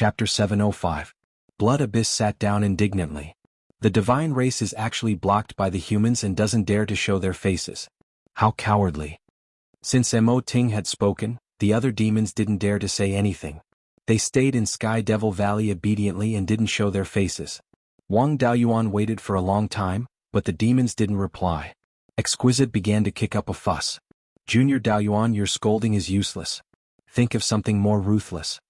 Chapter 705. Blood Abyss sat down indignantly. The divine race is actually blocked by the humans and doesn't dare to show their faces. How cowardly. Since Mo Ting had spoken, the other demons didn't dare to say anything. They stayed in Sky Devil Valley obediently and didn't show their faces. Wang Daoyuan waited for a long time, but the demons didn't reply. Exquisite began to kick up a fuss. Junior Daoyuan, your scolding is useless. Think of something more ruthless.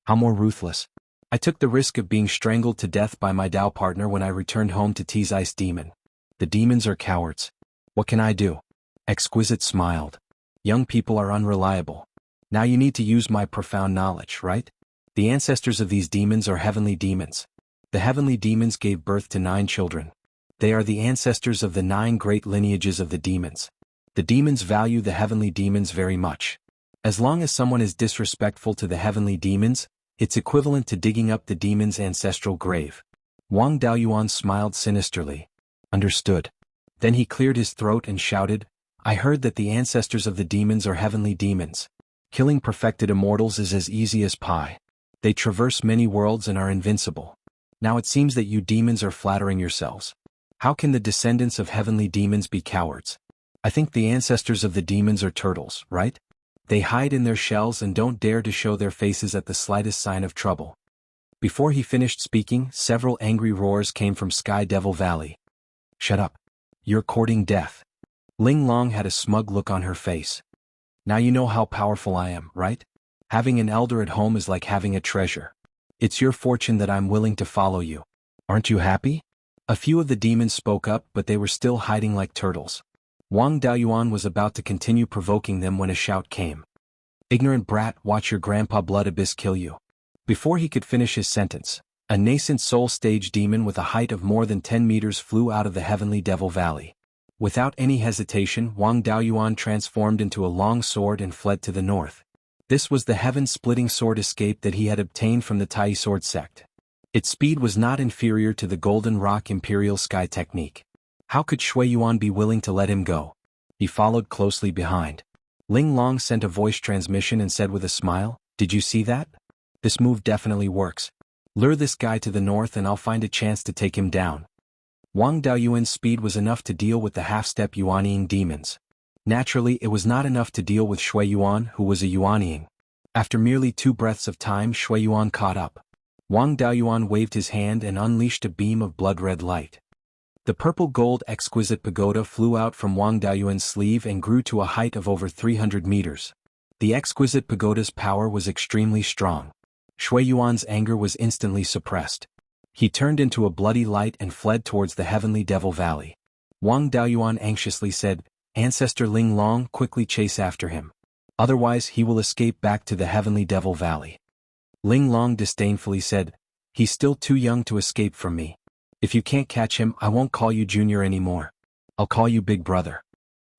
How more ruthless? I took the risk of being strangled to death by my Dao partner when I returned home to tease Ice Demon. The demons are cowards. What can I do? Exquisite smiled. Young people are unreliable. Now you need to use my profound knowledge, right? The ancestors of these demons are heavenly demons. The heavenly demons gave birth to 9 children. They are the ancestors of the 9 great lineages of the demons. The demons value the heavenly demons very much. As long as someone is disrespectful to the heavenly demons, it's equivalent to digging up the demon's ancestral grave. Wang Daoyuan smiled sinisterly. Understood. Then he cleared his throat and shouted, I heard that the ancestors of the demons are heavenly demons. Killing perfected immortals is as easy as pie. They traverse many worlds and are invincible. Now it seems that you demons are flattering yourselves. How can the descendants of heavenly demons be cowards? I think the ancestors of the demons are turtles, right? They hide in their shells and don't dare to show their faces at the slightest sign of trouble. Before he finished speaking, several angry roars came from Sky Devil Valley. Shut up. You're courting death. Ling Long had a smug look on her face. Now you know how powerful I am, right? Having an elder at home is like having a treasure. It's your fortune that I'm willing to follow you. Aren't you happy? A few of the demons spoke up, but they were still hiding like turtles. Wang Daoyuan was about to continue provoking them when a shout came. Ignorant brat, watch your grandpa Blood Abyss kill you. Before he could finish his sentence, a nascent soul stage demon with a height of more than 10 meters flew out of the heavenly Devil Valley. Without any hesitation, Wang Daoyuan transformed into a long sword and fled to the north. This was the heaven-splitting sword escape that he had obtained from the Tai Sword sect. Its speed was not inferior to the Golden Rock Imperial Sky technique. How could Shui Yuan be willing to let him go? He followed closely behind. Ling Long sent a voice transmission and said with a smile, Did you see that? This move definitely works. Lure this guy to the north and I'll find a chance to take him down. Wang Daoyuan's speed was enough to deal with the half-step Yuanying demons. Naturally, it was not enough to deal with Shui Yuan, who was a Yuanying. After merely 2 breaths of time, Shui Yuan caught up. Wang Daoyuan waved his hand and unleashed a beam of blood-red light. The purple-gold exquisite pagoda flew out from Wang Daoyuan's sleeve and grew to a height of over 300 meters. The exquisite pagoda's power was extremely strong. Shui Yuan's anger was instantly suppressed. He turned into a bloody light and fled towards the heavenly Devil Valley. Wang Daoyuan anxiously said, Ancestor Ling Long, quickly chase after him. Otherwise he will escape back to the heavenly Devil Valley. Ling Long disdainfully said, He's still too young to escape from me. If you can't catch him, I won't call you Junior anymore. I'll call you Big Brother.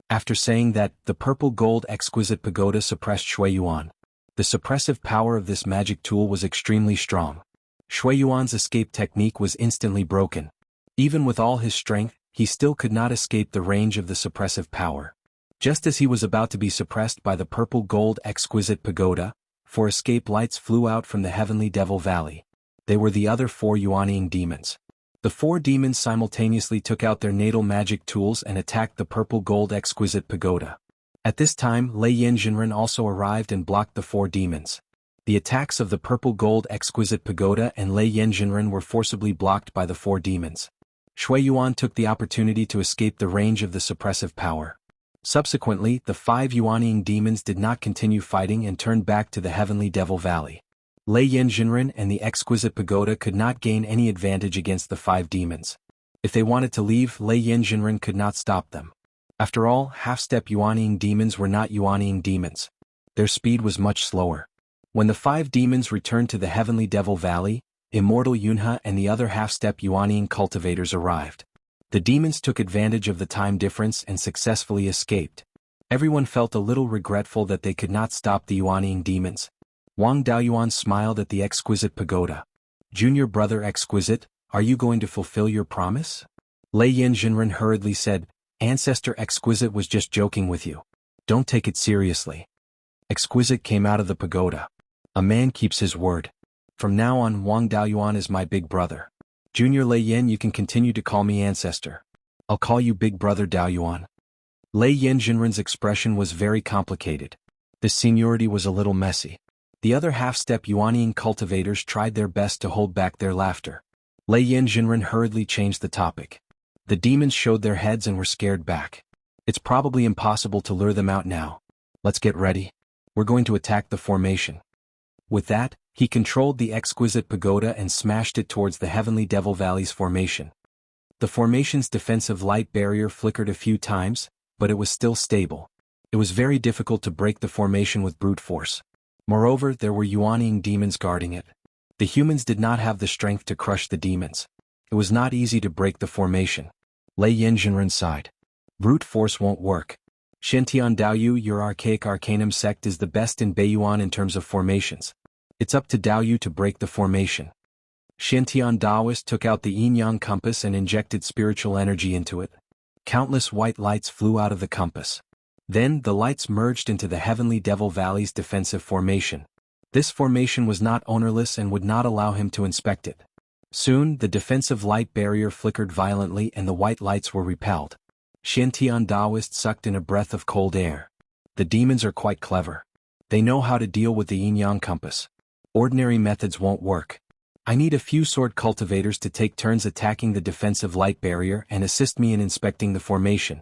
After saying that, the purple-gold exquisite pagoda suppressed Shui Yuan. The suppressive power of this magic tool was extremely strong. Shui Yuan's escape technique was instantly broken. Even with all his strength, he still could not escape the range of the suppressive power. Just as he was about to be suppressed by the purple-gold exquisite pagoda, 4 escape lights flew out from the heavenly Devil Valley. They were the other 4 Yuanying demons. The 4 demons simultaneously took out their natal magic tools and attacked the purple-gold exquisite pagoda. At this time, Lei Yin Jinren also arrived and blocked the 4 demons. The attacks of the purple-gold exquisite pagoda and Lei Yin Jinren were forcibly blocked by the 4 demons. Shui Yuan took the opportunity to escape the range of the suppressive power. Subsequently, the 5 Yuanying demons did not continue fighting and turned back to the heavenly Devil Valley. Lei Yin Jinren and the exquisite pagoda could not gain any advantage against the 5 demons. If they wanted to leave, Lei Yin Jinren could not stop them. After all, half-step Yuanying demons were not Yuanying demons. Their speed was much slower. When the 5 demons returned to the heavenly Devil Valley, Immortal Yunhe and the other half-step Yuanying cultivators arrived. The demons took advantage of the time difference and successfully escaped. Everyone felt a little regretful that they could not stop the Yuanying demons. Wang Daoyuan smiled at the exquisite pagoda. Junior brother exquisite, are you going to fulfill your promise? Lei Yin Jinren hurriedly said, Ancestor exquisite was just joking with you. Don't take it seriously. Exquisite came out of the pagoda. A man keeps his word. From now on, Wang Daoyuan is my big brother. Junior Lei Yin, you can continue to call me ancestor. I'll call you big brother Daoyuan. Lei Yin Jinren's expression was very complicated. This seniority was a little messy. The other half-step Yuanying cultivators tried their best to hold back their laughter. Lei Yin Jinren hurriedly changed the topic. The demons showed their heads and were scared back. It's probably impossible to lure them out now. Let's get ready. We're going to attack the formation. With that, he controlled the exquisite pagoda and smashed it towards the Heavenly Devil Valley's formation. The formation's defensive light barrier flickered a few times, but it was still stable. It was very difficult to break the formation with brute force. Moreover, there were Yuanying demons guarding it. The humans did not have the strength to crush the demons. It was not easy to break the formation. Lei Yin Jinren sighed. Brute force won't work. Shintian Daoyu, your archaic arcanum sect is the best in Beiyuan in terms of formations. It's up to Daoyu to break the formation. Shintian Daoist took out the yin-yang compass and injected spiritual energy into it. Countless white lights flew out of the compass. Then the lights merged into the Heavenly Devil Valley's defensive formation. This formation was not ownerless and would not allow him to inspect it. Soon, the defensive light barrier flickered violently and the white lights were repelled. Shintian Daoist sucked in a breath of cold air. The demons are quite clever. They know how to deal with the yin-yang compass. Ordinary methods won't work. I need a few sword cultivators to take turns attacking the defensive light barrier and assist me in inspecting the formation.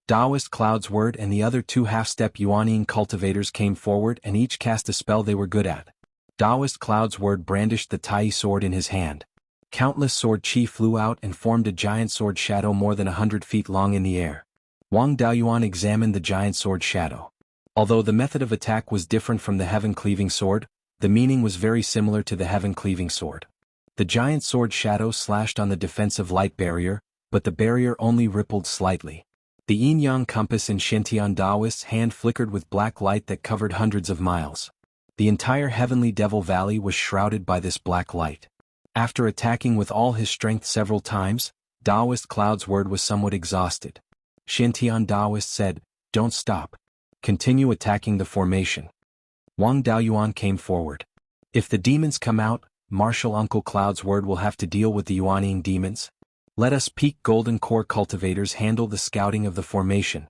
Daoist Cloud's Word and the other two half-step Yuanying cultivators came forward and each cast a spell they were good at. Daoist Cloud's Word brandished the Tai sword in his hand. Countless sword chi flew out and formed a giant sword shadow more than 100 feet long in the air. Wang Daoyuan examined the giant sword shadow. Although the method of attack was different from the heaven-cleaving sword, the meaning was very similar to the heaven-cleaving sword. The giant sword shadow slashed on the defensive light barrier, but the barrier only rippled slightly. The yin-yang compass in Shintian Daoist's hand flickered with black light that covered hundreds of miles. The entire Heavenly Devil Valley was shrouded by this black light. After attacking with all his strength several times, Daoist Cloud's Word was somewhat exhausted. Shintian Daoist said, "Don't stop. Continue attacking the formation." Wang Daoyuan came forward. If the demons come out, Martial Uncle Cloud's Word will have to deal with the Yuanying demons. Let us Peak Golden Core cultivators handle the scouting of the formation.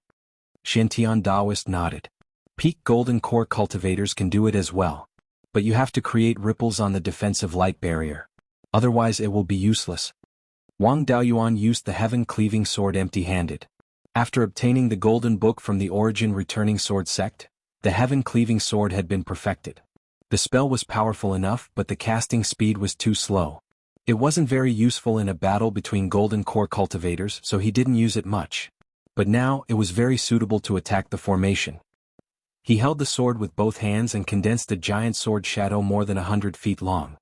Shintian Daoist nodded. Peak Golden Core cultivators can do it as well. But you have to create ripples on the defensive light barrier. Otherwise it will be useless. Wang Daoyuan used the heaven-cleaving sword empty-handed. After obtaining the golden book from the origin returning sword sect, the heaven-cleaving sword had been perfected. The spell was powerful enough, but the casting speed was too slow. It wasn't very useful in a battle between golden core cultivators, so he didn't use it much. But now, it was very suitable to attack the formation. He held the sword with both hands and condensed a giant sword shadow more than 100 feet long.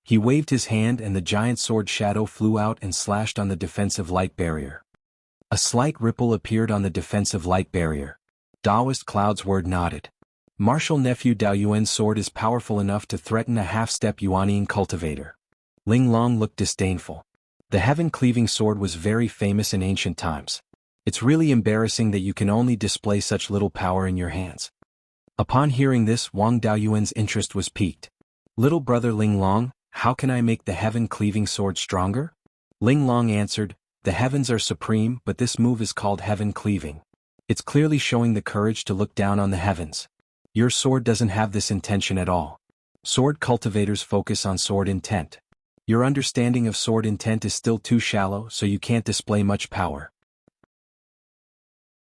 He waved his hand and the giant sword shadow flew out and slashed on the defensive light barrier. A slight ripple appeared on the defensive light barrier. Daoist Cloud's Word nodded. Martial Nephew Daoyuan's sword is powerful enough to threaten a half-step Yuanying cultivator. Ling Long looked disdainful. The heaven-cleaving sword was very famous in ancient times. It's really embarrassing that you can only display such little power in your hands. Upon hearing this, Wang Daoyuan's interest was piqued. Little brother Ling Long, how can I make the heaven-cleaving sword stronger? Ling Long answered, the heavens are supreme, but this move is called heaven-cleaving. It's clearly showing the courage to look down on the heavens. Your sword doesn't have this intention at all. Sword cultivators focus on sword intent. Your understanding of sword intent is still too shallow, so you can't display much power.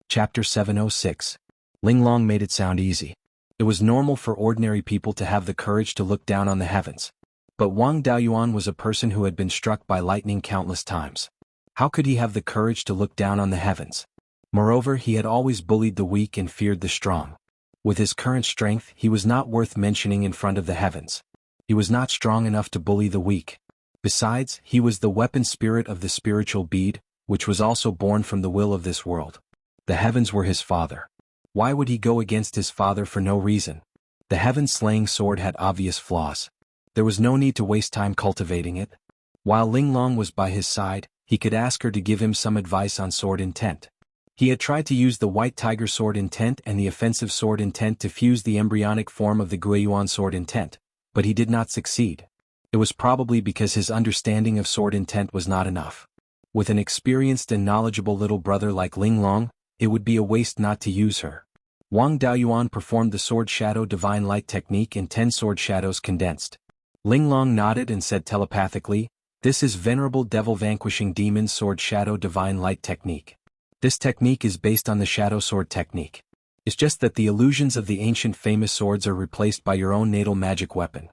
Chapter 706. Ling Long made it sound easy. It was normal for ordinary people to have the courage to look down on the heavens. But Wang Daoyuan was a person who had been struck by lightning countless times. How could he have the courage to look down on the heavens? Moreover, he had always bullied the weak and feared the strong. With his current strength, he was not worth mentioning in front of the heavens. He was not strong enough to bully the weak. Besides, he was the weapon spirit of the spiritual bead, which was also born from the will of this world. The heavens were his father. Why would he go against his father for no reason? The heaven-slaying sword had obvious flaws. There was no need to waste time cultivating it. While Ling Long was by his side, he could ask her to give him some advice on sword intent. He had tried to use the white tiger sword intent and the offensive sword intent to fuse the embryonic form of the Beiyuan sword intent, but he did not succeed. It was probably because his understanding of sword intent was not enough. With an experienced and knowledgeable little brother like Ling Long, it would be a waste not to use her. Wang Daoyuan performed the Sword Shadow Divine Light technique in 10 sword shadows condensed. Ling Long nodded and said telepathically, "This is Venerable Devil Vanquishing Demon's Sword Shadow Divine Light technique. This technique is based on the Shadow Sword technique. It's just that the illusions of the ancient famous swords are replaced by your own natal magic weapon.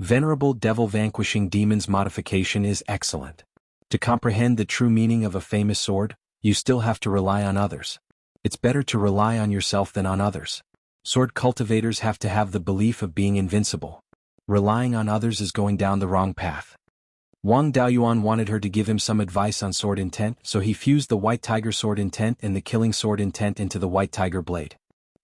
Venerable Devil Vanquishing Demon's modification is excellent. To comprehend the true meaning of a famous sword, you still have to rely on others. It's better to rely on yourself than on others. Sword cultivators have to have the belief of being invincible. Relying on others is going down the wrong path." Wang Daoyuan wanted her to give him some advice on sword intent, so he fused the White Tiger sword intent and the Killing sword intent into the White Tiger blade.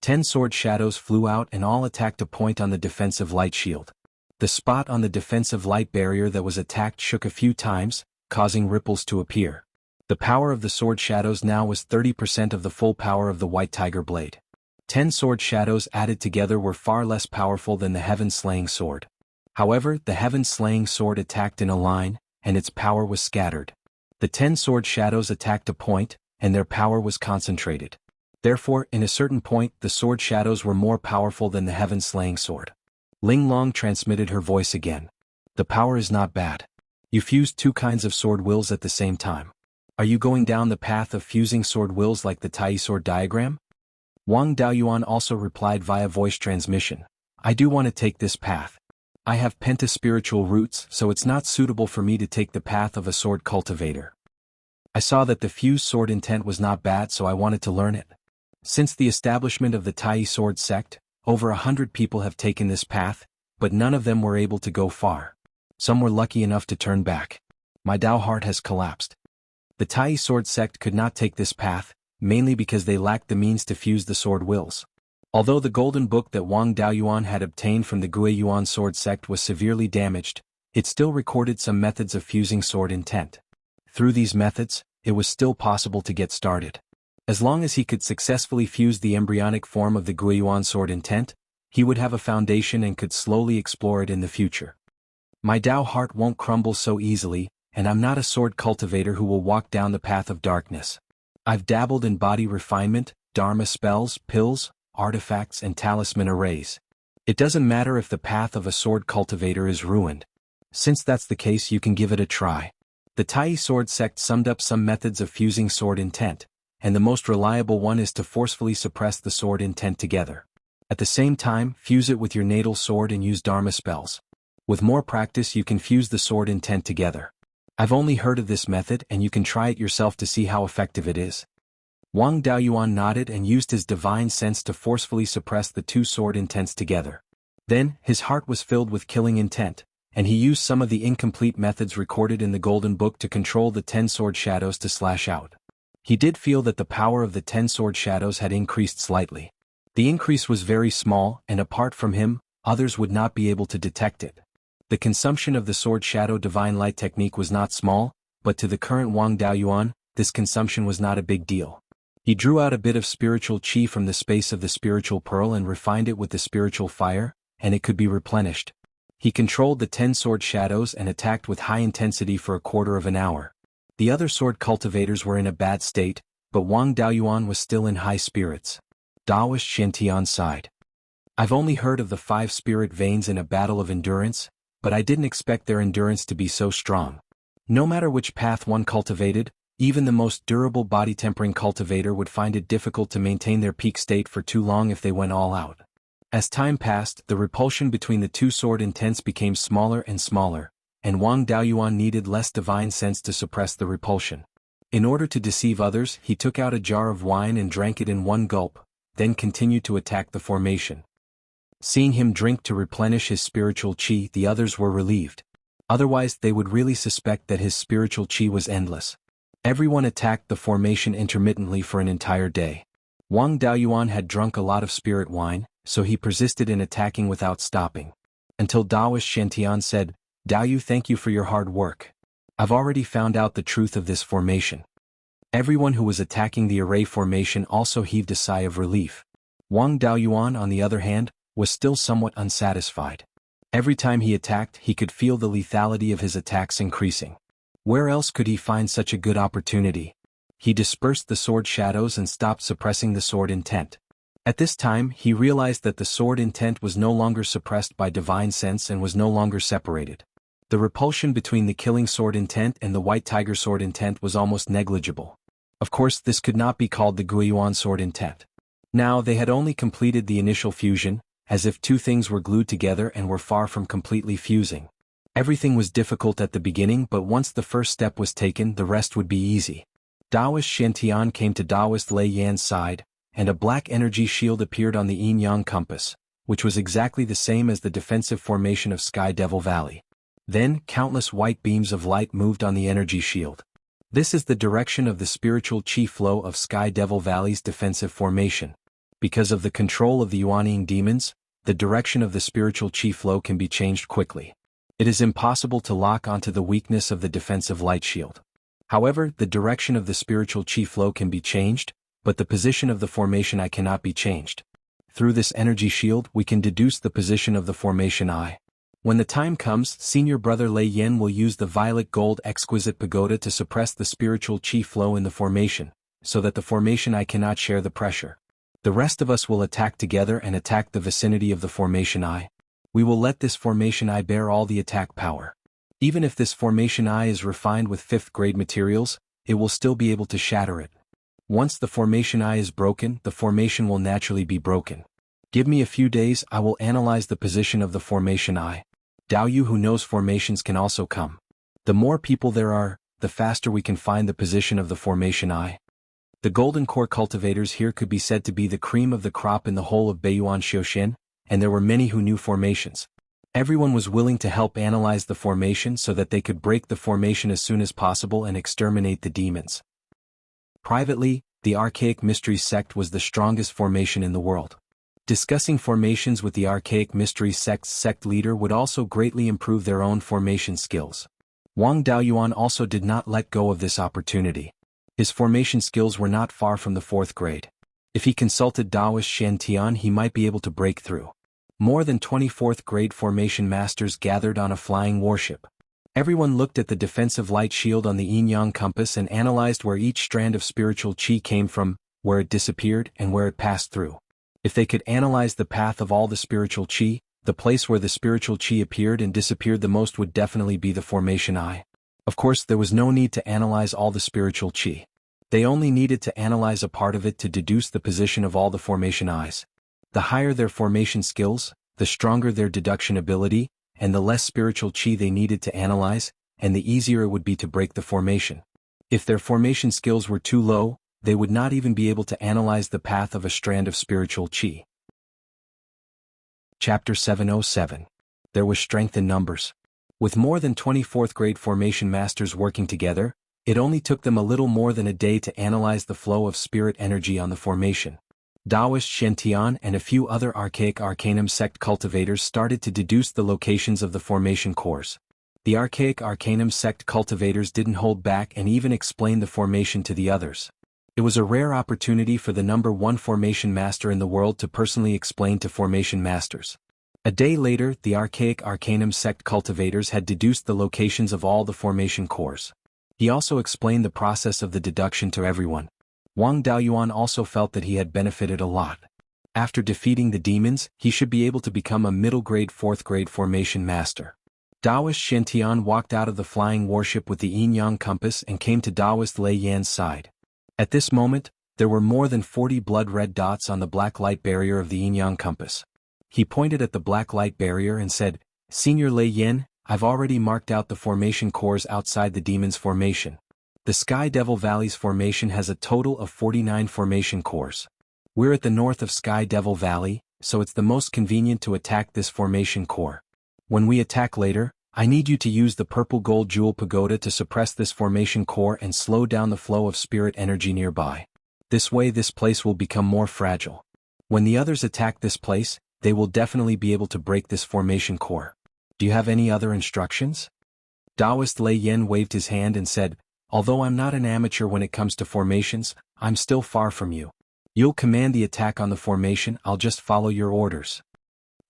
10 sword shadows flew out and all attacked a point on the defensive light shield. The spot on the defensive light barrier that was attacked shook a few times, causing ripples to appear. The power of the sword shadows now was 30% of the full power of the White Tiger blade. 10 sword shadows added together were far less powerful than the Heaven-slaying sword. However, the Heaven-slaying sword attacked in a line, and its power was scattered. The 10 sword shadows attacked a point, and their power was concentrated. Therefore, in a certain point, the sword shadows were more powerful than the Heaven-slaying sword. Ling Long transmitted her voice again. "The power is not bad. You fused 2 kinds of sword wills at the same time. Are you going down the path of fusing sword wills like the Tai sword diagram?" Wang Daoyuan also replied via voice transmission, "I do want to take this path. I have penta-spiritual roots, so it's not suitable for me to take the path of a sword cultivator. I saw that the fused sword intent was not bad, so I wanted to learn it. Since the establishment of the Tai sword sect, over 100 people have taken this path, but none of them were able to go far. Some were lucky enough to turn back. My Dao heart has collapsed. The Tai sword sect could not take this path, mainly because they lacked the means to fuse the sword wills. Although the golden book that Wang Daoyuan had obtained from the Guiyuan sword sect was severely damaged, it still recorded some methods of fusing sword intent. Through these methods, it was still possible to get started. As long as he could successfully fuse the embryonic form of the Guiyuan sword intent, he would have a foundation and could slowly explore it in the future. My Dao heart won't crumble so easily, and I'm not a sword cultivator who will walk down the path of darkness. I've dabbled in body refinement, dharma spells, pills, artifacts and talisman arrays. It doesn't matter if the path of a sword cultivator is ruined. Since that's the case, you can give it a try." The Tai sword sect summed up some methods of fusing sword intent, and the most reliable one is to forcefully suppress the sword intent together. At the same time, fuse it with your natal sword and use dharma spells. With more practice you can fuse the sword intent together. I've only heard of this method and you can try it yourself to see how effective it is." Wang Daoyuan nodded and used his divine sense to forcefully suppress the 2 sword intents together. Then, his heart was filled with killing intent, and he used some of the incomplete methods recorded in the Golden Book to control the 10 sword shadows to slash out. He did feel that the power of the 10 sword shadows had increased slightly. The increase was very small, and apart from him, others would not be able to detect it. The consumption of the Sword Shadow Divine Light technique was not small, but to the current Wang Daoyuan, this consumption was not a big deal. He drew out a bit of spiritual qi from the space of the spiritual pearl and refined it with the spiritual fire, and it could be replenished. He controlled the 10 sword shadows and attacked with high intensity for a quarter of an hour. The other sword cultivators were in a bad state, but Wang Daoyuan was still in high spirits. Daoist Shantian sighed. "I've only heard of the 5 spirit veins in a battle of endurance, but I didn't expect their endurance to be so strong. No matter which path one cultivated, even the most durable body-tempering cultivator would find it difficult to maintain their peak state for too long if they went all out." As time passed, the repulsion between the 2 sword intents became smaller and smaller, and Wang Daoyuan needed less divine sense to suppress the repulsion. In order to deceive others, he took out a jar of wine and drank it in one gulp, then continued to attack the formation. Seeing him drink to replenish his spiritual qi, the others were relieved. Otherwise, they would really suspect that his spiritual qi was endless. Everyone attacked the formation intermittently for an entire day. Wang Daoyuan had drunk a lot of spirit wine, so he persisted in attacking without stopping. Until Daoist Shantian said, "Daoyu, thank you for your hard work. I've already found out the truth of this formation." Everyone who was attacking the array formation also heaved a sigh of relief. Wang Daoyuan, on the other hand, was still somewhat unsatisfied. Every time he attacked, he could feel the lethality of his attacks increasing. Where else could he find such a good opportunity? He dispersed the sword shadows and stopped suppressing the sword intent. At this time, he realized that the sword intent was no longer suppressed by divine sense and was no longer separated. The repulsion between the killing sword intent and the white tiger sword intent was almost negligible. Of course, this could not be called the Beiyuan sword intent. Now they had only completed the initial fusion, as if two things were glued together and were far from completely fusing. Everything was difficult at the beginning, but once the first step was taken, the rest would be easy. Taoist Shen came to Taoist Lei Yan's side, and a black energy shield appeared on the yin-yang compass, which was exactly the same as the defensive formation of Sky Devil Valley. Then, countless white beams of light moved on the energy shield. This is the direction of the spiritual chi flow of Sky Devil Valley's defensive formation. Because of the control of the Yuanying demons, the direction of the spiritual chi flow can be changed quickly. It is impossible to lock onto the weakness of the defensive light shield. However, the direction of the spiritual chi flow can be changed, but the position of the formation I cannot be changed. Through this energy shield, we can deduce the position of the formation I. When the time comes, Senior Brother Lei Yan will use the violet gold exquisite pagoda to suppress the spiritual chi flow in the formation, so that the formation I cannot share the pressure. The rest of us will attack together and attack the vicinity of the formation I. We will let this formation I bear all the attack power. Even if this formation I is refined with 5th grade materials, it will still be able to shatter it. Once the formation I is broken, the formation will naturally be broken. Give me a few days, I will analyze the position of the formation I. Dao Yu who knows formations can also come. The more people there are, the faster we can find the position of the formation I. The golden core cultivators here could be said to be the cream of the crop in the whole of Beiyuan Xiaoxian, and there were many who knew formations. Everyone was willing to help analyze the formation so that they could break the formation as soon as possible and exterminate the demons. Privately, the Archaic Mysteries sect was the strongest formation in the world. Discussing formations with the Archaic Mysteries sect's sect leader would also greatly improve their own formation skills. Wang Daoyuan also did not let go of this opportunity. His formation skills were not far from the 4th grade. If he consulted Taoist Shen Tian, he might be able to break through. More than 24th grade formation masters gathered on a flying warship. Everyone looked at the defensive light shield on the yin-yang compass and analyzed where each strand of spiritual chi came from, where it disappeared, and where it passed through. If they could analyze the path of all the spiritual chi, the place where the spiritual chi appeared and disappeared the most would definitely be the formation I. Of course, there was no need to analyze all the spiritual chi. They only needed to analyze a part of it to deduce the position of all the formation I's. The higher their formation skills, the stronger their deduction ability, and the less spiritual chi they needed to analyze, and the easier it would be to break the formation. If their formation skills were too low, they would not even be able to analyze the path of a strand of spiritual chi. Chapter 707. There was strength in numbers. With more than 24th grade formation masters working together, it only took them a little more than a day to analyze the flow of spirit energy on the formation. Taoist Shen Tian and a few other Archaic Arcanum sect cultivators started to deduce the locations of the formation cores. The Archaic Arcanum sect cultivators didn't hold back and even explained the formation to the others. It was a rare opportunity for the number 1 formation master in the world to personally explain to formation masters. A day later, the Archaic Arcanum sect cultivators had deduced the locations of all the formation cores. He also explained the process of the deduction to everyone. Wang Daoyuan also felt that he had benefited a lot. After defeating the demons, he should be able to become a middle grade 4th grade formation master. Taoist Shen Tian walked out of the flying warship with the yin-yang compass and came to Taoist Lei Yan's side. At this moment, there were more than 40 blood-red dots on the black light barrier of the yin-yang compass. He pointed at the black light barrier and said, "Senior Lei Yan, I've already marked out the formation cores outside the demon's formation. The Sky Devil Valley's formation has a total of 49 formation cores. We're at the north of Sky Devil Valley, so it's the most convenient to attack this formation core. When we attack later, I need you to use the purple gold jewel pagoda to suppress this formation core and slow down the flow of spirit energy nearby. This way this place will become more fragile. When the others attack this place, they will definitely be able to break this formation core. Do you have any other instructions?" Taoist Lei Yan waved his hand and said, "Although I'm not an amateur when it comes to formations, I'm still far from you. You'll command the attack on the formation, I'll just follow your orders."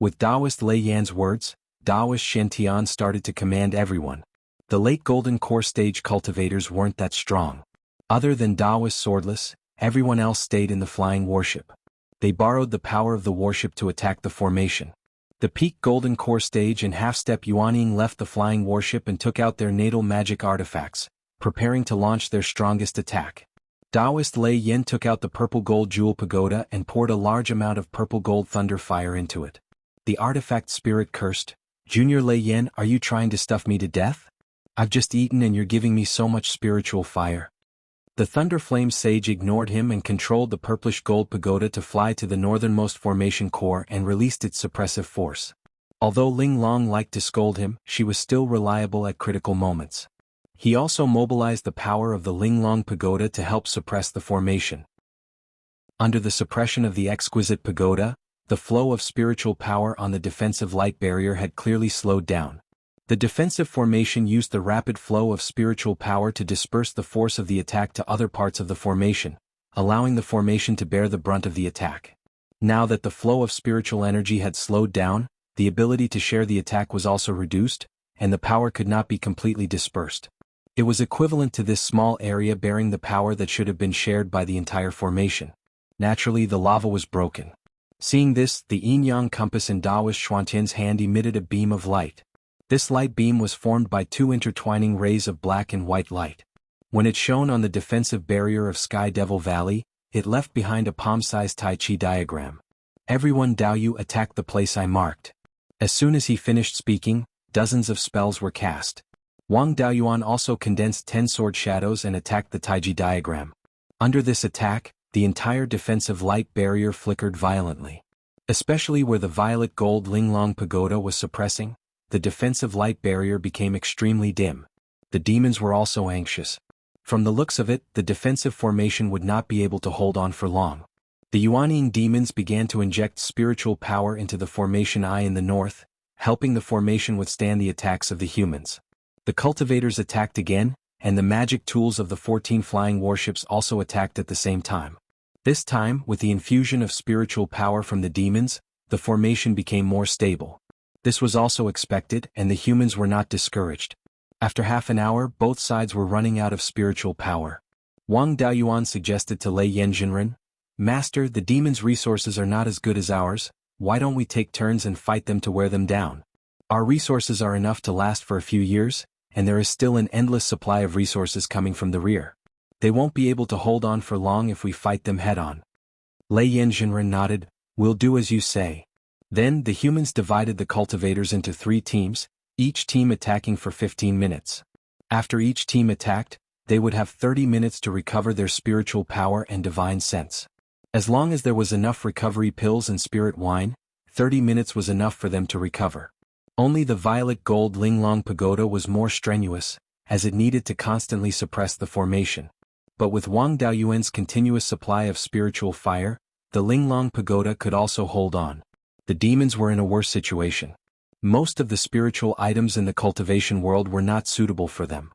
With Taoist Lei Yan's words, Daoist Shen started to command everyone. The late Golden Core stage cultivators weren't that strong. Other than Daoist Swordless, everyone else stayed in the flying warship. They borrowed the power of the warship to attack the formation. The peak Golden Core stage and half-step Yuanying left the flying warship and took out their natal magic artifacts, preparing to launch their strongest attack. Daoist Lei Yen took out the purple gold jewel pagoda and poured a large amount of purple gold thunder fire into it. The artifact spirit cursed, "Junior Lei Yen, are you trying to stuff me to death? I've just eaten and you're giving me so much spiritual fire." The Thunder Flame Sage ignored him and controlled the purplish gold pagoda to fly to the northernmost formation core and released its suppressive force. Although Ling Long liked to scold him, she was still reliable at critical moments. He also mobilized the power of the Ling Long pagoda to help suppress the formation. Under the suppression of the exquisite pagoda, the flow of spiritual power on the defensive light barrier had clearly slowed down. The defensive formation used the rapid flow of spiritual power to disperse the force of the attack to other parts of the formation, allowing the formation to bear the brunt of the attack. Now that the flow of spiritual energy had slowed down, the ability to share the attack was also reduced, and the power could not be completely dispersed. It was equivalent to this small area bearing the power that should have been shared by the entire formation. Naturally, the lava was broken. Seeing this, the yin-yang compass in Daoist Xuantian's hand emitted a beam of light. This light beam was formed by two intertwining rays of black and white light. When it shone on the defensive barrier of Sky Devil Valley, it left behind a palm-sized Tai Chi diagram. "Everyone Daoyu attacked the place I marked." As soon as he finished speaking, dozens of spells were cast. Wang Daoyuan also condensed 10 sword shadows and attacked the Taiji diagram. Under this attack, the entire defensive light barrier flickered violently. Especially where the violet gold Linglong pagoda was suppressing, the defensive light barrier became extremely dim. The demons were also anxious. From the looks of it, the defensive formation would not be able to hold on for long. The Yuanying demons began to inject spiritual power into the formation eye in the north, helping the formation withstand the attacks of the humans. The cultivators attacked again, and the magic tools of the 14 flying warships also attacked at the same time. This time, with the infusion of spiritual power from the demons, the formation became more stable. This was also expected, and the humans were not discouraged. After half an hour, both sides were running out of spiritual power. Wang Daoyuan suggested to Lei Yanjinren, "Master, the demons' resources are not as good as ours. Why don't we take turns and fight them to wear them down? Our resources are enough to last for a few years, and there is still an endless supply of resources coming from the rear. They won't be able to hold on for long if we fight them head-on." Lei Yanjinren nodded, "We'll do as you say." Then the humans divided the cultivators into 3 teams, each team attacking for 15 minutes. After each team attacked, they would have 30 minutes to recover their spiritual power and divine sense. As long as there was enough recovery pills and spirit wine, 30 minutes was enough for them to recover. Only the violet gold Linglong pagoda was more strenuous, as it needed to constantly suppress the formation. But with Wang Daoyuan's continuous supply of spiritual fire, the Linglong pagoda could also hold on. The demons were in a worse situation. Most of the spiritual items in the cultivation world were not suitable for them.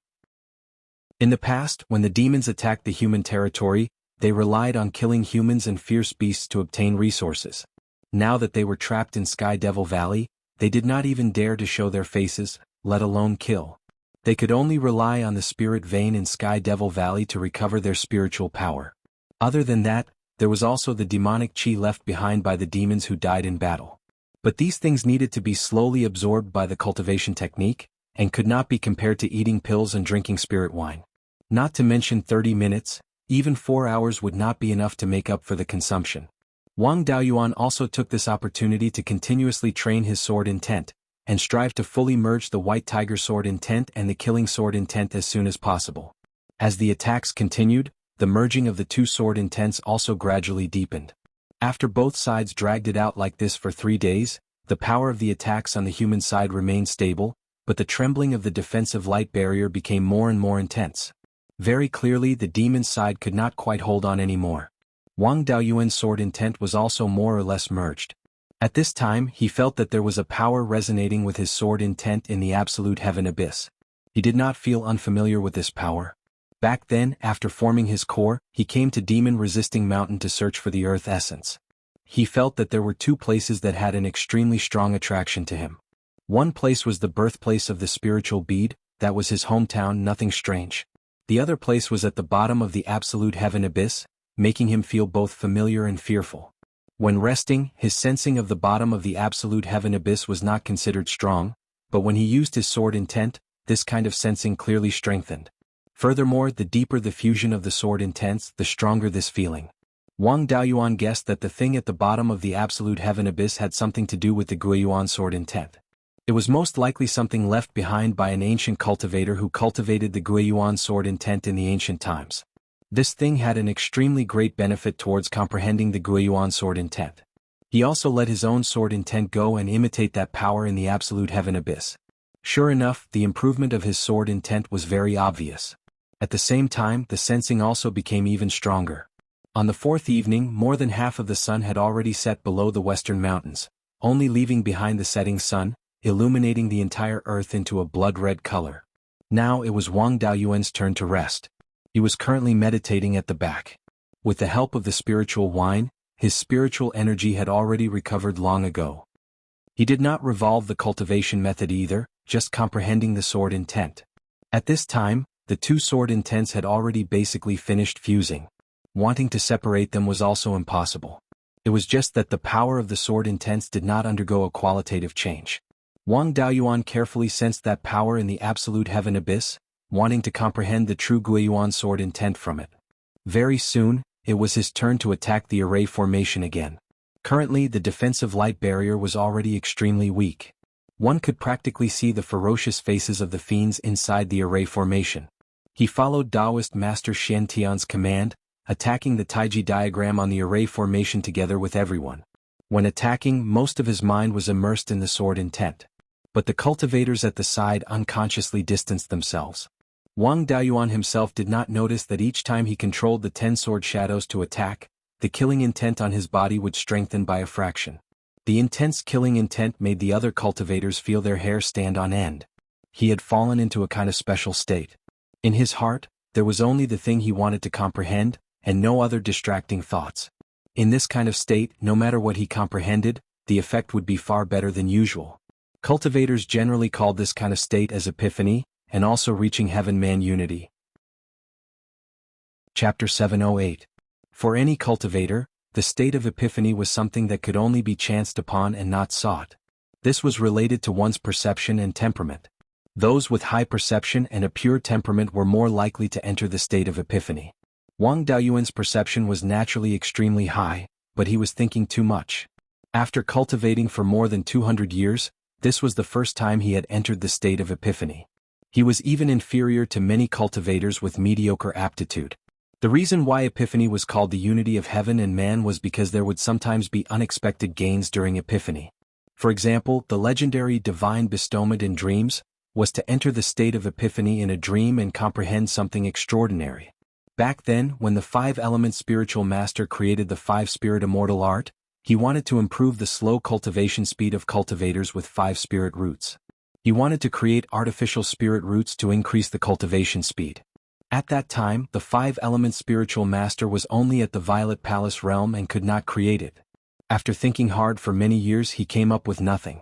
In the past, when the demons attacked the human territory, they relied on killing humans and fierce beasts to obtain resources. Now that they were trapped in Sky Devil Valley, they did not even dare to show their faces, let alone kill. They could only rely on the spirit vein in Sky Devil Valley to recover their spiritual power. Other than that, there was also the demonic chi left behind by the demons who died in battle. But these things needed to be slowly absorbed by the cultivation technique, and could not be compared to eating pills and drinking spirit wine. Not to mention 30 minutes, even 4 hours would not be enough to make up for the consumption. Wang Daoyuan also took this opportunity to continuously train his sword intent, and strive to fully merge the White Tiger sword intent and the Killing sword intent as soon as possible. As the attacks continued, the merging of the 2 sword intents also gradually deepened. After both sides dragged it out like this for 3 days, the power of the attacks on the human side remained stable, but the trembling of the defensive light barrier became more and more intense. Very clearly the demon side could not quite hold on anymore. Wang Daoyuan's sword intent was also more or less merged. At this time he felt that there was a power resonating with his sword intent in the absolute heaven abyss. He did not feel unfamiliar with this power. Back then, after forming his core, he came to demon-resisting mountain to search for the earth essence. He felt that there were 2 places that had an extremely strong attraction to him. One place was the birthplace of the spiritual bead, that was his hometown, nothing strange. The other place was at the bottom of the absolute heaven abyss, making him feel both familiar and fearful. When resting, his sensing of the bottom of the absolute heaven abyss was not considered strong, but when he used his sword intent, this kind of sensing clearly strengthened. Furthermore, the deeper the fusion of the sword intents, the stronger this feeling. Wang Daoyuan guessed that the thing at the bottom of the absolute heaven abyss had something to do with the Guiyuan sword intent. It was most likely something left behind by an ancient cultivator who cultivated the Guiyuan sword intent in the ancient times. This thing had an extremely great benefit towards comprehending the Guiyuan sword intent. He also let his own sword intent go and imitate that power in the absolute heaven abyss. Sure enough, the improvement of his sword intent was very obvious. At the same time, the sensing also became even stronger. On the fourth evening, more than half of the sun had already set below the western mountains, only leaving behind the setting sun, illuminating the entire earth into a blood-red color. Now it was Wang Daoyuan's turn to rest. He was currently meditating at the back. With the help of the spiritual wine, his spiritual energy had already recovered long ago. He did not revolve the cultivation method either, just comprehending the sword intent. At this time, the two sword intents had already basically finished fusing. Wanting to separate them was also impossible. It was just that the power of the sword intents did not undergo a qualitative change. Wang Daoyuan carefully sensed that power in the absolute heaven abyss, wanting to comprehend the true Guiyuan sword intent from it. Very soon, it was his turn to attack the array formation again. Currently, the defensive light barrier was already extremely weak. One could practically see the ferocious faces of the fiends inside the array formation. He followed Taoist Master Shen Tian's command, attacking the Taiji diagram on the array formation together with everyone. When attacking, most of his mind was immersed in the sword intent. But the cultivators at the side unconsciously distanced themselves. Wang Daoyuan himself did not notice that each time he controlled the 10 sword shadows to attack, the killing intent on his body would strengthen by a fraction. The intense killing intent made the other cultivators feel their hair stand on end. He had fallen into a kind of special state. In his heart, there was only the thing he wanted to comprehend, and no other distracting thoughts. In this kind of state, no matter what he comprehended, the effect would be far better than usual. Cultivators generally called this kind of state as epiphany, and also reaching heaven-man unity. Chapter 708. For any cultivator, the state of epiphany was something that could only be chanced upon and not sought. This was related to one's perception and temperament. Those with high perception and a pure temperament were more likely to enter the state of epiphany. Wang Daoyuan's perception was naturally extremely high, but he was thinking too much. After cultivating for more than 200 years, this was the first time he had entered the state of epiphany. He was even inferior to many cultivators with mediocre aptitude. The reason why epiphany was called the unity of heaven and man was because there would sometimes be unexpected gains during epiphany. For example, the legendary divine bestowment in dreams was to enter the state of epiphany in a dream and comprehend something extraordinary. Back then, when the 5-element spiritual master created the 5-spirit immortal art, he wanted to improve the slow cultivation speed of cultivators with 5 spirit roots. He wanted to create artificial spirit roots to increase the cultivation speed. At that time, the 5-element spiritual master was only at the Violet Palace realm and could not create it. After thinking hard for many years, he came up with nothing.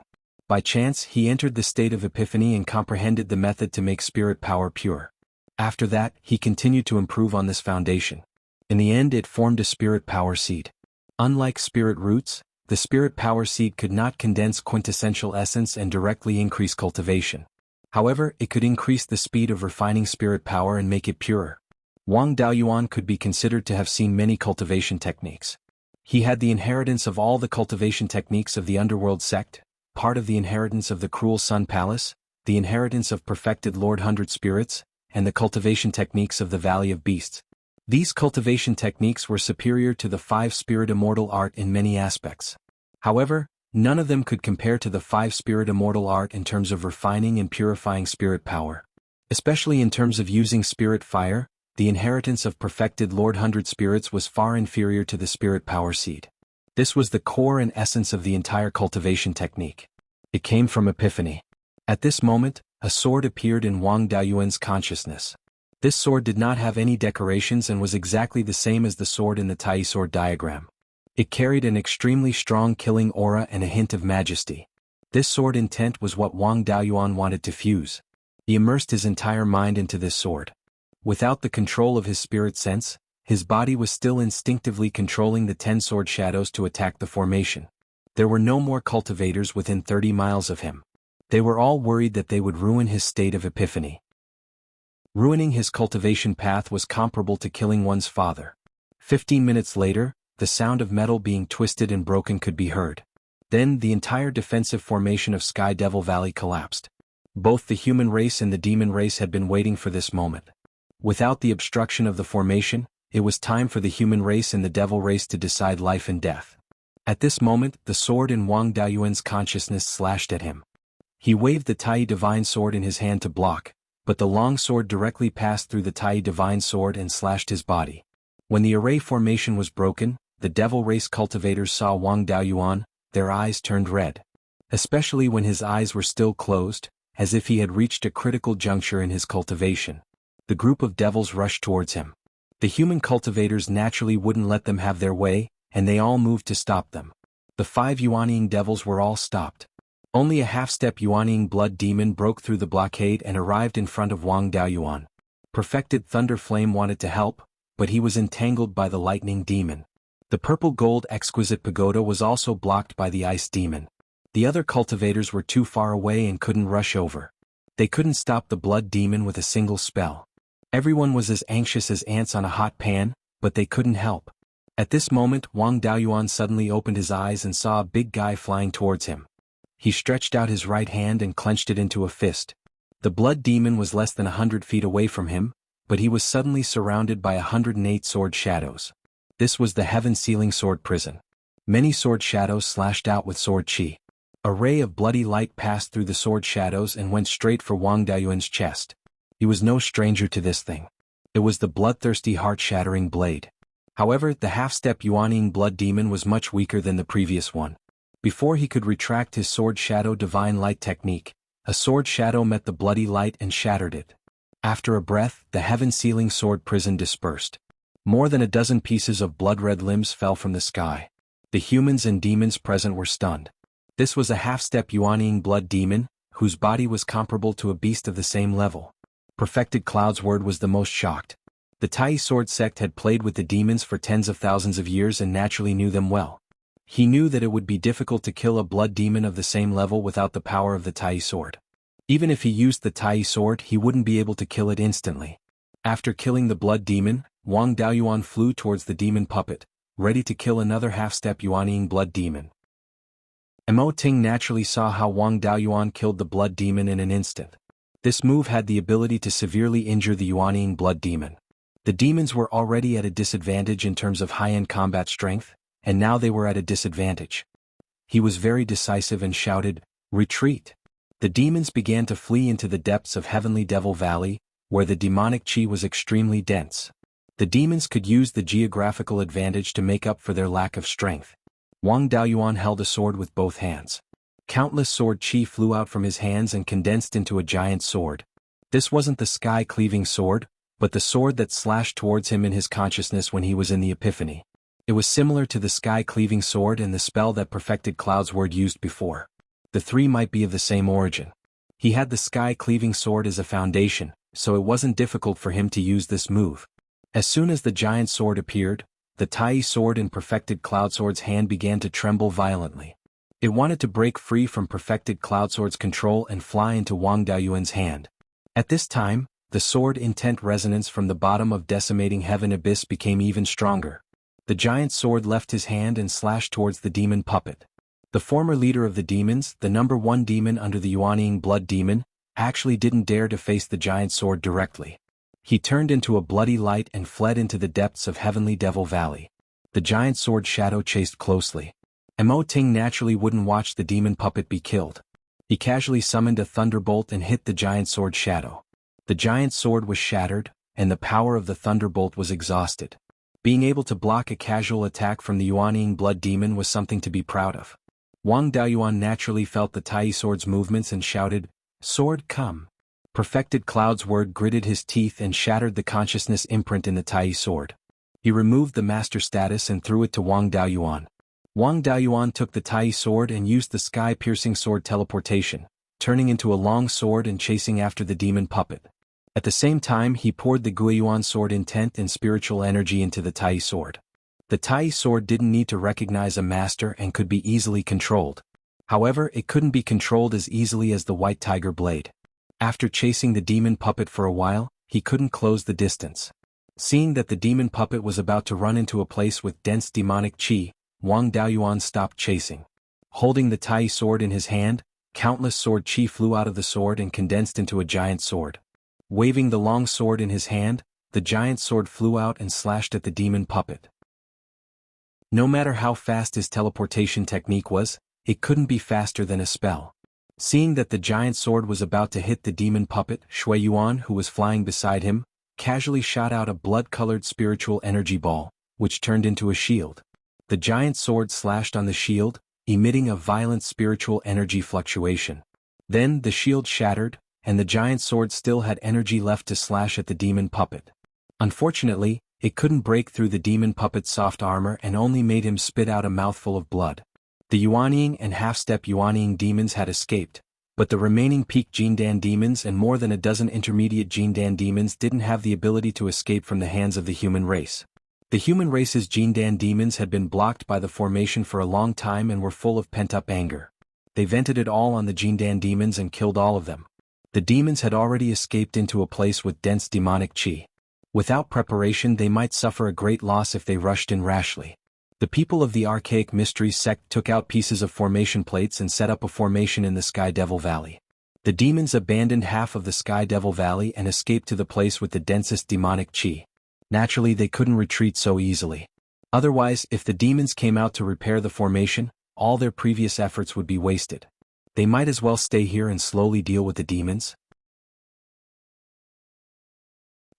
By chance, he entered the state of epiphany and comprehended the method to make spirit power pure. After that, he continued to improve on this foundation. In the end, it formed a spirit power seed. Unlike spirit roots, the spirit power seed could not condense quintessential essence and directly increase cultivation. However, it could increase the speed of refining spirit power and make it purer. Wang Daoyuan could be considered to have seen many cultivation techniques. He had the inheritance of all the cultivation techniques of the underworld sect, part of the inheritance of the cruel Sun Palace, the inheritance of perfected Lord Hundred Spirits, and the cultivation techniques of the Valley of Beasts. These cultivation techniques were superior to the 5-spirit immortal art in many aspects. However, none of them could compare to the 5-spirit immortal art in terms of refining and purifying spirit power. Especially in terms of using spirit fire, the inheritance of perfected Lord Hundred Spirits was far inferior to the spirit power seed. This was the core and essence of the entire cultivation technique. It came from epiphany. At this moment, a sword appeared in Wang Daoyuan's consciousness. This sword did not have any decorations and was exactly the same as the sword in the Tai sword diagram. It carried an extremely strong killing aura and a hint of majesty. This sword intent was what Wang Daoyuan wanted to fuse. He immersed his entire mind into this sword. Without the control of his spirit sense, his body was still instinctively controlling the 10 sword shadows to attack the formation. There were no more cultivators within 30 miles of him. They were all worried that they would ruin his state of epiphany. Ruining his cultivation path was comparable to killing one's father. 15 minutes later, the sound of metal being twisted and broken could be heard. Then the entire defensive formation of Sky Devil Valley collapsed. Both the human race and the demon race had been waiting for this moment. Without the obstruction of the formation, it was time for the human race and the devil race to decide life and death. At this moment, the sword in Wang Daoyuan's consciousness slashed at him. He waved the Tai Divine Sword in his hand to block, but the long sword directly passed through the Tai Divine Sword and slashed his body. When the array formation was broken, the devil race cultivators saw Wang Daoyuan. Their eyes turned red. Especially when his eyes were still closed, as if he had reached a critical juncture in his cultivation. The group of devils rushed towards him. The human cultivators naturally wouldn't let them have their way, and they all moved to stop them. The 5 Yuanying devils were all stopped. Only a half-step Yuanying blood demon broke through the blockade and arrived in front of Wang Daoyuan. Perfected Thunder Flame wanted to help, but he was entangled by the lightning demon. The purple gold exquisite pagoda was also blocked by the ice demon. The other cultivators were too far away and couldn't rush over. They couldn't stop the blood demon with a single spell. Everyone was as anxious as ants on a hot pan, but they couldn't help. At this moment, Wang Daoyuan suddenly opened his eyes and saw a big guy flying towards him. He stretched out his right hand and clenched it into a fist. The blood demon was less than 100 feet away from him, but he was suddenly surrounded by 108 sword shadows. This was the heaven-sealing sword prison. Many sword shadows slashed out with sword chi. A ray of bloody light passed through the sword shadows and went straight for Wang Daoyuan's chest. He was no stranger to this thing. It was the bloodthirsty heart-shattering blade. However, the half-step Yuanying blood demon was much weaker than the previous one. Before he could retract his sword shadow divine light technique, a sword shadow met the bloody light and shattered it. After a breath, the heaven-sealing sword prison dispersed. More than a dozen pieces of blood-red limbs fell from the sky. The humans and demons present were stunned. This was a half-step Yuanying blood demon, whose body was comparable to a beast of the same level. Perfected Cloud's word was the most shocked. The Tai sword sect had played with the demons for tens of thousands of years and naturally knew them well. He knew that it would be difficult to kill a blood demon of the same level without the power of the Tai sword. Even if he used the Tai sword, he wouldn't be able to kill it instantly. After killing the blood demon, Wang Daoyuan flew towards the demon puppet, ready to kill another half-step Yuanying blood demon. Mo Ting naturally saw how Wang Daoyuan killed the blood demon in an instant. This move had the ability to severely injure the Yuanying blood demon. The demons were already at a disadvantage in terms of high-end combat strength, and now they were at a disadvantage. He was very decisive and shouted, "Retreat!" The demons began to flee into the depths of Heavenly Devil Valley, where the demonic chi was extremely dense. The demons could use the geographical advantage to make up for their lack of strength. Wang Daoyuan held a sword with both hands. Countless sword chi flew out from his hands and condensed into a giant sword. This wasn't the sky-cleaving sword, but the sword that slashed towards him in his consciousness when he was in the epiphany. It was similar to the sky-cleaving sword and the spell that Perfected Cloud's word used before. The three might be of the same origin. He had the sky-cleaving sword as a foundation, so it wasn't difficult for him to use this move. As soon as the giant sword appeared, the Tai sword in Perfected Cloud Sword's hand began to tremble violently. It wanted to break free from Perfected Cloud Sword's control and fly into Wang Daoyuan's hand. At this time, the sword intent resonance from the bottom of Decimating Heaven Abyss became even stronger. The giant sword left his hand and slashed towards the demon puppet. The former leader of the demons, the number 1 demon under the Yuanying blood demon, actually didn't dare to face the giant sword directly. He turned into a bloody light and fled into the depths of Heavenly Devil Valley. The giant sword shadow chased closely. Mo Ting naturally wouldn't watch the demon puppet be killed. He casually summoned a thunderbolt and hit the giant sword shadow. The giant sword was shattered, and the power of the thunderbolt was exhausted. Being able to block a casual attack from the Yuanying blood demon was something to be proud of. Wang Daoyuan naturally felt the Tai sword's movements and shouted, "Sword, come!" Perfected Cloud's word gritted his teeth and shattered the consciousness imprint in the Tai sword. He removed the master status and threw it to Wang Daoyuan. Wang Daoyuan took the Tai sword and used the sky-piercing sword teleportation, turning into a long sword and chasing after the demon puppet. At the same time he poured the Guiyuan sword intent and spiritual energy into the Tai sword. The Tai sword didn't need to recognize a master and could be easily controlled. However, it couldn't be controlled as easily as the white tiger blade. After chasing the demon puppet for a while, he couldn't close the distance. Seeing that the demon puppet was about to run into a place with dense demonic qi, Wang Daoyuan stopped chasing. Holding the Tai sword in his hand, countless sword qi flew out of the sword and condensed into a giant sword. Waving the long sword in his hand, the giant sword flew out and slashed at the demon puppet. No matter how fast his teleportation technique was, it couldn't be faster than a spell. Seeing that the giant sword was about to hit the demon puppet, Shui Yuan, who was flying beside him, casually shot out a blood-colored spiritual energy ball, which turned into a shield. The giant sword slashed on the shield, emitting a violent spiritual energy fluctuation. Then the shield shattered, and the giant sword still had energy left to slash at the demon puppet. Unfortunately, it couldn't break through the demon puppet's soft armor and only made him spit out a mouthful of blood. The Yuanying and half-step Yuanying demons had escaped, but the remaining peak Jindan demons and more than a dozen intermediate Jindan demons didn't have the ability to escape from the hands of the human race. The human race's Jindan demons had been blocked by the formation for a long time and were full of pent-up anger. They vented it all on the Jindan demons and killed all of them. The demons had already escaped into a place with dense demonic qi. Without preparation they might suffer a great loss if they rushed in rashly. The people of the Archaic Mysteries sect took out pieces of formation plates and set up a formation in the Sky Devil Valley. The demons abandoned half of the Sky Devil Valley and escaped to the place with the densest demonic qi. Naturally they couldn't retreat so easily. Otherwise, if the demons came out to repair the formation, all their previous efforts would be wasted. They might as well stay here and slowly deal with the demons.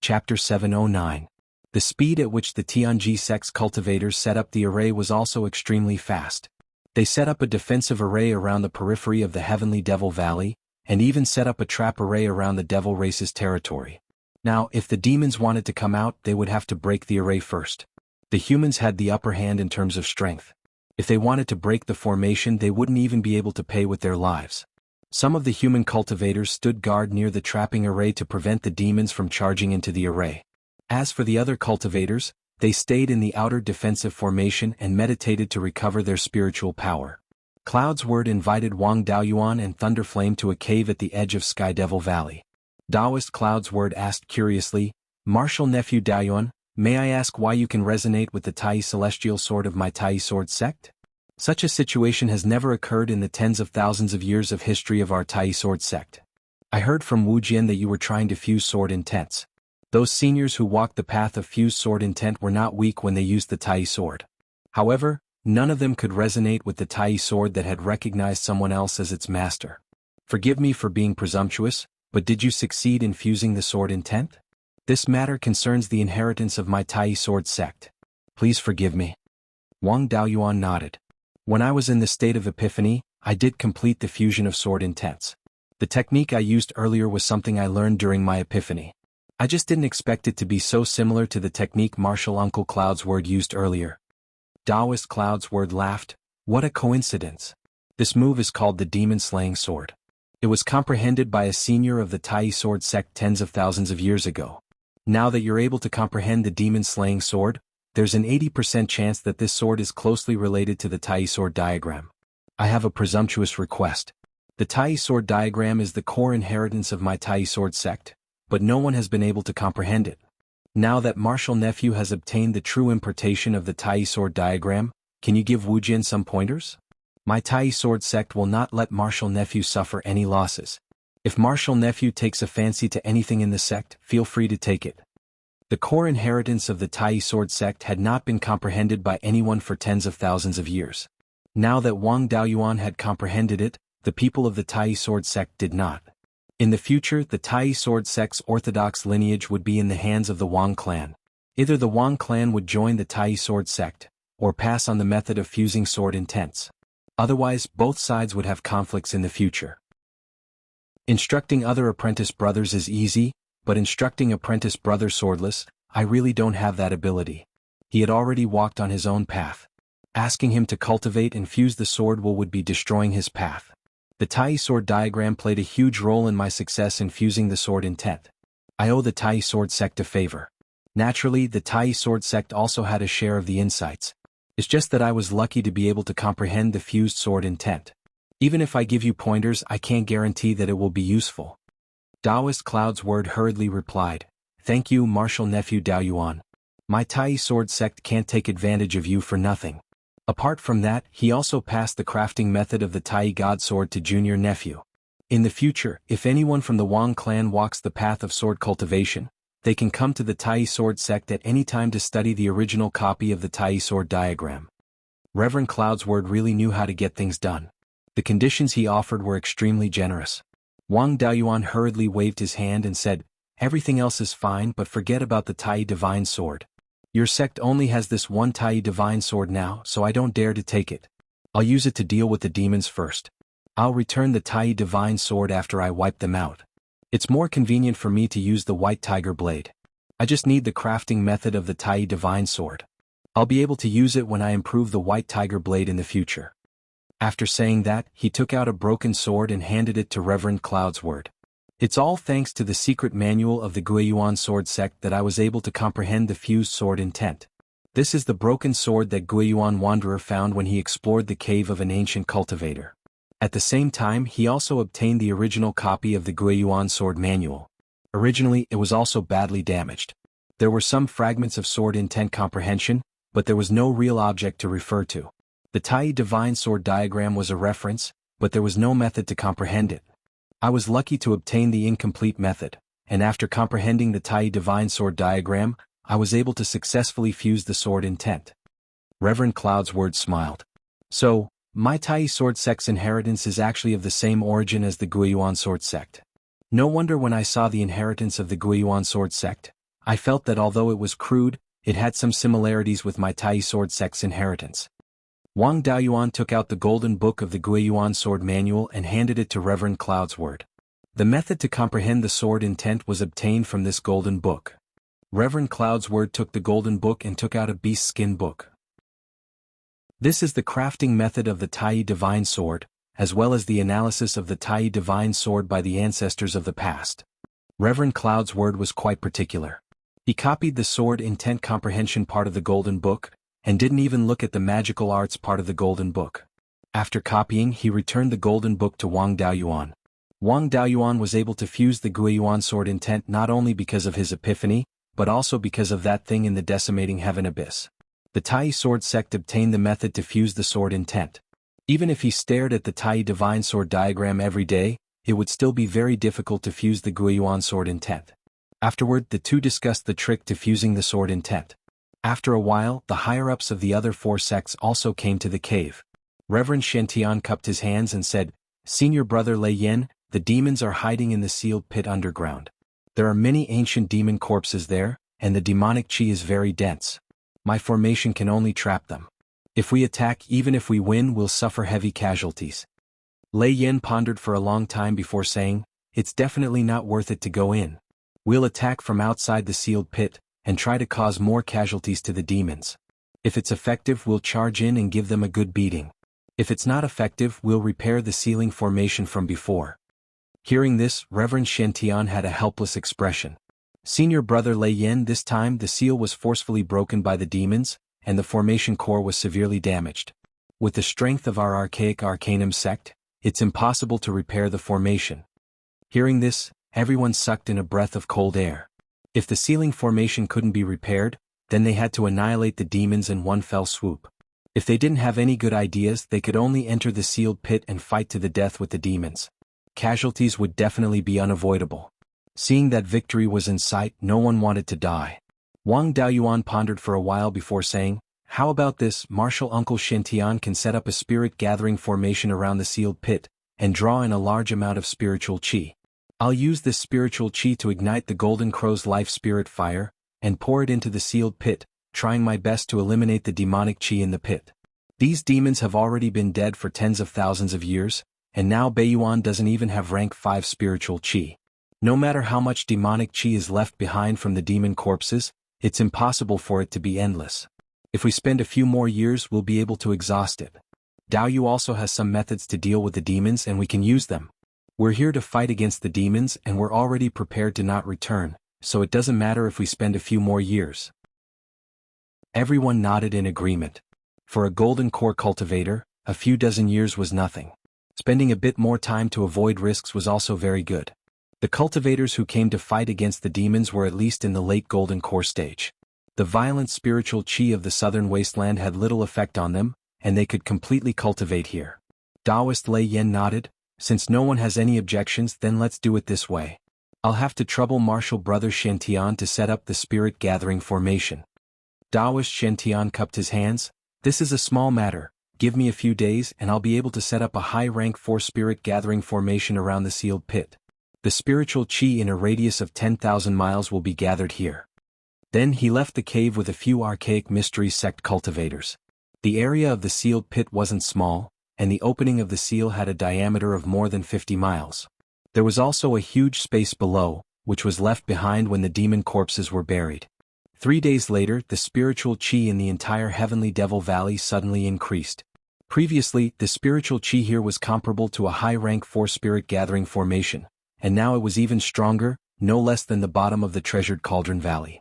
Chapter 709. The speed at which the Tianji sect's cultivators set up the array was also extremely fast. They set up a defensive array around the periphery of the Heavenly Devil Valley, and even set up a trap array around the Devil Race's territory. Now, if the demons wanted to come out, they would have to break the array first. The humans had the upper hand in terms of strength. If they wanted to break the formation, they wouldn't even be able to pay with their lives. Some of the human cultivators stood guard near the trapping array to prevent the demons from charging into the array. As for the other cultivators, they stayed in the outer defensive formation and meditated to recover their spiritual power. Cloud's Word invited Wang Daoyuan and Thunderflame to a cave at the edge of Sky Devil Valley. Taoist Cloud's Word asked curiously, "Martial Nephew Daoyuan, may I ask why you can resonate with the Tai Celestial Sword of my Tai Sword sect? Such a situation has never occurred in the tens of thousands of years of history of our Tai Sword sect. I heard from Wu Jian that you were trying to fuse sword intents. Those seniors who walked the path of fused sword intent were not weak when they used the Tai sword. However, none of them could resonate with the Tai sword that had recognized someone else as its master. Forgive me for being presumptuous, but did you succeed in fusing the sword intent? This matter concerns the inheritance of my Tai sword sect. Please forgive me." Wang Daoyuan nodded. "When I was in the state of epiphany, I did complete the fusion of sword intents. The technique I used earlier was something I learned during my epiphany. I just didn't expect it to be so similar to the technique Martial Uncle Cloud's Word used earlier." Taoist Cloud's Word laughed. "What a coincidence. This move is called the Demon Slaying Sword. It was comprehended by a senior of the Tai Sword sect tens of thousands of years ago. Now that you're able to comprehend the Demon Slaying Sword, there's an 80% chance that this sword is closely related to the Tai Sword diagram. I have a presumptuous request. The Tai Sword diagram is the core inheritance of my Tai Sword sect, but no one has been able to comprehend it. Now that Martial Nephew has obtained the true importation of the Tai Sword diagram, can you give Wu Jian some pointers? My Tai Sword sect will not let Martial Nephew suffer any losses. If Martial Nephew takes a fancy to anything in the sect, feel free to take it." The core inheritance of the Tai Sword sect had not been comprehended by anyone for tens of thousands of years. Now that Wang Daoyuan had comprehended it, the people of the Tai Sword sect did not. In the future, the Tai Sword sect's orthodox lineage would be in the hands of the Wang clan. Either the Wang clan would join the Tai Sword sect, or pass on the method of fusing sword intents. Otherwise, both sides would have conflicts in the future. Instructing other apprentice brothers is easy, but instructing apprentice brother swordless, I really don't have that ability. He had already walked on his own path. Asking him to cultivate and fuse the sword would be destroying his path. The Tai sword diagram played a huge role in my success in fusing the sword intent. I owe the Tai sword sect a favor. Naturally, the Tai sword sect also had a share of the insights. It's just that I was lucky to be able to comprehend the fused sword intent. Even if I give you pointers, I can't guarantee that it will be useful. Taoist Cloud's word hurriedly replied, "Thank you, Martial Nephew Beiyuan. My Tai sword sect can't take advantage of you for nothing." Apart from that, he also passed the crafting method of the Tai God sword to junior nephew. In the future, if anyone from the Wang clan walks the path of sword cultivation, they can come to the Tai sword sect at any time to study the original copy of the Tai sword diagram. Reverend Cloud's word really knew how to get things done. The conditions he offered were extremely generous. Wang Daoyuan hurriedly waved his hand and said, "Everything else is fine, but forget about the Tai divine sword. Your sect only has this one Tai divine sword now, so I don't dare to take it. I'll use it to deal with the demons first. I'll return the Tai divine sword after I wipe them out. It's more convenient for me to use the white tiger blade. I just need the crafting method of the Tai divine sword. I'll be able to use it when I improve the white tiger blade in the future." After saying that, he took out a broken sword and handed it to Reverend Cloud's word. "It's all thanks to the secret manual of the Beiyuan sword sect that I was able to comprehend the fused sword intent. This is the broken sword that Beiyuan Wanderer found when he explored the cave of an ancient cultivator. At the same time, he also obtained the original copy of the Beiyuan sword manual. Originally, it was also badly damaged. There were some fragments of sword intent comprehension, but there was no real object to refer to. The Tai divine sword diagram was a reference, but there was no method to comprehend it. I was lucky to obtain the incomplete method, and after comprehending the Tai divine sword diagram, I was able to successfully fuse the sword intent." Reverend Cloud's word smiled. "So, my Tai sword sect's inheritance is actually of the same origin as the Beiyuan sword sect. No wonder when I saw the inheritance of the Beiyuan sword sect, I felt that although it was crude, it had some similarities with my Tai sword sect's inheritance." Wang Daoyuan took out the golden book of the Beiyuan sword manual and handed it to Reverend Cloud's word. The method to comprehend the sword intent was obtained from this golden book. Reverend Cloud's word took the golden book and took out a beast skin book. This is the crafting method of the Tai divine sword, as well as the analysis of the Tai divine sword by the ancestors of the past. Reverend Cloud's word was quite particular. He copied the sword intent comprehension part of the golden book, and didn't even look at the magical arts part of the golden book. After copying, he returned the golden book to Wang Daoyuan. Wang Daoyuan was able to fuse the Beiyuan sword intent not only because of his epiphany, but also because of that thing in the decimating heaven abyss. The Tai sword sect obtained the method to fuse the sword intent. Even if he stared at the Tai divine sword diagram every day, it would still be very difficult to fuse the Beiyuan sword intent. Afterward, the two discussed the trick to fusing the sword intent. After a while, the higher-ups of the other four sects also came to the cave. Reverend Shen cupped his hands and said, "Senior brother Lei Yen, the demons are hiding in the sealed pit underground. There are many ancient demon corpses there, and the demonic chi is very dense. My formation can only trap them. If we attack, even if we win, we'll suffer heavy casualties." Lei Yen pondered for a long time before saying, "It's definitely not worth it to go in. We'll attack from outside the sealed pit, and try to cause more casualties to the demons. If it's effective, we'll charge in and give them a good beating. If it's not effective, we'll repair the sealing formation from before." Hearing this, Reverend Shen had a helpless expression. Senior brother Lei Yen, this time the seal was forcefully broken by the demons, and the formation core was severely damaged. With the strength of our archaic arcanum sect, it's impossible to repair the formation. Hearing this, everyone sucked in a breath of cold air. If the sealing formation couldn't be repaired, then they had to annihilate the demons in one fell swoop. If they didn't have any good ideas, they could only enter the sealed pit and fight to the death with the demons. Casualties would definitely be unavoidable. Seeing that victory was in sight, no one wanted to die. Wang Daoyuan pondered for a while before saying, "How about this? Martial Uncle Shen can set up a spirit-gathering formation around the sealed pit, and draw in a large amount of spiritual chi. I'll use this spiritual chi to ignite the Golden Crow's life spirit fire, and pour it into the sealed pit, trying my best to eliminate the demonic chi in the pit. These demons have already been dead for tens of thousands of years, and now Beiyuan doesn't even have rank 5 spiritual chi. No matter how much demonic chi is left behind from the demon corpses, it's impossible for it to be endless. If we spend a few more years, we'll be able to exhaust it. Dao Yu also has some methods to deal with the demons and we can use them. We're here to fight against the demons and we're already prepared to not return, so it doesn't matter if we spend a few more years. Everyone nodded in agreement. For a golden core cultivator, a few dozen years was nothing. Spending a bit more time to avoid risks was also very good. The cultivators who came to fight against the demons were at least in the late golden core stage. The violent spiritual qi of the southern wasteland had little effect on them, and they could completely cultivate here. Taoist Lei Yen nodded. Since no one has any objections, then let's do it this way. I'll have to trouble Martial Brother Shen to set up the spirit gathering formation. Taoist Shen cupped his hands. This is a small matter. Give me a few days and I'll be able to set up a high-rank 4 spirit gathering formation around the sealed pit. The spiritual qi in a radius of 10,000 miles will be gathered here. Then he left the cave with a few archaic mystery sect cultivators. The area of the sealed pit wasn't small, and the opening of the seal had a diameter of more than 50 miles. There was also a huge space below, which was left behind when the demon corpses were buried. 3 days later, the spiritual qi in the entire Heavenly Devil Valley suddenly increased. Previously, the spiritual qi here was comparable to a high-rank 4 spirit gathering formation, and now it was even stronger, no less than the bottom of the treasured Cauldron Valley.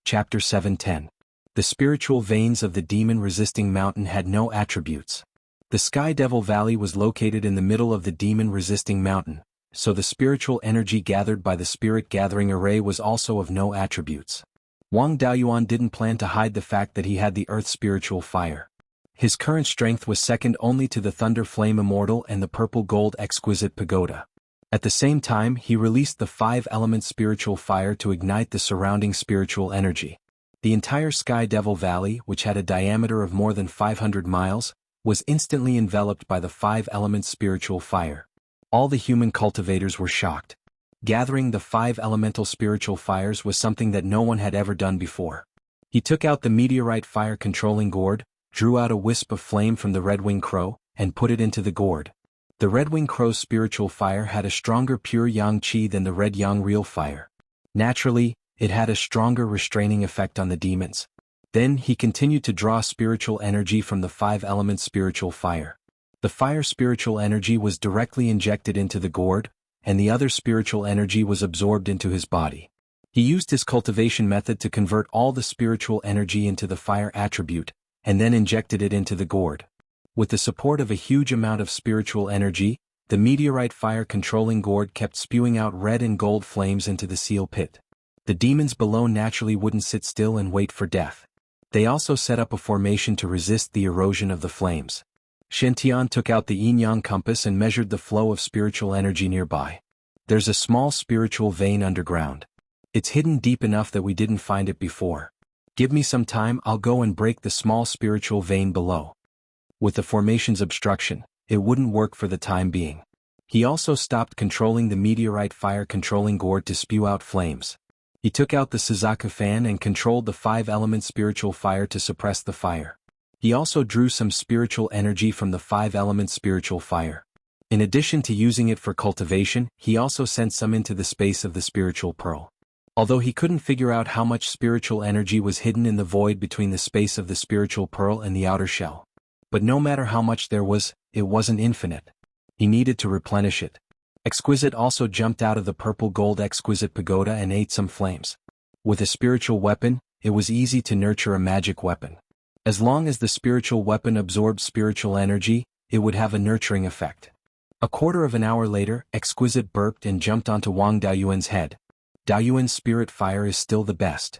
Chapter 7:10. The spiritual veins of the demon-resisting mountain had no attributes. The Sky Devil Valley was located in the middle of the demon-resisting mountain, so the spiritual energy gathered by the spirit gathering array was also of no attributes. Wang Daoyuan didn't plan to hide the fact that he had the earth spiritual fire. His current strength was second only to the Thunder Flame Immortal and the Purple Gold Exquisite Pagoda. At the same time, he released the 5-element spiritual fire to ignite the surrounding spiritual energy. The entire Sky Devil Valley, which had a diameter of more than 500 miles, was instantly enveloped by the 5-element spiritual fire. All the human cultivators were shocked. Gathering the 5 elemental spiritual fires was something that no one had ever done before. He took out the meteorite fire controlling gourd, drew out a wisp of flame from the red-winged crow, and put it into the gourd. The red-winged crow's spiritual fire had a stronger pure yang qi than the red yang real fire. Naturally, it had a stronger restraining effect on the demons. Then he continued to draw spiritual energy from the 5-element spiritual fire. The fire spiritual energy was directly injected into the gourd, and the other spiritual energy was absorbed into his body. He used his cultivation method to convert all the spiritual energy into the fire attribute, and then injected it into the gourd. With the support of a huge amount of spiritual energy, the meteorite fire controlling gourd kept spewing out red and gold flames into the seal pit. The demons below naturally wouldn't sit still and wait for death. They also set up a formation to resist the erosion of the flames. Shen Tian took out the yin-yang compass and measured the flow of spiritual energy nearby. There's a small spiritual vein underground. It's hidden deep enough that we didn't find it before. Give me some time, I'll go and break the small spiritual vein below. With the formation's obstruction, it wouldn't work for the time being. He also stopped controlling the meteorite fire controlling gourd to spew out flames. He took out the Suzaku fan and controlled the 5-element spiritual fire to suppress the fire. He also drew some spiritual energy from the 5-element spiritual fire. In addition to using it for cultivation, he also sent some into the space of the spiritual pearl. Although he couldn't figure out how much spiritual energy was hidden in the void between the space of the spiritual pearl and the outer shell. But no matter how much there was, it wasn't infinite. He needed to replenish it. Exquisite also jumped out of the purple gold exquisite pagoda and ate some flames. With a spiritual weapon, it was easy to nurture a magic weapon. As long as the spiritual weapon absorbed spiritual energy, it would have a nurturing effect. A quarter of an hour later, Exquisite burped and jumped onto Wang Daoyuan's head. Daoyuan's spirit fire is still the best.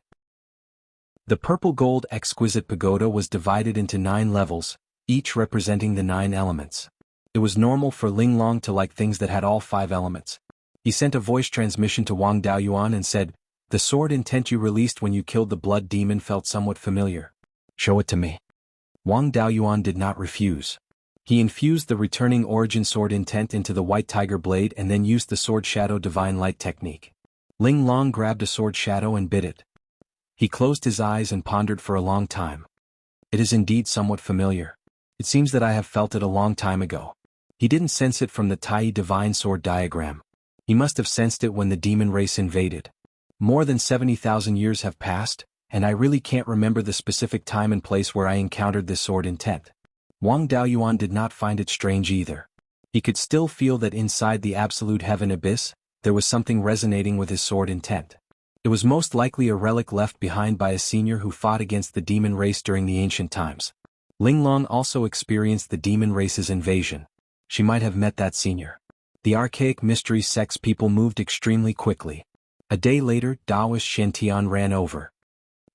The purple gold exquisite pagoda was divided into 9 levels, each representing the 9 elements. It was normal for Ling Long to like things that had all 5 elements. He sent a voice transmission to Wang Daoyuan and said, "The sword intent you released when you killed the blood demon felt somewhat familiar. Show it to me." Wang Daoyuan did not refuse. He infused the returning origin sword intent into the white tiger blade and then used the sword shadow divine light technique. Ling Long grabbed a sword shadow and bit it. He closed his eyes and pondered for a long time. It is indeed somewhat familiar. It seems that I have felt it a long time ago. He didn't sense it from the Tai divine sword diagram. He must have sensed it when the demon race invaded. More than 70,000 years have passed, and I really can't remember the specific time and place where I encountered this sword intent. Wang Daoyuan did not find it strange either. He could still feel that inside the absolute heaven abyss, there was something resonating with his sword intent. It was most likely a relic left behind by a senior who fought against the demon race during the ancient times. Linglong also experienced the demon race's invasion. She might have met that senior. The archaic mystery sect's people moved extremely quickly. A day later, Taoist Shen ran over.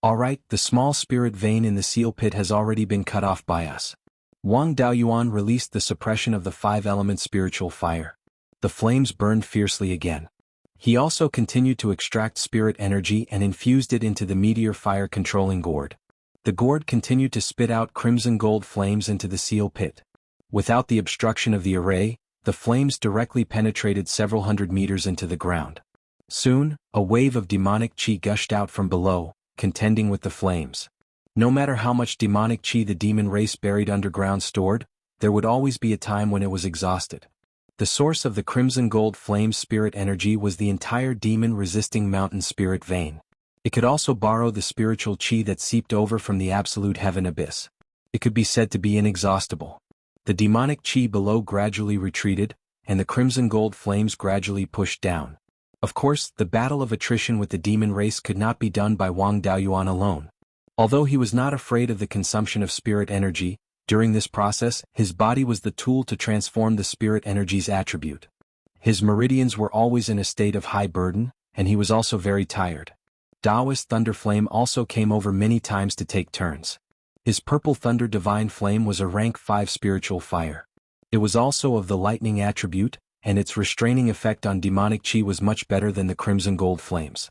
Alright, the small spirit vein in the seal pit has already been cut off by us. Wang Daoyuan released the suppression of the 5-element spiritual fire. The flames burned fiercely again. He also continued to extract spirit energy and infused it into the meteor fire controlling gourd. The gourd continued to spit out crimson gold flames into the seal pit. Without the obstruction of the array, the flames directly penetrated several hundred meters into the ground. Soon, a wave of demonic chi gushed out from below, contending with the flames. No matter how much demonic chi the demon race buried underground stored, there would always be a time when it was exhausted. The source of the crimson gold flame's spirit energy was the entire demon-resisting mountain spirit vein. It could also borrow the spiritual chi that seeped over from the absolute heaven abyss. It could be said to be inexhaustible. The demonic chi below gradually retreated, and the crimson gold flames gradually pushed down. Of course, the battle of attrition with the demon race could not be done by Wang Daoyuan alone. Although he was not afraid of the consumption of spirit energy, during this process, his body was the tool to transform the spirit energy's attribute. His meridians were always in a state of high burden, and he was also very tired. Taoist Thunder Flame also came over many times to take turns. His Purple Thunder Divine Flame was a rank 5 spiritual fire. It was also of the lightning attribute, and its restraining effect on demonic chi was much better than the Crimson Gold Flames.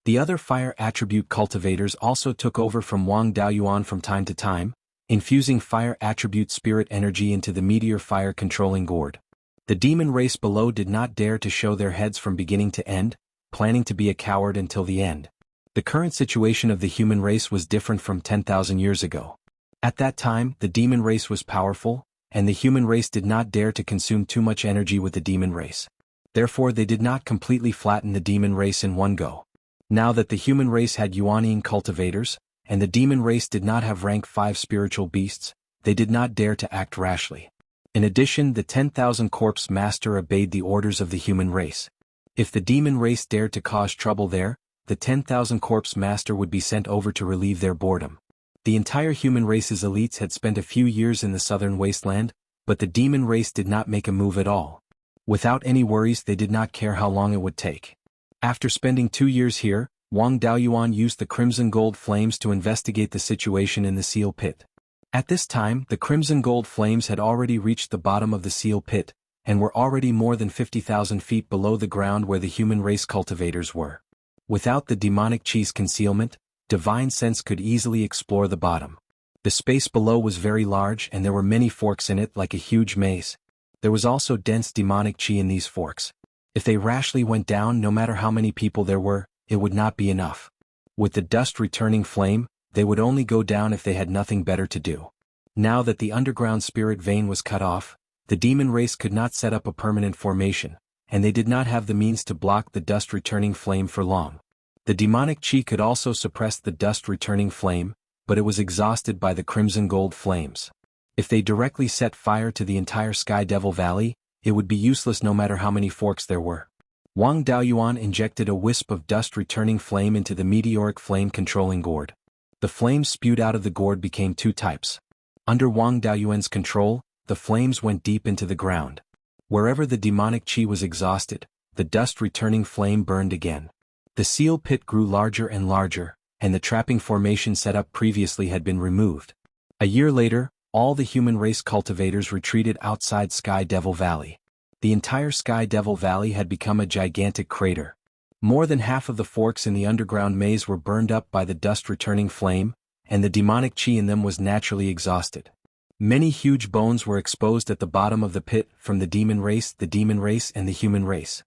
The other fire attribute cultivators also took over from Wang Daoyuan from time to time, infusing fire attribute spirit energy into the meteor fire controlling gourd. The demon race below did not dare to show their heads from beginning to end, planning to be a coward until the end. The current situation of the human race was different from 10,000 years ago. At that time, the demon race was powerful, and the human race did not dare to consume too much energy with the demon race. Therefore, they did not completely flatten the demon race in one go. Now that the human race had Yuanian cultivators, and the demon race did not have rank 5 spiritual beasts, they did not dare to act rashly. In addition, the 10,000 Corpse Master obeyed the orders of the human race. If the demon race dared to cause trouble there, the 10,000 Corpse Master would be sent over to relieve their boredom. The entire human race's elites had spent a few years in the southern wasteland, but the demon race did not make a move at all. Without any worries, they did not care how long it would take. After spending 2 years here, Wang Daoyuan used the Crimson Gold Flames to investigate the situation in the seal pit. At this time, the Crimson Gold Flames had already reached the bottom of the seal pit, and were already more than 50,000 feet below the ground where the human race cultivators were. Without the demonic chi's concealment, divine sense could easily explore the bottom. The space below was very large and there were many forks in it like a huge maze. There was also dense demonic chi in these forks. If they rashly went down, no matter how many people there were, it would not be enough. With the dust returning flame, they would only go down if they had nothing better to do. Now that the underground spirit vein was cut off, the demon race could not set up a permanent formation, and they did not have the means to block the dust returning flame for long. The demonic chi could also suppress the dust returning flame, but it was exhausted by the crimson gold flames. If they directly set fire to the entire Sky Devil Valley, it would be useless no matter how many forks there were. Wang Daoyuan injected a wisp of dust-returning flame into the meteoric flame-controlling gourd. The flames spewed out of the gourd became 2 types. Under Wang Daoyuan's control, the flames went deep into the ground. Wherever the demonic chi was exhausted, the dust-returning flame burned again. The seal pit grew larger and larger, and the trapping formation set up previously had been removed. A year later, all the human race cultivators retreated outside Sky Devil Valley. The entire Sky Devil Valley had become a gigantic crater. More than half of the forks in the underground maze were burned up by the dust-returning flame, and the demonic chi in them was naturally exhausted. Many huge bones were exposed at the bottom of the pit from the demon race, and the human race.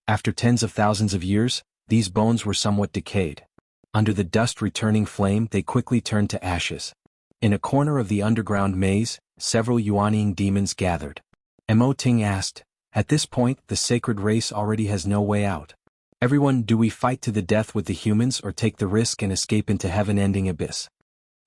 After tens of thousands of years, these bones were somewhat decayed. Under the dust-returning flame, they quickly turned to ashes. In a corner of the underground maze, several Yuanian demons gathered. Mo Ting asked, "At this point, the sacred race already has no way out. Everyone, do we fight to the death with the humans or take the risk and escape into heaven-ending abyss?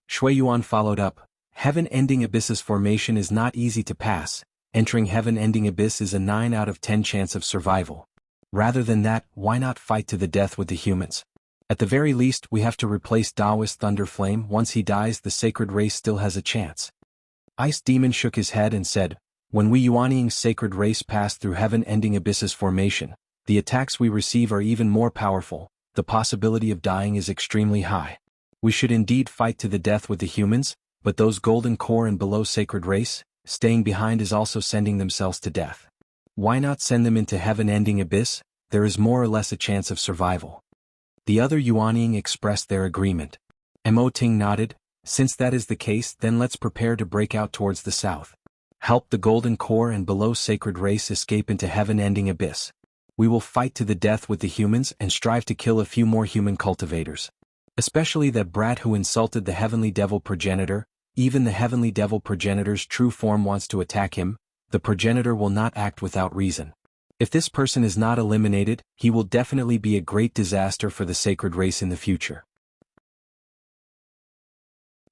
Shui Yuan followed up, heaven-ending abyss's formation is not easy to pass, entering heaven-ending abyss is a 9 out of 10 chance of survival. Rather than that, why not fight to the death with the humans? At the very least, we have to replace Daoist Thunder Flame. Once he dies, the sacred race still has a chance. Ice Demon shook his head and said, when we Yuanying sacred race pass through heaven-ending abyss's formation, the attacks we receive are even more powerful, the possibility of dying is extremely high. We should indeed fight to the death with the humans, but those golden core and below sacred race, staying behind is also sending themselves to death. Why not send them into heaven-ending abyss? There is more or less a chance of survival. The other Yuanying expressed their agreement. Mo Ting nodded, since that is the case, then let's prepare to break out towards the south. Help the golden core and below sacred race escape into heaven-ending abyss. We will fight to the death with the humans and strive to kill a few more human cultivators. Especially that brat who insulted the heavenly devil progenitor. Even the heavenly devil progenitor's true form wants to attack him. The progenitor will not act without reason. If this person is not eliminated, he will definitely be a great disaster for the sacred race in the future.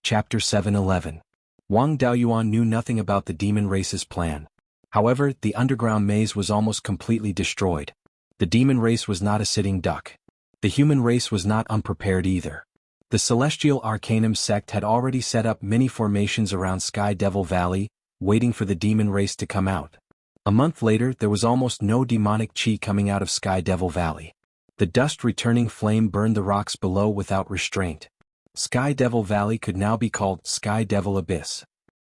Chapter 7:11. Wang Daoyuan knew nothing about the demon race's plan. However, the underground maze was almost completely destroyed. The demon race was not a sitting duck. The human race was not unprepared either. The Celestial Arcanum sect had already set up many formations around Sky Devil Valley, waiting for the demon race to come out. A month later, there was almost no demonic chi coming out of Sky Devil Valley. The dust-returning flame burned the rocks below without restraint. Sky Devil Valley could now be called Sky Devil Abyss.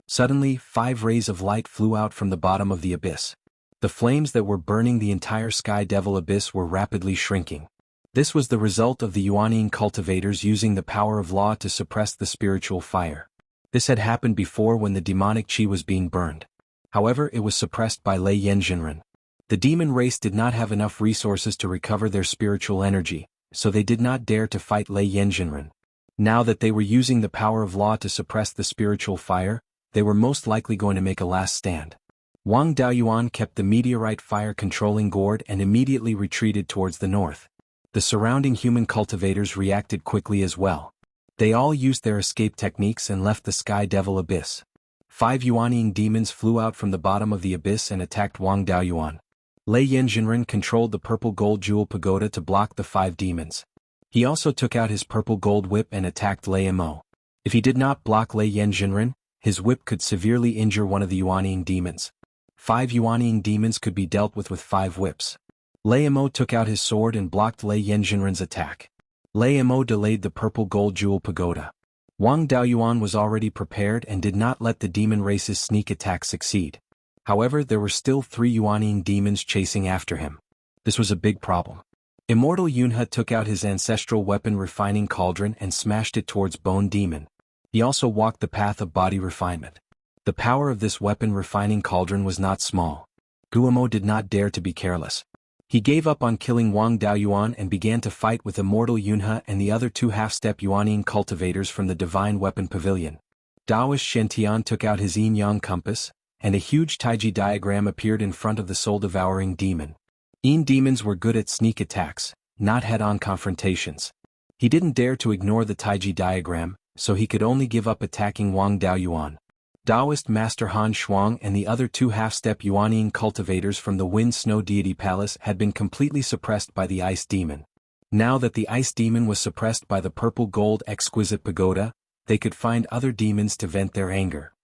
Suddenly, 5 rays of light flew out from the bottom of the abyss. The flames that were burning the entire Sky Devil Abyss were rapidly shrinking. This was the result of the Yuanying cultivators using the power of law to suppress the spiritual fire. This had happened before when the demonic chi was being burned. However, it was suppressed by Lei Yanjinren. The demon race did not have enough resources to recover their spiritual energy, so they did not dare to fight Lei Yanjinren. Now that they were using the power of law to suppress the spiritual fire, they were most likely going to make a last stand. Wang Daoyuan kept the meteorite fire controlling gourd and immediately retreated towards the north. The surrounding human cultivators reacted quickly as well. They all used their escape techniques and left the Sky Devil Abyss. 5 Yuanying demons flew out from the bottom of the abyss and attacked Wang Daoyuan. Lei Yanjinren controlled the purple gold jewel pagoda to block the 5 demons. He also took out his purple gold whip and attacked Lei Mo. If he did not block Lei Yanjinren, his whip could severely injure one of the Yuanying demons. 5 Yuanying demons could be dealt with 5 whips. Lei Mo took out his sword and blocked Lei Yanjinren's attack. Lei Mo delayed the purple gold jewel pagoda. Wang Daoyuan was already prepared and did not let the demon race's sneak attack succeed. However, there were still 3 Yuanying demons chasing after him. This was a big problem. Immortal Yunhe took out his ancestral weapon refining cauldron and smashed it towards Bone Demon. He also walked the path of body refinement. The power of this weapon refining cauldron was not small. Guamo did not dare to be careless. He gave up on killing Wang Daoyuan and began to fight with Immortal Yunhe and the other 2 half-step Yuanying cultivators from the Divine Weapon Pavilion. Daoist Shen took out his yin-yang compass, and a huge Taiji diagram appeared in front of the soul-devouring demon. Yin demons were good at sneak attacks, not head-on confrontations. He didn't dare to ignore the Taiji diagram, so he could only give up attacking Wang Daoyuan. Daoist Master Han Shuang and the other 2 half-step Yuanying cultivators from the Wind Snow Deity Palace had been completely suppressed by the Ice Demon. Now that the Ice Demon was suppressed by the Purple Gold Exquisite Pagoda, they could find other demons to vent their anger.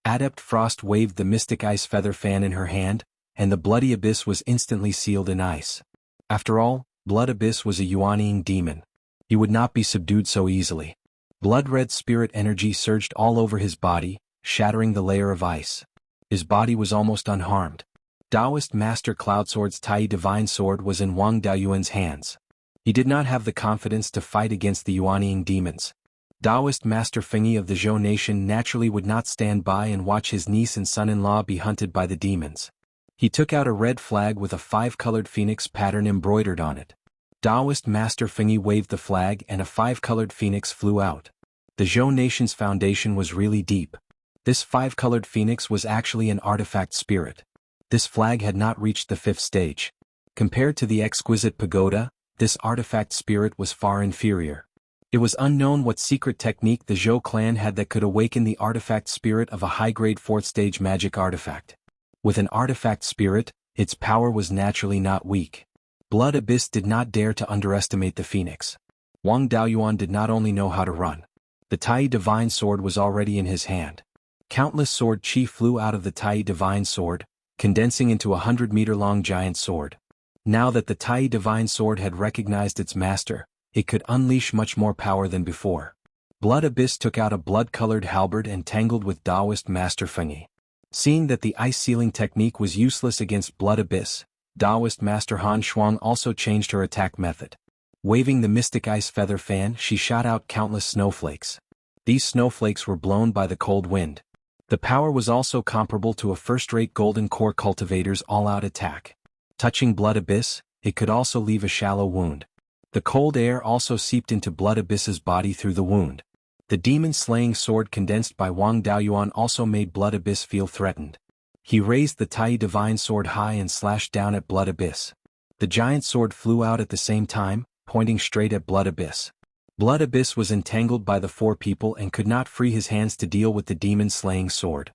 Adept Frost waved the Mystic Ice Feather Fan in her hand, and the Bloody Abyss was instantly sealed in ice. After all, Blood Abyss was a Yuanying demon. He would not be subdued so easily. Blood-red spirit energy surged all over his body, shattering the layer of ice. His body was almost unharmed. Daoist Master Cloudsword's Tai Divine Sword was in Wang Daoyuan's hands. He did not have the confidence to fight against the Yuanying demons. Daoist Master Fengyi of the Zhou Nation naturally would not stand by and watch his niece and son-in-law be hunted by the demons. He took out a red flag with a 5-colored phoenix pattern embroidered on it. Daoist Master Fengyi waved the flag and a 5-colored phoenix flew out. The Zhou Nation's foundation was really deep. This 5-colored phoenix was actually an artifact spirit. This flag had not reached the 5th stage. Compared to the exquisite pagoda, this artifact spirit was far inferior. It was unknown what secret technique the Zhou clan had that could awaken the artifact spirit of a high-grade 4th-stage magic artifact. With an artifact spirit, its power was naturally not weak. Blood Abyss did not dare to underestimate the phoenix. Wang Daoyuan did not only know how to run. The Tai Divine Sword was already in his hand. Countless sword chi flew out of the Tai Divine Sword, condensing into a 100-meter-long giant sword. Now that the Tai Divine Sword had recognized its master, it could unleash much more power than before. Blood Abyss took out a blood-colored halberd and tangled with Taoist Master Fengyi. Seeing that the ice sealing technique was useless against Blood Abyss, Taoist Master Han Shuang also changed her attack method. Waving the mystic ice feather fan, she shot out countless snowflakes. These snowflakes were blown by the cold wind. The power was also comparable to a first-rate golden core cultivator's all-out attack. Touching Blood Abyss, it could also leave a shallow wound. The cold air also seeped into Blood Abyss's body through the wound. The demon-slaying sword condensed by Wang Daoyuan also made Blood Abyss feel threatened. He raised the Tai Divine Sword high and slashed down at Blood Abyss. The giant sword flew out at the same time, pointing straight at Blood Abyss. Blood Abyss was entangled by the four people and could not free his hands to deal with the demon-slaying sword.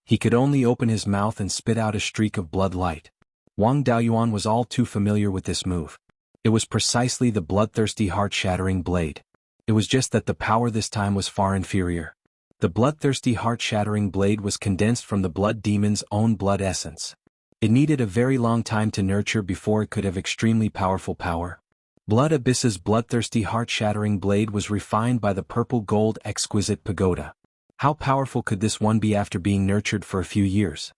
He could only open his mouth and spit out a streak of blood light. Wang Daoyuan was all too familiar with this move. It was precisely the bloodthirsty heart-shattering blade. It was just that the power this time was far inferior. The bloodthirsty heart-shattering blade was condensed from the blood demon's own blood essence. It needed a very long time to nurture before it could have extremely powerful power. Blood Abyss's bloodthirsty heart-shattering blade was refined by the purple-gold exquisite pagoda. How powerful could this one be after being nurtured for a few years?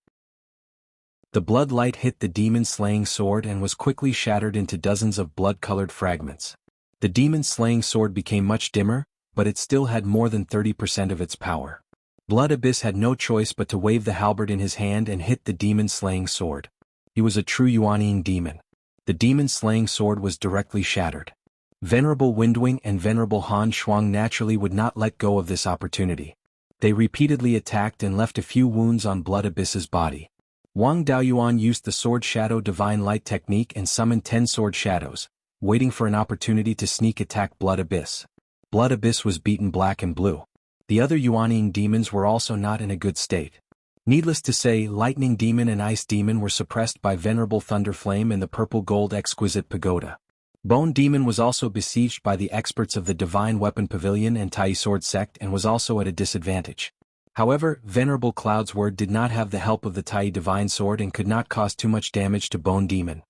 The blood light hit the demon-slaying sword and was quickly shattered into dozens of blood-colored fragments. The demon-slaying sword became much dimmer, but it still had more than 30% of its power. Blood Abyss had no choice but to wave the halberd in his hand and hit the demon-slaying sword. He was a true Yuanying demon. The demon-slaying sword was directly shattered. Venerable Windwing and Venerable Han Shuang naturally would not let go of this opportunity. They repeatedly attacked and left a few wounds on Blood Abyss's body. Wang Daoyuan used the Sword Shadow Divine Light technique and summoned 10 sword shadows, waiting for an opportunity to sneak attack Blood Abyss. Blood Abyss was beaten black and blue. The other Yuanying demons were also not in a good state. Needless to say, Lightning Demon and Ice Demon were suppressed by Venerable Thunder Flame and the Purple Gold Exquisite Pagoda. Bone Demon was also besieged by the experts of the Divine Weapon Pavilion and Tai Sword Sect and was also at a disadvantage. However, Venerable Cloud's Word did not have the help of the Tai Divine Sword and could not cause too much damage to Bone Demon.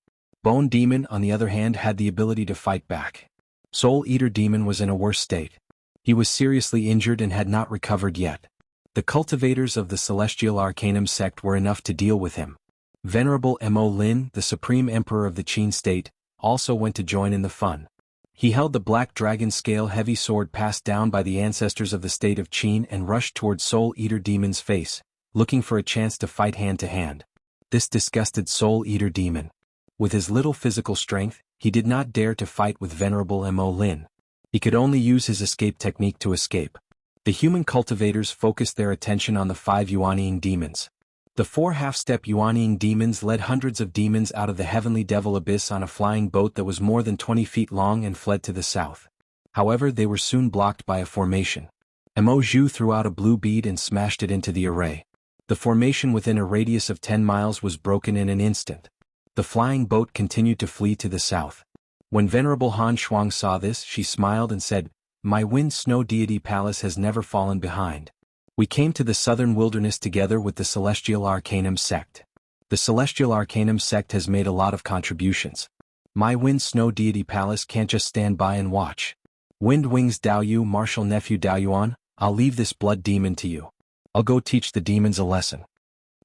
Bone Demon, on the other hand, had the ability to fight back. Soul Eater Demon was in a worse state. He was seriously injured and had not recovered yet. The cultivators of the Celestial Arcanum sect were enough to deal with him. Venerable Mo Lin, the Supreme Emperor of the Qin state, also went to join in the fun. He held the Black Dragon Scale heavy sword passed down by the ancestors of the state of Qin and rushed toward Soul Eater Demon's face, looking for a chance to fight hand to hand. This disgusted Soul Eater Demon. With his little physical strength, he did not dare to fight with Venerable Mo Lin. He could only use his escape technique to escape. The human cultivators focused their attention on the 5 Yuanying demons. The 4 half-step Yuanying demons led hundreds of demons out of the heavenly devil abyss on a flying boat that was more than 20 feet long and fled to the south. However, they were soon blocked by a formation. Mo Zhu threw out a blue bead and smashed it into the array. The formation within a radius of 10 miles was broken in an instant. The flying boat continued to flee to the south. When Venerable Han Shuang saw this, she smiled and said, "My wind snow deity palace has never fallen behind. We came to the southern wilderness together with the Celestial Arcanum sect. The Celestial Arcanum sect has made a lot of contributions. My wind snow deity palace can't just stand by and watch. Wind Wings Daoyu, martial nephew Daoyuan, I'll leave this blood demon to you. I'll go teach the demons a lesson."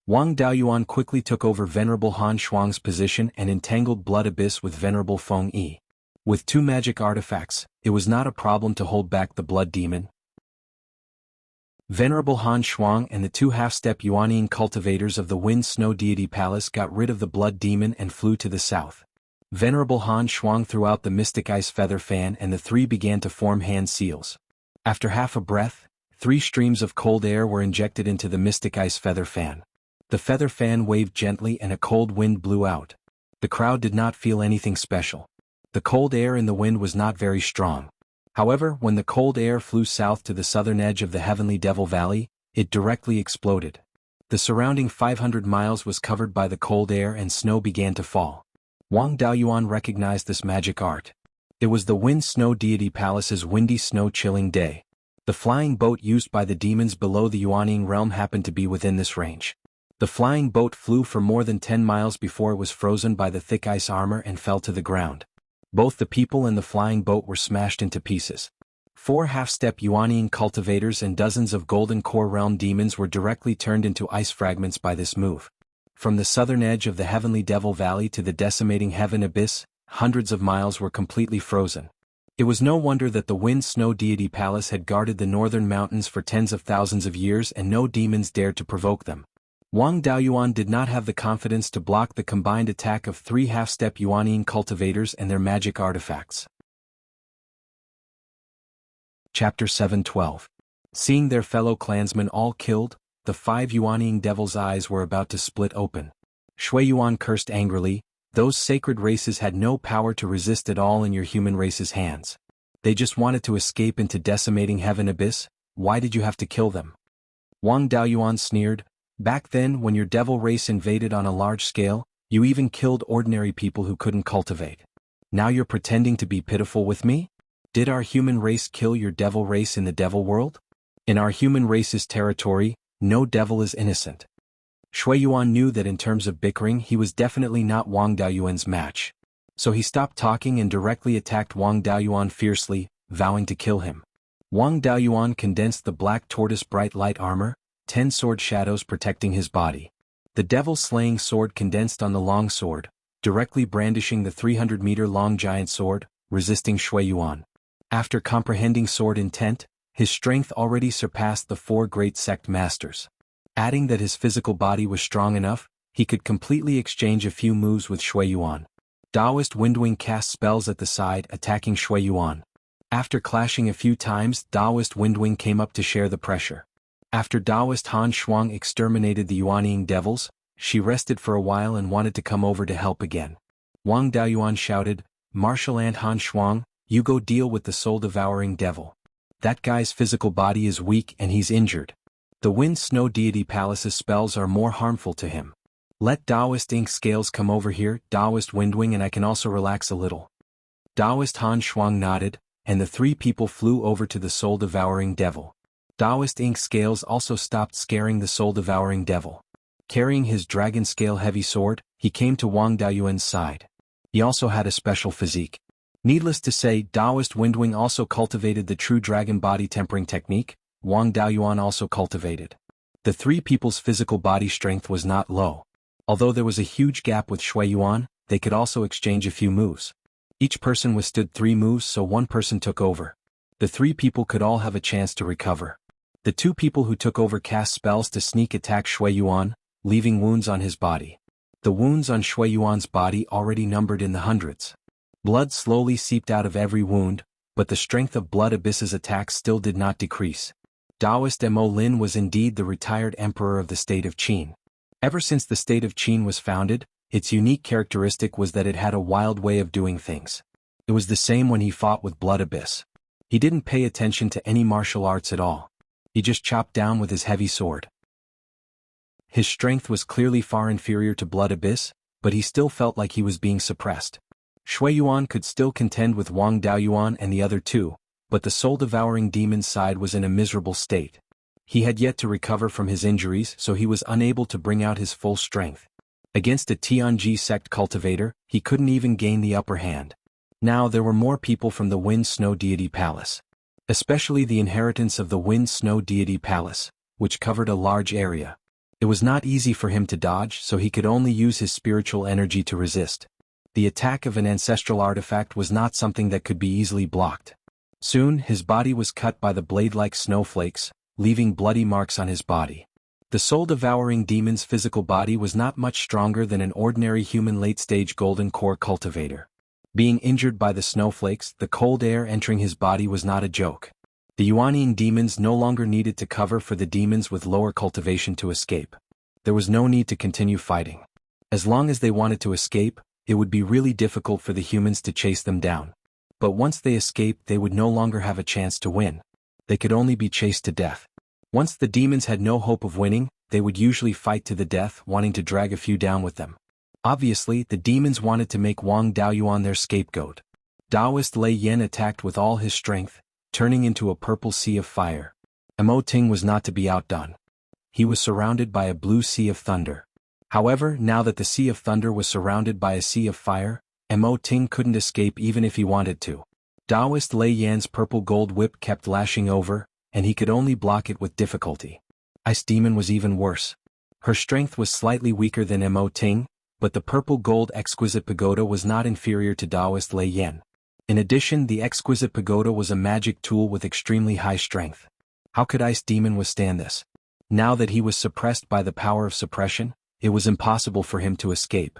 Wang Daoyuan quickly took over Venerable Han Shuang's position and entangled Blood Abyss with Venerable Feng Yi. With 2 magic artifacts, it was not a problem to hold back the blood demon. Venerable Han Shuang and the 2 half-step Yuanying cultivators of the Wind Snow Deity Palace got rid of the blood demon and flew to the south. Venerable Han Shuang threw out the Mystic Ice Feather Fan and the 3 began to form hand seals. After half a breath, 3 streams of cold air were injected into the Mystic Ice Feather Fan. The feather fan waved gently and a cold wind blew out. The crowd did not feel anything special. The cold air in the wind was not very strong. However, when the cold air flew south to the southern edge of the Heavenly Devil Valley, it directly exploded. The surrounding 500 miles was covered by the cold air and snow began to fall. Wang Daoyuan recognized this magic art. It was the Wind Snow Deity Palace's windy snow-chilling day. The flying boat used by the demons below the Yuanying realm happened to be within this range. The flying boat flew for more than 10 miles before it was frozen by the thick ice armor and fell to the ground. Both the people and the flying boat were smashed into pieces. 4 half-step Yuanying cultivators and dozens of Golden Core Realm demons were directly turned into ice fragments by this move. From the southern edge of the Heavenly Devil Valley to the decimating Heaven Abyss, hundreds of miles were completely frozen. It was no wonder that the Wind Snow Deity Palace had guarded the northern mountains for tens of thousands of years and no demons dared to provoke them. Wang Daoyuan did not have the confidence to block the combined attack of 3 half-step Yuanying cultivators and their magic artifacts. Chapter 7:12. Seeing their fellow clansmen all killed, the 5 Yuanying devils' eyes were about to split open. Shui Yuan cursed angrily, "Those sacred races had no power to resist at all in your human race's hands. They just wanted to escape into decimating Heaven Abyss. Why did you have to kill them?" Wang Daoyuan sneered, "Back then when your devil race invaded on a large scale, you even killed ordinary people who couldn't cultivate. Now you're pretending to be pitiful with me? Did our human race kill your devil race in the devil world? In our human race's territory, no devil is innocent." Shui Yuan knew that in terms of bickering he was definitely not Wang Daoyuan's match. So he stopped talking and directly attacked Wang Daoyuan fiercely, vowing to kill him. Wang Daoyuan condensed the black tortoise bright light armor, 10 sword shadows protecting his body. The devil-slaying sword condensed on the long sword, directly brandishing the 300-meter-long giant sword, resisting Shui Yuan. After comprehending sword intent, his strength already surpassed the 4 great sect masters. Adding that his physical body was strong enough, he could completely exchange a few moves with Shui Yuan. Taoist Windwing cast spells at the side, attacking Shui Yuan. After clashing a few times, Taoist Windwing came up to share the pressure. After Taoist Han Shuang exterminated the Yuanying devils, she rested for a while and wanted to come over to help again. Wang Daoyuan shouted, "Martial Ant Han Shuang, you go deal with the soul-devouring devil. That guy's physical body is weak and he's injured. The Wind Snow Deity Palace's spells are more harmful to him. Let Taoist Ink Scales come over here, Taoist Windwing, and I can also relax a little." Taoist Han Shuang nodded, and the 3 people flew over to the soul-devouring devil. Taoist Ink Scales also stopped scaring the soul-devouring devil. Carrying his dragon scale heavy sword, he came to Wang Daoyuan's side. He also had a special physique. Needless to say, Taoist Windwing also cultivated the true dragon body tempering technique. Wang Daoyuan also cultivated. The 3 people's physical body strength was not low. Although there was a huge gap with Shui Yuan, they could also exchange a few moves. Each person withstood 3 moves, so one person took over. The 3 people could all have a chance to recover. The 2 people who took over cast spells to sneak attack Shui Yuan, leaving wounds on his body. The wounds on Shui Yuan's body already numbered in the hundreds. Blood slowly seeped out of every wound, but the strength of Blood Abyss's attacks still did not decrease. Taoist Mo Lin was indeed the retired emperor of the state of Qin. Ever since the state of Qin was founded, its unique characteristic was that it had a wild way of doing things. It was the same when he fought with Blood Abyss. He didn't pay attention to any martial arts at all. He just chopped down with his heavy sword. His strength was clearly far inferior to Blood Abyss, but he still felt like he was being suppressed. Shui Yuan could still contend with Wang Daoyuan and the other 2, but the soul-devouring demon's side was in a miserable state. He had yet to recover from his injuries, so he was unable to bring out his full strength. Against a Tianji sect cultivator, he couldn't even gain the upper hand. Now there were more people from the Wind Snow Deity Palace. Especially the inheritance of the Wind Snow Deity Palace, which covered a large area. It was not easy for him to dodge, so he could only use his spiritual energy to resist. The attack of an ancestral artifact was not something that could be easily blocked. Soon, his body was cut by the blade-like snowflakes, leaving bloody marks on his body. The soul-devouring demon's physical body was not much stronger than an ordinary human late-stage golden core cultivator. Being injured by the snowflakes, the cold air entering his body was not a joke. The Yuanying demons no longer needed to cover for the demons with lower cultivation to escape. There was no need to continue fighting. As long as they wanted to escape, it would be really difficult for the humans to chase them down. But once they escaped, they would no longer have a chance to win. They could only be chased to death. Once the demons had no hope of winning, they would usually fight to the death, wanting to drag a few down with them. Obviously, the demons wanted to make Wang Daoyuan their scapegoat. Taoist Lei Yan attacked with all his strength, turning into a purple sea of fire. Mo Ting was not to be outdone. He was surrounded by a blue sea of thunder. However, now that the sea of thunder was surrounded by a sea of fire, Mo Ting couldn't escape even if he wanted to. Taoist Lei Yan's purple gold whip kept lashing over, and he could only block it with difficulty. Ice Demon was even worse. Her strength was slightly weaker than Mo Ting, but the purple gold exquisite pagoda was not inferior to Taoist Lei Yan. In addition, the exquisite pagoda was a magic tool with extremely high strength. How could Ice Demon withstand this? Now that he was suppressed by the power of suppression, it was impossible for him to escape.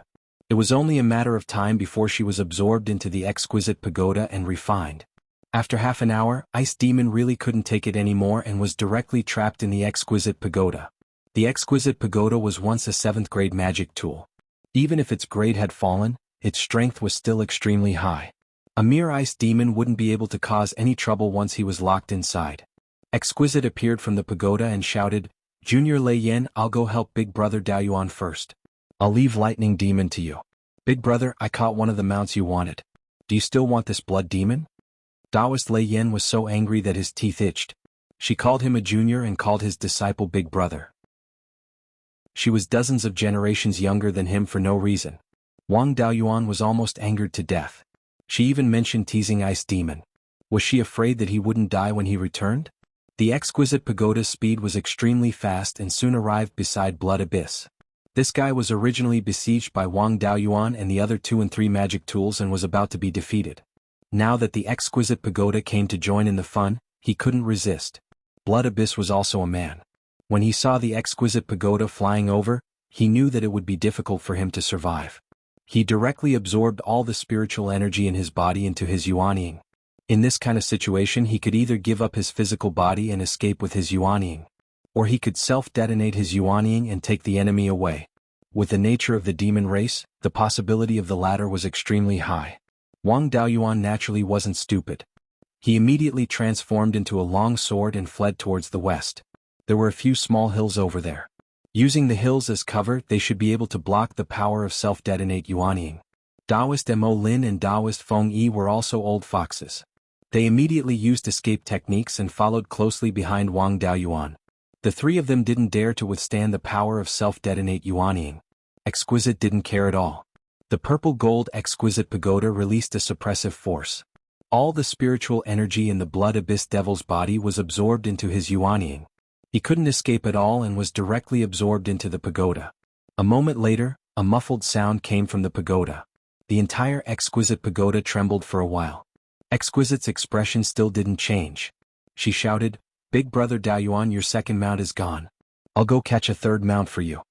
It was only a matter of time before she was absorbed into the exquisite pagoda and refined. After half an hour, Ice Demon really couldn't take it anymore and was directly trapped in the exquisite pagoda. The exquisite pagoda was once a 7th grade magic tool. Even if its grade had fallen, its strength was still extremely high. A mere Ice Demon wouldn't be able to cause any trouble once he was locked inside. Exquisite appeared from the pagoda and shouted, "Junior Lei Yan, I'll go help Big Brother Daoyuan first. I'll leave Lightning Demon to you. Big Brother, I caught one of the mounts you wanted. Do you still want this Blood Demon?" Taoist Lei Yan was so angry that his teeth itched. She called him a junior and called his disciple Big Brother. She was dozens of generations younger than him for no reason. Wang Daoyuan was almost angered to death. She even mentioned teasing Ice Demon. Was she afraid that he wouldn't die when he returned? The exquisite pagoda's speed was extremely fast and soon arrived beside Blood Abyss. This guy was originally besieged by Wang Daoyuan and the other 2 and 3 magic tools and was about to be defeated. Now that the exquisite pagoda came to join in the fun, he couldn't resist. Blood Abyss was also a man. When he saw the exquisite pagoda flying over, he knew that it would be difficult for him to survive. He directly absorbed all the spiritual energy in his body into his Yuanying. In this kind of situation, he could either give up his physical body and escape with his Yuanying, or he could self-detonate his Yuanying and take the enemy away. With the nature of the demon race, the possibility of the latter was extremely high. Wang Daoyuan naturally wasn't stupid. He immediately transformed into a long sword and fled towards the west. There were a few small hills over there. Using the hills as cover, they should be able to block the power of self-detonate Yuanying. Taoist Mo Lin and Taoist Feng Yi were also old foxes. They immediately used escape techniques and followed closely behind Wang Daoyuan. The 3 of them didn't dare to withstand the power of self-detonate Yuanying. Exquisite didn't care at all. The purple gold exquisite pagoda released a suppressive force. All the spiritual energy in the Blood Abyss Devil's body was absorbed into his Yuanying. He couldn't escape at all and was directly absorbed into the pagoda. A moment later, a muffled sound came from the pagoda. The entire exquisite pagoda trembled for a while. Exquisite's expression still didn't change. She shouted, "Big Brother Daoyuan, your second mount is gone. I'll go catch a 3rd mount for you."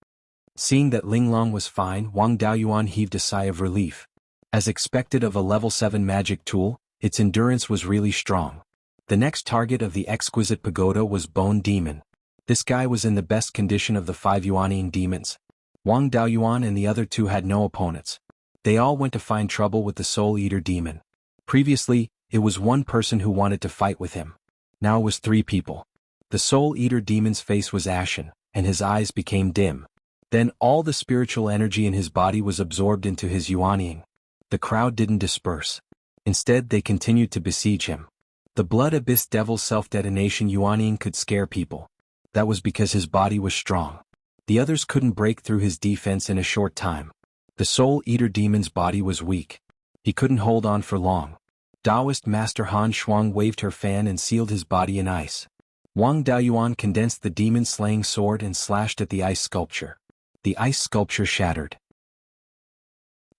Seeing that Linglong was fine, Wang Daoyuan heaved a sigh of relief. As expected of a level 7 magic tool, its endurance was really strong. The next target of the exquisite pagoda was Bone Demon. This guy was in the best condition of the 5 Yuanying demons. Wang Daoyuan and the other 2 had no opponents. They all went to find trouble with the Soul Eater demon. Previously, it was one person who wanted to fight with him. Now it was 3 people. The Soul Eater demon's face was ashen, and his eyes became dim. Then all the spiritual energy in his body was absorbed into his Yuanying. The crowd didn't disperse. Instead, they continued to besiege him. The Blood Abyss Devil's self-detonation Yuanying could scare people. That was because his body was strong. The others couldn't break through his defense in a short time. The Soul Eater demon's body was weak. He couldn't hold on for long. Taoist Master Han Shuang waved her fan and sealed his body in ice. Wang Daoyuan condensed the demon-slaying sword and slashed at the ice sculpture. The ice sculpture shattered.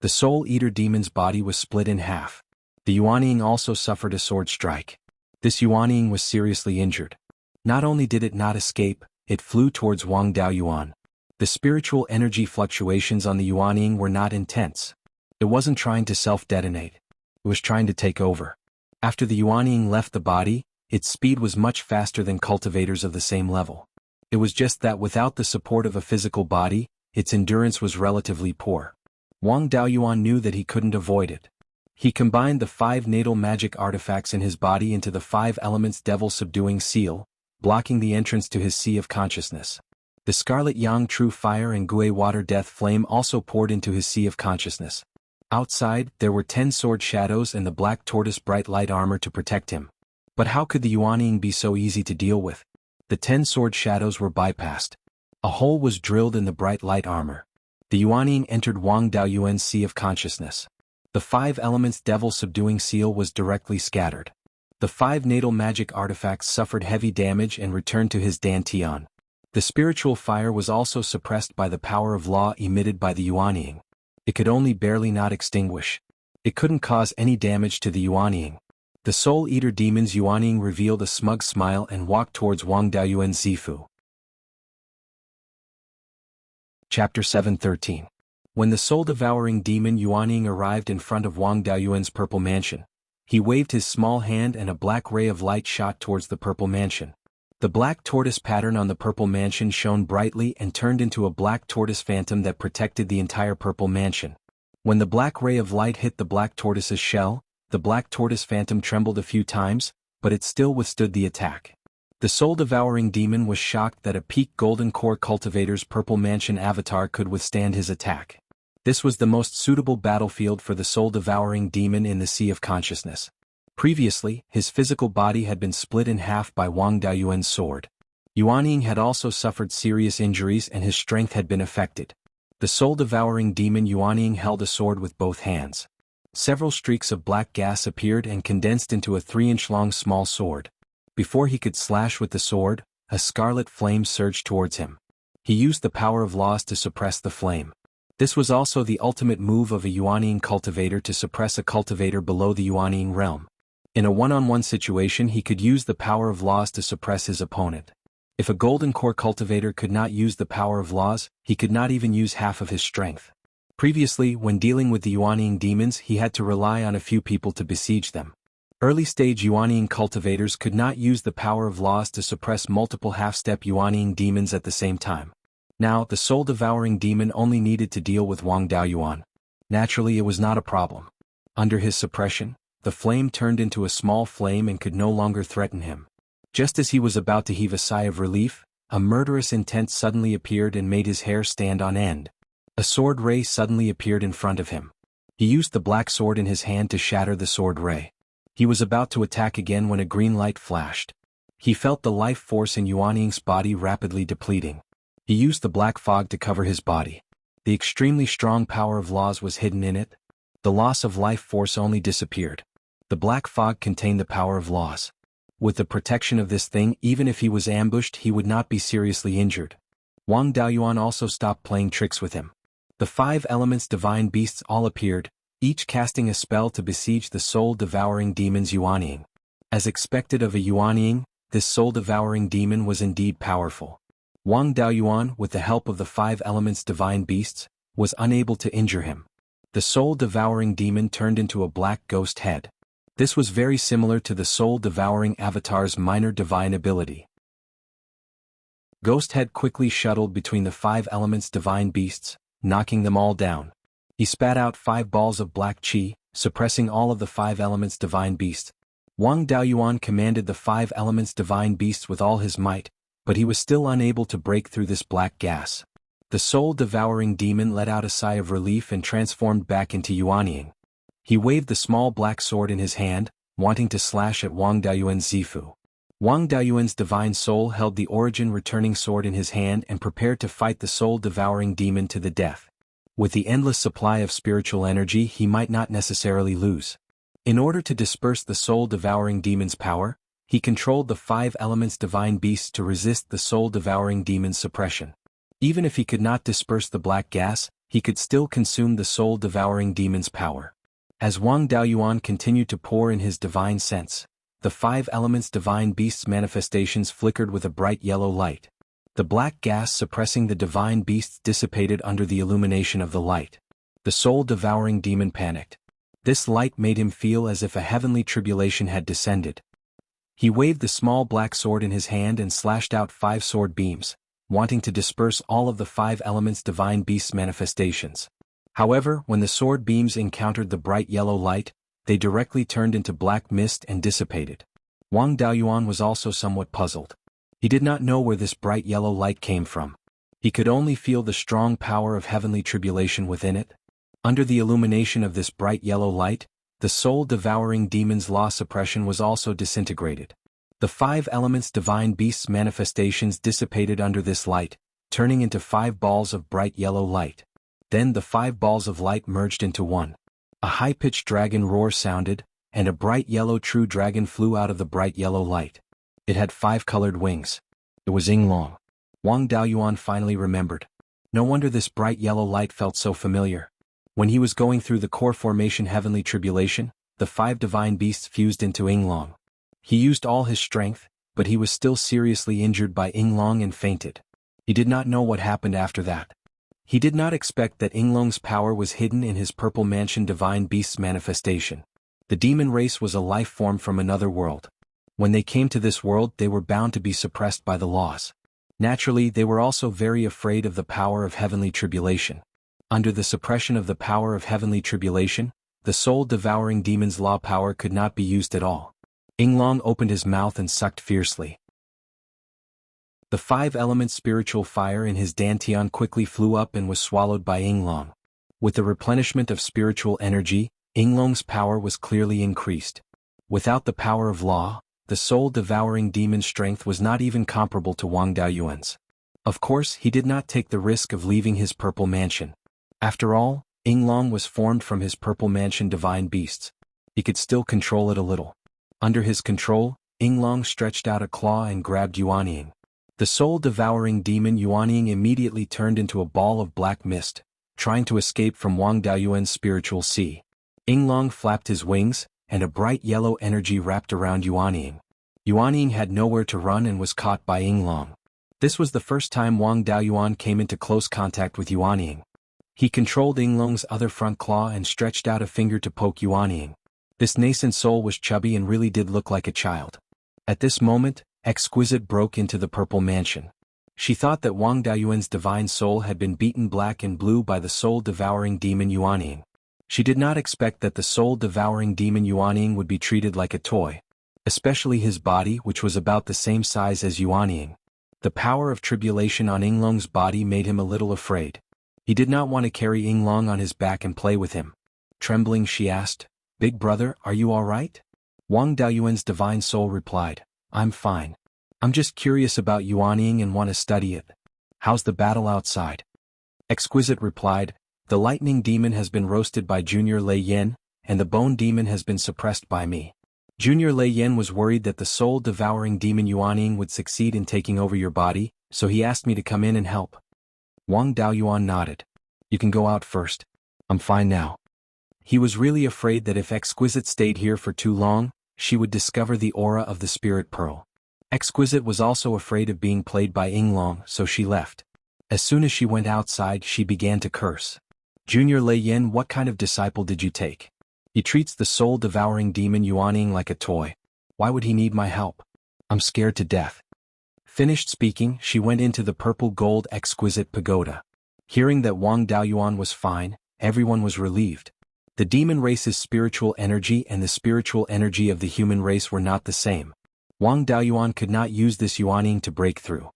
The Soul Eater demon's body was split in half. The Yuanying also suffered a sword strike. This Yuanying was seriously injured. Not only did it not escape, it flew towards Wang Daoyuan. The spiritual energy fluctuations on the Yuanying were not intense. It wasn't trying to self-detonate. It was trying to take over. After the Yuanying left the body, its speed was much faster than cultivators of the same level. It was just that without the support of a physical body, its endurance was relatively poor. Wang Daoyuan knew that he couldn't avoid it. He combined the 5 natal magic artifacts in his body into the 5 elements devil-subduing seal, blocking the entrance to his sea of consciousness. The scarlet yang true fire and Gui water death flame also poured into his sea of consciousness. Outside, there were 10 sword shadows and the black tortoise bright light armor to protect him. But how could the Yuanying be so easy to deal with? The 10 sword shadows were bypassed. A hole was drilled in the bright light armor. The Yuanying entered Wang Daoyuan's sea of consciousness. The 5 elements devil-subduing seal was directly scattered. The 5 natal magic artifacts suffered heavy damage and returned to his dantian. The spiritual fire was also suppressed by the power of law emitted by the Yuanying. It could only barely not extinguish. It couldn't cause any damage to the Yuanying. The Soul Eater Demon's Yuanying revealed a smug smile and walked towards Wang Daoyuan's Zifu. Chapter 713. When the soul-devouring demon Yuanying arrived in front of Wang Daoyuan's purple mansion, he waved his small hand and a black ray of light shot towards the purple mansion. The black tortoise pattern on the purple mansion shone brightly and turned into a black tortoise phantom that protected the entire purple mansion. When the black ray of light hit the black tortoise's shell, the black tortoise phantom trembled a few times, but it still withstood the attack. The soul-devouring demon was shocked that a peak golden core cultivator's purple mansion avatar could withstand his attack. This was the most suitable battlefield for the soul-devouring demon in the Sea of Consciousness. Previously, his physical body had been split in half by Wang Daoyuan's sword. Yuanying had also suffered serious injuries and his strength had been affected. The soul-devouring demon Yuanying held a sword with both hands. Several streaks of black gas appeared and condensed into a 3-inch-long small sword. Before he could slash with the sword, a scarlet flame surged towards him. He used the power of laws to suppress the flame. This was also the ultimate move of a Yuanying cultivator to suppress a cultivator below the Yuanying realm. In a one-on-one situation he could use the power of laws to suppress his opponent. If a golden core cultivator could not use the power of laws, he could not even use half of his strength. Previously, when dealing with the Yuanying demons he had to rely on a few people to besiege them. Early-stage Yuanying cultivators could not use the power of laws to suppress multiple half-step Yuanying demons at the same time. Now, the soul-devouring demon only needed to deal with Wang Daoyuan. Naturally, it was not a problem. Under his suppression, the flame turned into a small flame and could no longer threaten him. Just as he was about to heave a sigh of relief, a murderous intent suddenly appeared and made his hair stand on end. A sword ray suddenly appeared in front of him. He used the black sword in his hand to shatter the sword ray. He was about to attack again when a green light flashed. He felt the life force in Yuanying's body rapidly depleting. He used the black fog to cover his body. The extremely strong power of laws was hidden in it. The loss of life force only disappeared. The black fog contained the power of laws. With the protection of this thing, even if he was ambushed, he would not be seriously injured. Wang Daoyuan also stopped playing tricks with him. The 5 elements divine beasts all appeared, each casting a spell to besiege the soul-devouring demon's Yuanying. As expected of a Yuanying, this soul-devouring demon was indeed powerful. Wang Daoyuan, with the help of the 5 elements divine beasts, was unable to injure him. The soul-devouring demon turned into a black ghost head. This was very similar to the soul-devouring avatar's minor divine ability. Ghost Head quickly shuttled between the 5 elements divine beasts, knocking them all down. He spat out 5 balls of black qi, suppressing all of the 5 elements divine beasts. Wang Daoyuan commanded the 5 elements divine beasts with all his might, but he was still unable to break through this black gas. The soul-devouring demon let out a sigh of relief and transformed back into Yuanying. He waved the small black sword in his hand, wanting to slash at Wang Daoyuan's Zifu. Wang Daoyuan's divine soul held the origin-returning sword in his hand and prepared to fight the soul-devouring demon to the death. With the endless supply of spiritual energy he might not necessarily lose. In order to disperse the soul-devouring demon's power, he controlled the 5 elements divine beasts to resist the soul-devouring demon's suppression. Even if he could not disperse the black gas, he could still consume the soul-devouring demon's power. As Wang Daoyuan continued to pour in his divine sense, the 5 elements divine beasts' manifestations flickered with a bright yellow light. The black gas suppressing the divine beasts dissipated under the illumination of the light. The soul-devouring demon panicked. This light made him feel as if a heavenly tribulation had descended. He waved the small black sword in his hand and slashed out 5 sword beams, wanting to disperse all of the 5 elements divine beasts' manifestations. However, when the sword beams encountered the bright yellow light, they directly turned into black mist and dissipated. Wang Daoyuan was also somewhat puzzled. He did not know where this bright yellow light came from. He could only feel the strong power of heavenly tribulation within it. Under the illumination of this bright yellow light, the soul-devouring demon's law suppression was also disintegrated. The 5 elements divine beasts' manifestations dissipated under this light, turning into 5 balls of bright yellow light. Then the 5 balls of light merged into one. A high-pitched dragon roar sounded, and a bright yellow true dragon flew out of the bright yellow light. It had 5 colored wings. It was Yinglong. Wang Daoyuan finally remembered. No wonder this bright yellow light felt so familiar. When he was going through the core formation heavenly tribulation, the 5 divine beasts fused into Yinglong. He used all his strength, but he was still seriously injured by Yinglong and fainted. He did not know what happened after that. He did not expect that Yinglong's power was hidden in his purple mansion divine beast's manifestation. The demon race was a life form from another world. When they came to this world, they were bound to be suppressed by the laws. Naturally, they were also very afraid of the power of heavenly tribulation. Under the suppression of the power of heavenly tribulation, the soul-devouring demon's law power could not be used at all. Yinglong opened his mouth and sucked fiercely. The 5-element spiritual fire in his dantian quickly flew up and was swallowed by Yinglong. With the replenishment of spiritual energy, Yinglong's power was clearly increased. Without the power of law, the soul-devouring demon's strength was not even comparable to Wang Daoyuan's. Of course, he did not take the risk of leaving his purple mansion. After all, Yinglong was formed from his purple mansion divine beasts. He could still control it a little. Under his control, Yinglong stretched out a claw and grabbed Yuanying. The soul-devouring demon Yuanying immediately turned into a ball of black mist, trying to escape from Wang Daoyuan's spiritual sea. Yinglong flapped his wings, and a bright yellow energy wrapped around Yuanying. Yuanying had nowhere to run and was caught by Yinglong. This was the first time Wang Daoyuan came into close contact with Yuanying. He controlled Yinglong's other front claw and stretched out a finger to poke Yuanying. This nascent soul was chubby and really did look like a child. At this moment, Exquisite broke into the purple mansion. She thought that Wang Daoyuan's divine soul had been beaten black and blue by the soul-devouring demon Yuanying. She did not expect that the soul-devouring demon Yuanying would be treated like a toy, especially his body, which was about the same size as Yuanying. The power of tribulation on Yinglong's body made him a little afraid. He did not want to carry Yinglong on his back and play with him. Trembling, she asked, "Big brother, are you all right?" Wang Daoyuan's divine soul replied, "I'm fine. I'm just curious about Yuanying and want to study it. How's the battle outside?" Exquisite replied, "The lightning demon has been roasted by Junior Lei Yen, and the bone demon has been suppressed by me. Junior Lei Yen was worried that the soul-devouring demon Yuanying would succeed in taking over your body, so he asked me to come in and help." Wang Daoyuan nodded. "You can go out first. I'm fine now." He was really afraid that if Exquisite stayed here for too long, she would discover the aura of the spirit pearl. Exquisite was also afraid of being played by Yinglong, so she left. As soon as she went outside, she began to curse. "Junior Lei Yen, what kind of disciple did you take? He treats the soul-devouring demon Yuanying like a toy. Why would he need my help? I'm scared to death." Finished speaking, she went into the purple-gold Exquisite pagoda. Hearing that Wang Daoyuan was fine, everyone was relieved. The demon race's spiritual energy and the spiritual energy of the human race were not the same. Wang Daoyuan could not use this Yuanying to break through.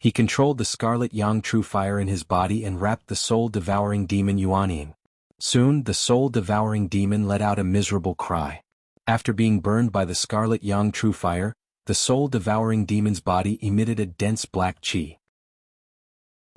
He controlled the scarlet yang true fire in his body and wrapped the soul-devouring demon Yuanying. Soon, the soul-devouring demon let out a miserable cry. After being burned by the scarlet yang true fire, the soul-devouring demon's body emitted a dense black qi.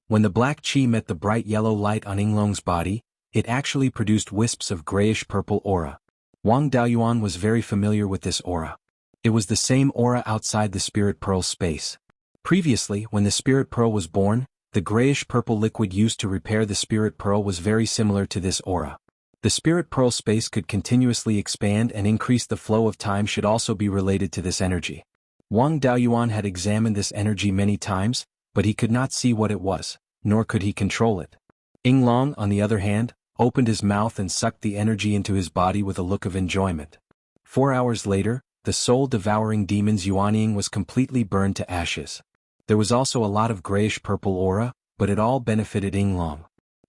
When the black qi met the bright yellow light on Yinglong's body, it actually produced wisps of grayish-purple aura. Wang Daoyuan was very familiar with this aura. It was the same aura outside the spirit pearl space. Previously, when the spirit pearl was born, the grayish-purple liquid used to repair the spirit pearl was very similar to this aura. The spirit pearl space could continuously expand and increase the flow of time should also be related to this energy. Wang Daoyuan had examined this energy many times, but he could not see what it was, nor could he control it. Yinglong, on the other hand, opened his mouth and sucked the energy into his body with a look of enjoyment. 4 hours later, the soul-devouring demon's Yuanying was completely burned to ashes. There was also a lot of grayish-purple aura, but it all benefited Yinglong.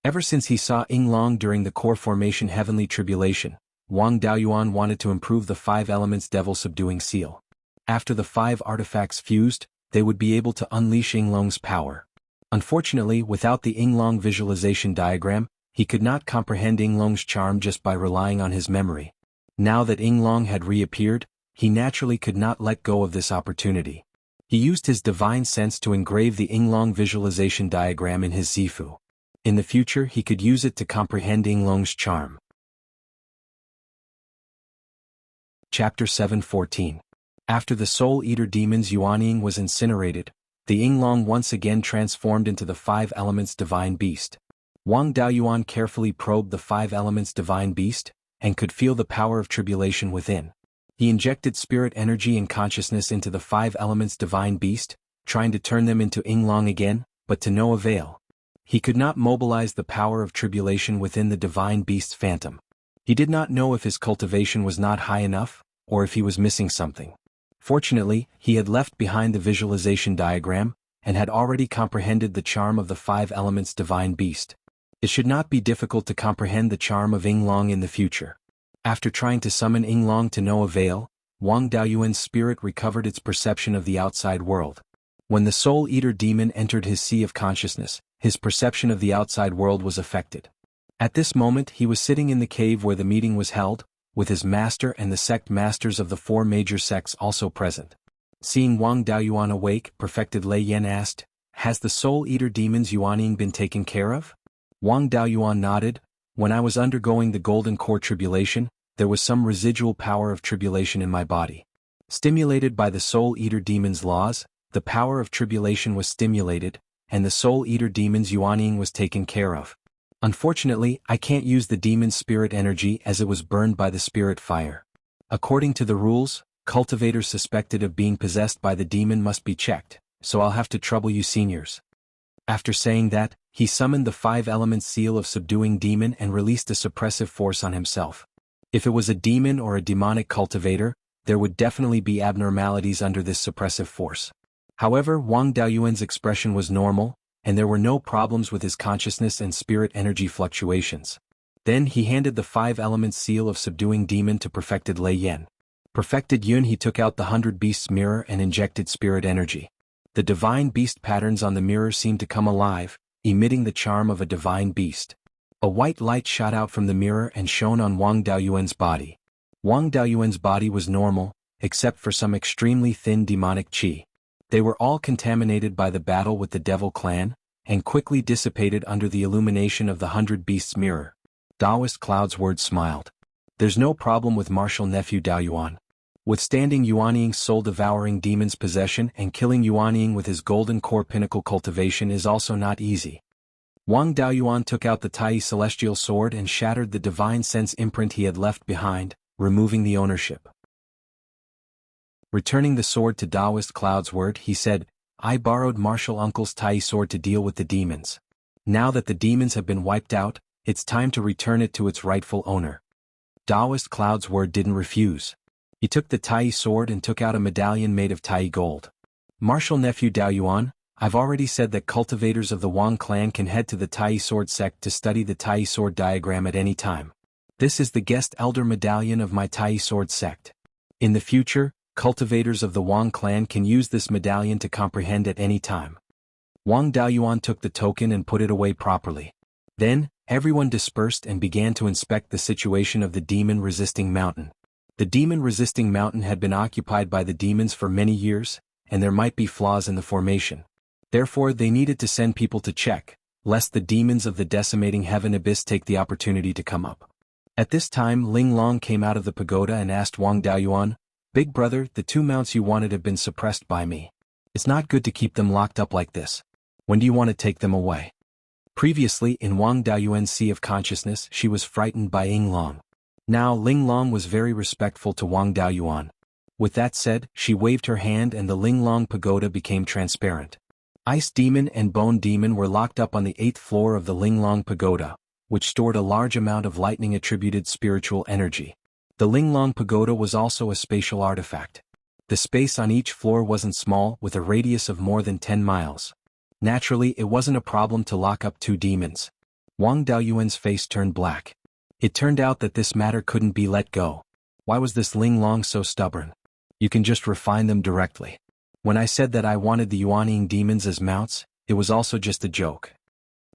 Ever since he saw Yinglong during the core formation heavenly tribulation, Wang Daoyuan wanted to improve the 5 elements devil subduing seal. After the 5 artifacts fused, they would be able to unleash Yinglong's power. Unfortunately, without the Yinglong visualization diagram, he could not comprehend Yinglong's charm just by relying on his memory. Now that Yinglong had reappeared, he naturally could not let go of this opportunity. He used his divine sense to engrave the Yinglong visualization diagram in his Zifu. In the future he could use it to comprehend Yinglong's charm. Chapter 7:14. After the Soul Eater demon's Yuanying was incinerated, the Yinglong once again transformed into the 5 elements divine beast. Wang Daoyuan carefully probed the 5 elements divine beast, and could feel the power of tribulation within. He injected spirit energy and consciousness into the 5 elements divine beast, trying to turn them into Yinglong again, but to no avail. He could not mobilize the power of tribulation within the divine beast's phantom. He did not know if his cultivation was not high enough, or if he was missing something. Fortunately, he had left behind the visualization diagram, and had already comprehended the charm of the 5 elements divine beast. It should not be difficult to comprehend the charm of Yinglong in the future. After trying to summon Yinglong to no avail, Wang Daoyuan's spirit recovered its perception of the outside world. When the Soul Eater demon entered his sea of consciousness, his perception of the outside world was affected. At this moment he was sitting in the cave where the meeting was held, with his master and the sect masters of the 4 major sects also present. Seeing Wang Daoyuan awake, perfected Lei Yan asked, "Has the Soul Eater demon's Yuanying been taken care of?" Wang Daoyuan nodded. "When I was undergoing the Golden Core tribulation, there was some residual power of tribulation in my body. Stimulated by the Soul Eater demon's laws, the power of tribulation was stimulated, and the Soul Eater demon's Yuanying was taken care of. Unfortunately, I can't use the demon's spirit energy as it was burned by the spirit fire. According to the rules, cultivators suspected of being possessed by the demon must be checked, so I'll have to trouble you seniors." After saying that, he summoned the 5 elements seal of subduing demon and released a suppressive force on himself. If it was a demon or a demonic cultivator, there would definitely be abnormalities under this suppressive force. However, Wang Daoyuan's expression was normal, and there were no problems with his consciousness and spirit energy fluctuations. Then he handed the 5 elements seal of subduing demon to perfected Lei Yan. Perfected Yun he took out the 100 beasts mirror and injected spirit energy. The divine beast patterns on the mirror seemed to come alive, emitting the charm of a divine beast. A white light shot out from the mirror and shone on Wang Daoyuan's body. Wang Daoyuan's body was normal, except for some extremely thin demonic qi. They were all contaminated by the battle with the Devil Clan, and quickly dissipated under the illumination of the 100 Beasts mirror. Taoist Cloud's word smiled. "There's no problem with martial nephew Daoyuan. Withstanding Yuanying's soul-devouring demon's possession and killing Yuanying with his golden core pinnacle cultivation is also not easy." Wang Daoyuan took out the Tai celestial sword and shattered the divine sense imprint he had left behind, removing the ownership. Returning the sword to Taoist Cloud's word, he said, "I borrowed Martial Uncle's Tai sword to deal with the demons. Now that the demons have been wiped out, it's time to return it to its rightful owner." Taoist Cloud's word didn't refuse. He took the Tai sword and took out a medallion made of Tai gold. "Martial nephew Daoyuan, I've already said that cultivators of the Wang clan can head to the Tai sword sect to study the Tai sword diagram at any time. This is the guest elder medallion of my Tai sword sect. In the future, cultivators of the Wang clan can use this medallion to comprehend at any time." Wang Daoyuan took the token and put it away properly. Then, everyone dispersed and began to inspect the situation of the demon-resisting mountain. The demon-resisting mountain had been occupied by the demons for many years, and there might be flaws in the formation. Therefore they needed to send people to check, lest the demons of the decimating heaven abyss take the opportunity to come up. At this time Ling Long came out of the pagoda and asked Wang Daoyuan, "Big brother, the 2 mounts you wanted have been suppressed by me. It's not good to keep them locked up like this. When do you want to take them away?" Previously in Wang Daoyuan's sea of consciousness she was frightened by Yinglong. Now Ling Long was very respectful to Wang Daoyuan. With that said, she waved her hand and the Ling Long pagoda became transparent. Ice Demon and Bone Demon were locked up on the 8th floor of the Ling Long pagoda, which stored a large amount of lightning-attributed spiritual energy. The Ling Long pagoda was also a spatial artifact. The space on each floor wasn't small, with a radius of more than 10 miles. Naturally, it wasn't a problem to lock up 2 demons. Wang Daoyuan's face turned black. It turned out that this matter couldn't be let go. Why was this Ling Long so stubborn? You can just refine them directly. When I said that I wanted the Yuanying demons as mounts, it was also just a joke.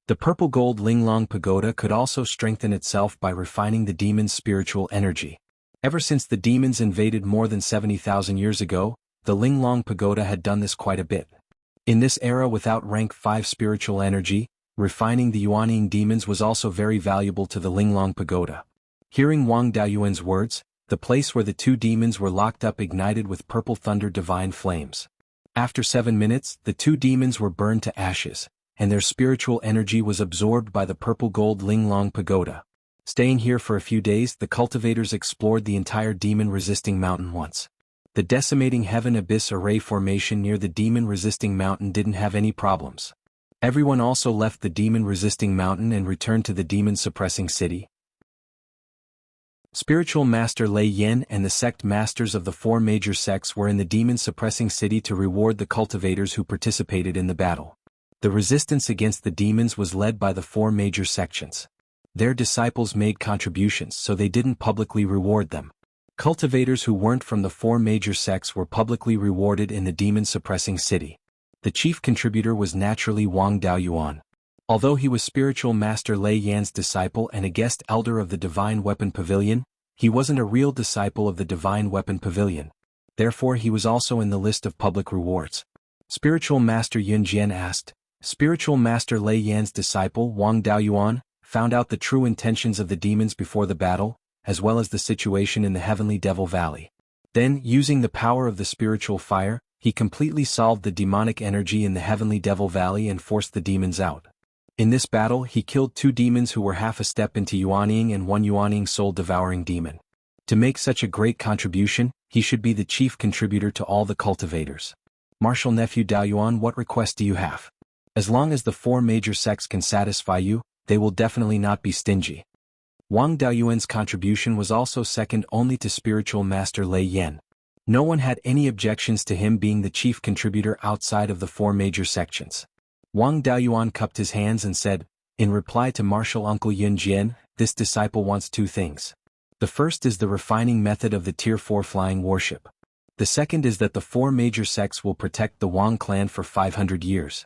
The purple gold Ling Long pagoda could also strengthen itself by refining the demon's spiritual energy. Ever since the demons invaded more than 70,000 years ago, the Ling Long pagoda had done this quite a bit. In this era without rank 5 spiritual energy, refining the Yuanying demons was also very valuable to the Ling Long pagoda. Hearing Wang Daoyuan's words, the place where the two demons were locked up ignited with purple thunder divine flames. After 7 minutes, the two demons were burned to ashes, and their spiritual energy was absorbed by the purple gold Ling Long pagoda. Staying here for a few days, the cultivators explored the entire demon-resisting mountain once. The decimating heaven abyss array formation near the demon-resisting mountain didn't have any problems. Everyone also left the demon-resisting mountain and returned to the demon-suppressing city. Spiritual Master Lei Yan and the sect masters of the 4 major sects were in the demon-suppressing city to reward the cultivators who participated in the battle. The resistance against the demons was led by the 4 major sections. Their disciples made contributions, so they didn't publicly reward them. Cultivators who weren't from the 4 major sects were publicly rewarded in the demon-suppressing city. The chief contributor was naturally Wang Daoyuan. Although he was spiritual master Lei Yan's disciple and a guest elder of the Divine Weapon Pavilion, he wasn't a real disciple of the Divine Weapon Pavilion. Therefore he was also in the list of public rewards. Spiritual Master Yun Jian asked, Spiritual Master Lei Yan's disciple Wang Daoyuan found out the true intentions of the demons before the battle, as well as the situation in the Heavenly Devil Valley. Then, using the power of the spiritual fire, he completely solved the demonic energy in the Heavenly Devil Valley and forced the demons out. In this battle he killed 2 demons who were half a step into Yuanying and 1 Yuanying soul-devouring demon. To make such a great contribution, he should be the chief contributor to all the cultivators. Martial Nephew Daoyuan, what request do you have? As long as the 4 major sects can satisfy you, they will definitely not be stingy. Wang Daoyuan's contribution was also second only to spiritual master Lei Yan. No one had any objections to him being the chief contributor outside of the 4 major sections. Wang Daoyuan cupped his hands and said, in reply to martial uncle Yun Jian, this disciple wants 2 things. The first is the refining method of the Tier 4 flying warship. The second is that the 4 major sects will protect the Wang clan for 500 years.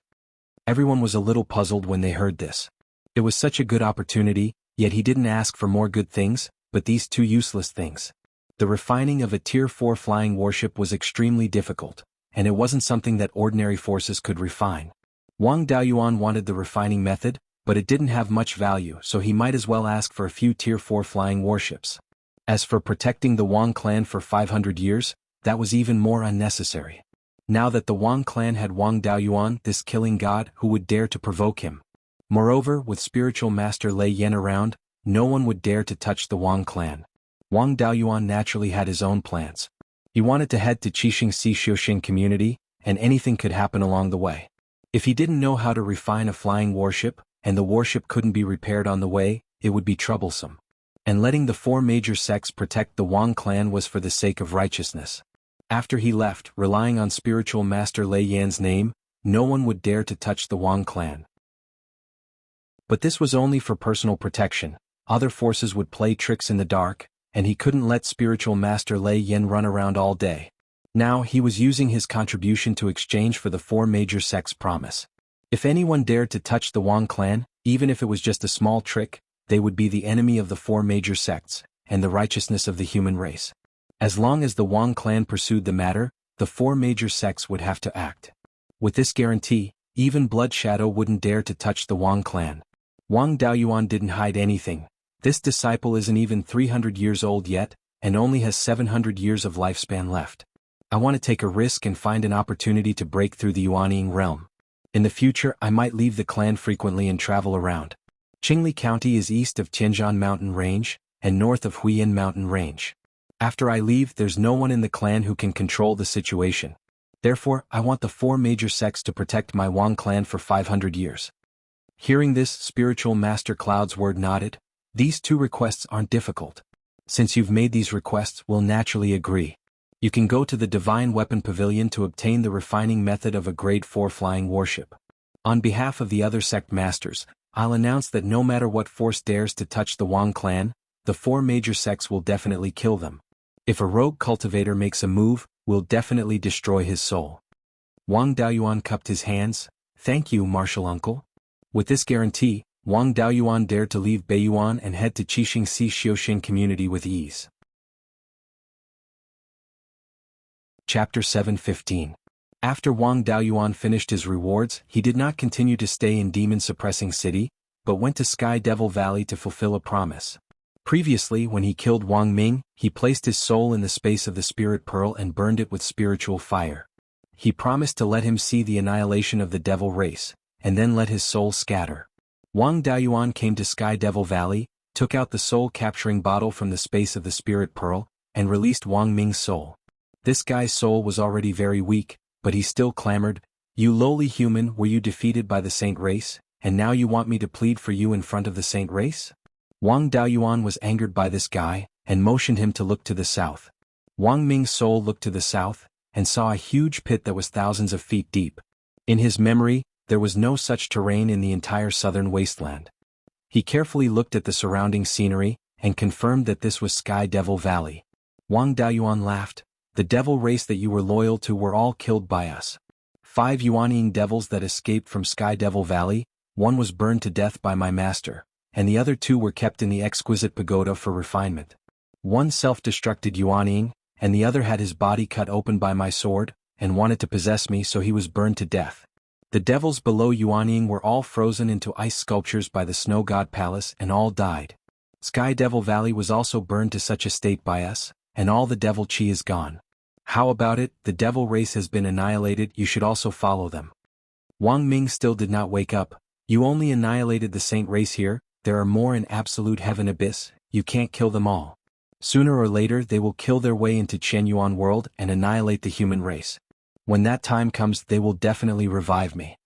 Everyone was a little puzzled when they heard this. It was such a good opportunity, yet he didn't ask for more good things, but these 2 useless things. The refining of a Tier 4 flying warship was extremely difficult, and it wasn't something that ordinary forces could refine. Wang Daoyuan wanted the refining method, but it didn't have much value, so he might as well ask for a few Tier 4 flying warships. As for protecting the Wang clan for 500 years, that was even more unnecessary. Now that the Wang clan had Wang Daoyuan, this killing god, who would dare to provoke him? Moreover, with spiritual master Lei Yan around, no one would dare to touch the Wang clan. Wang Daoyuan naturally had his own plans. He wanted to head to Qixing Si Xiuxing community, and anything could happen along the way. If he didn't know how to refine a flying warship, and the warship couldn't be repaired on the way, it would be troublesome. And letting the 4 major sects protect the Wang clan was for the sake of righteousness. After he left, relying on spiritual master Lei Yan's name, no one would dare to touch the Wang clan. But this was only for personal protection. Other forces would play tricks in the dark, and he couldn't let spiritual master Lei Yan run around all day. Now he was using his contribution to exchange for the 4 major sects' promise. If anyone dared to touch the Wang clan, even if it was just a small trick, they would be the enemy of the 4 major sects, and the righteousness of the human race. As long as the Wang clan pursued the matter, the 4 major sects would have to act. With this guarantee, even Blood Shadow wouldn't dare to touch the Wang clan. Wang Daoyuan didn't hide anything. This disciple isn't even 300 years old yet, and only has 700 years of lifespan left. I want to take a risk and find an opportunity to break through the Yuanying realm. In the future I might leave the clan frequently and travel around. Qingli County is east of Tianjian Mountain Range, and north of Huiyin Mountain Range. After I leave, there's no one in the clan who can control the situation. Therefore, I want the 4 major sects to protect my Wang clan for 500 years. Hearing this, spiritual master Cloud's word nodded. These 2 requests aren't difficult. Since you've made these requests, we'll naturally agree. You can go to the Divine Weapon Pavilion to obtain the refining method of a Grade 4 flying warship. On behalf of the other sect masters, I'll announce that no matter what force dares to touch the Wang clan, the 4 major sects will definitely kill them. If a rogue cultivator makes a move, we'll definitely destroy his soul. Wang Daoyuan cupped his hands. Thank you, Martial Uncle. With this guarantee, Wang Daoyuan dared to leave Beiyuan and head to Qixingxi Xiuxin community with ease. Chapter 7:15. After Wang Daoyuan finished his rewards, he did not continue to stay in demon-suppressing city, but went to Sky Devil Valley to fulfill a promise. Previously, when he killed Wang Ming, he placed his soul in the space of the Spirit Pearl and burned it with spiritual fire. He promised to let him see the annihilation of the devil race, and then let his soul scatter. Wang Daoyuan came to Sky Devil Valley, took out the soul-capturing bottle from the space of the Spirit Pearl, and released Wang Ming's soul. This guy's soul was already very weak, but he still clamored, "You lowly human, were you defeated by the saint race, and now you want me to plead for you in front of the saint race?" Wang Daoyuan was angered by this guy, and motioned him to look to the south. Wang Ming's soul looked to the south, and saw a huge pit that was thousands of feet deep. In his memory, there was no such terrain in the entire southern wasteland. He carefully looked at the surrounding scenery, and confirmed that this was Sky Devil Valley. Wang Daoyuan laughed. "The devil race that you were loyal to were all killed by us. 5 Yuanying devils that escaped from Sky Devil Valley, 1 was burned to death by my master, and the other 2 were kept in the exquisite pagoda for refinement. 1 self-destructed Yuanying, and the other had his body cut open by my sword, and wanted to possess me, so he was burned to death. The devils below Yuanying were all frozen into ice sculptures by the Snow God Palace and all died. Sky Devil Valley was also burned to such a state by us, and all the devil chi is gone. How about it? The devil race has been annihilated, you should also follow them." Wang Ming still did not wake up. "You only annihilated the saint race here, there are more in absolute heaven abyss, you can't kill them all. Sooner or later they will kill their way into Qianyuan world and annihilate the human race. When that time comes they will definitely revive me."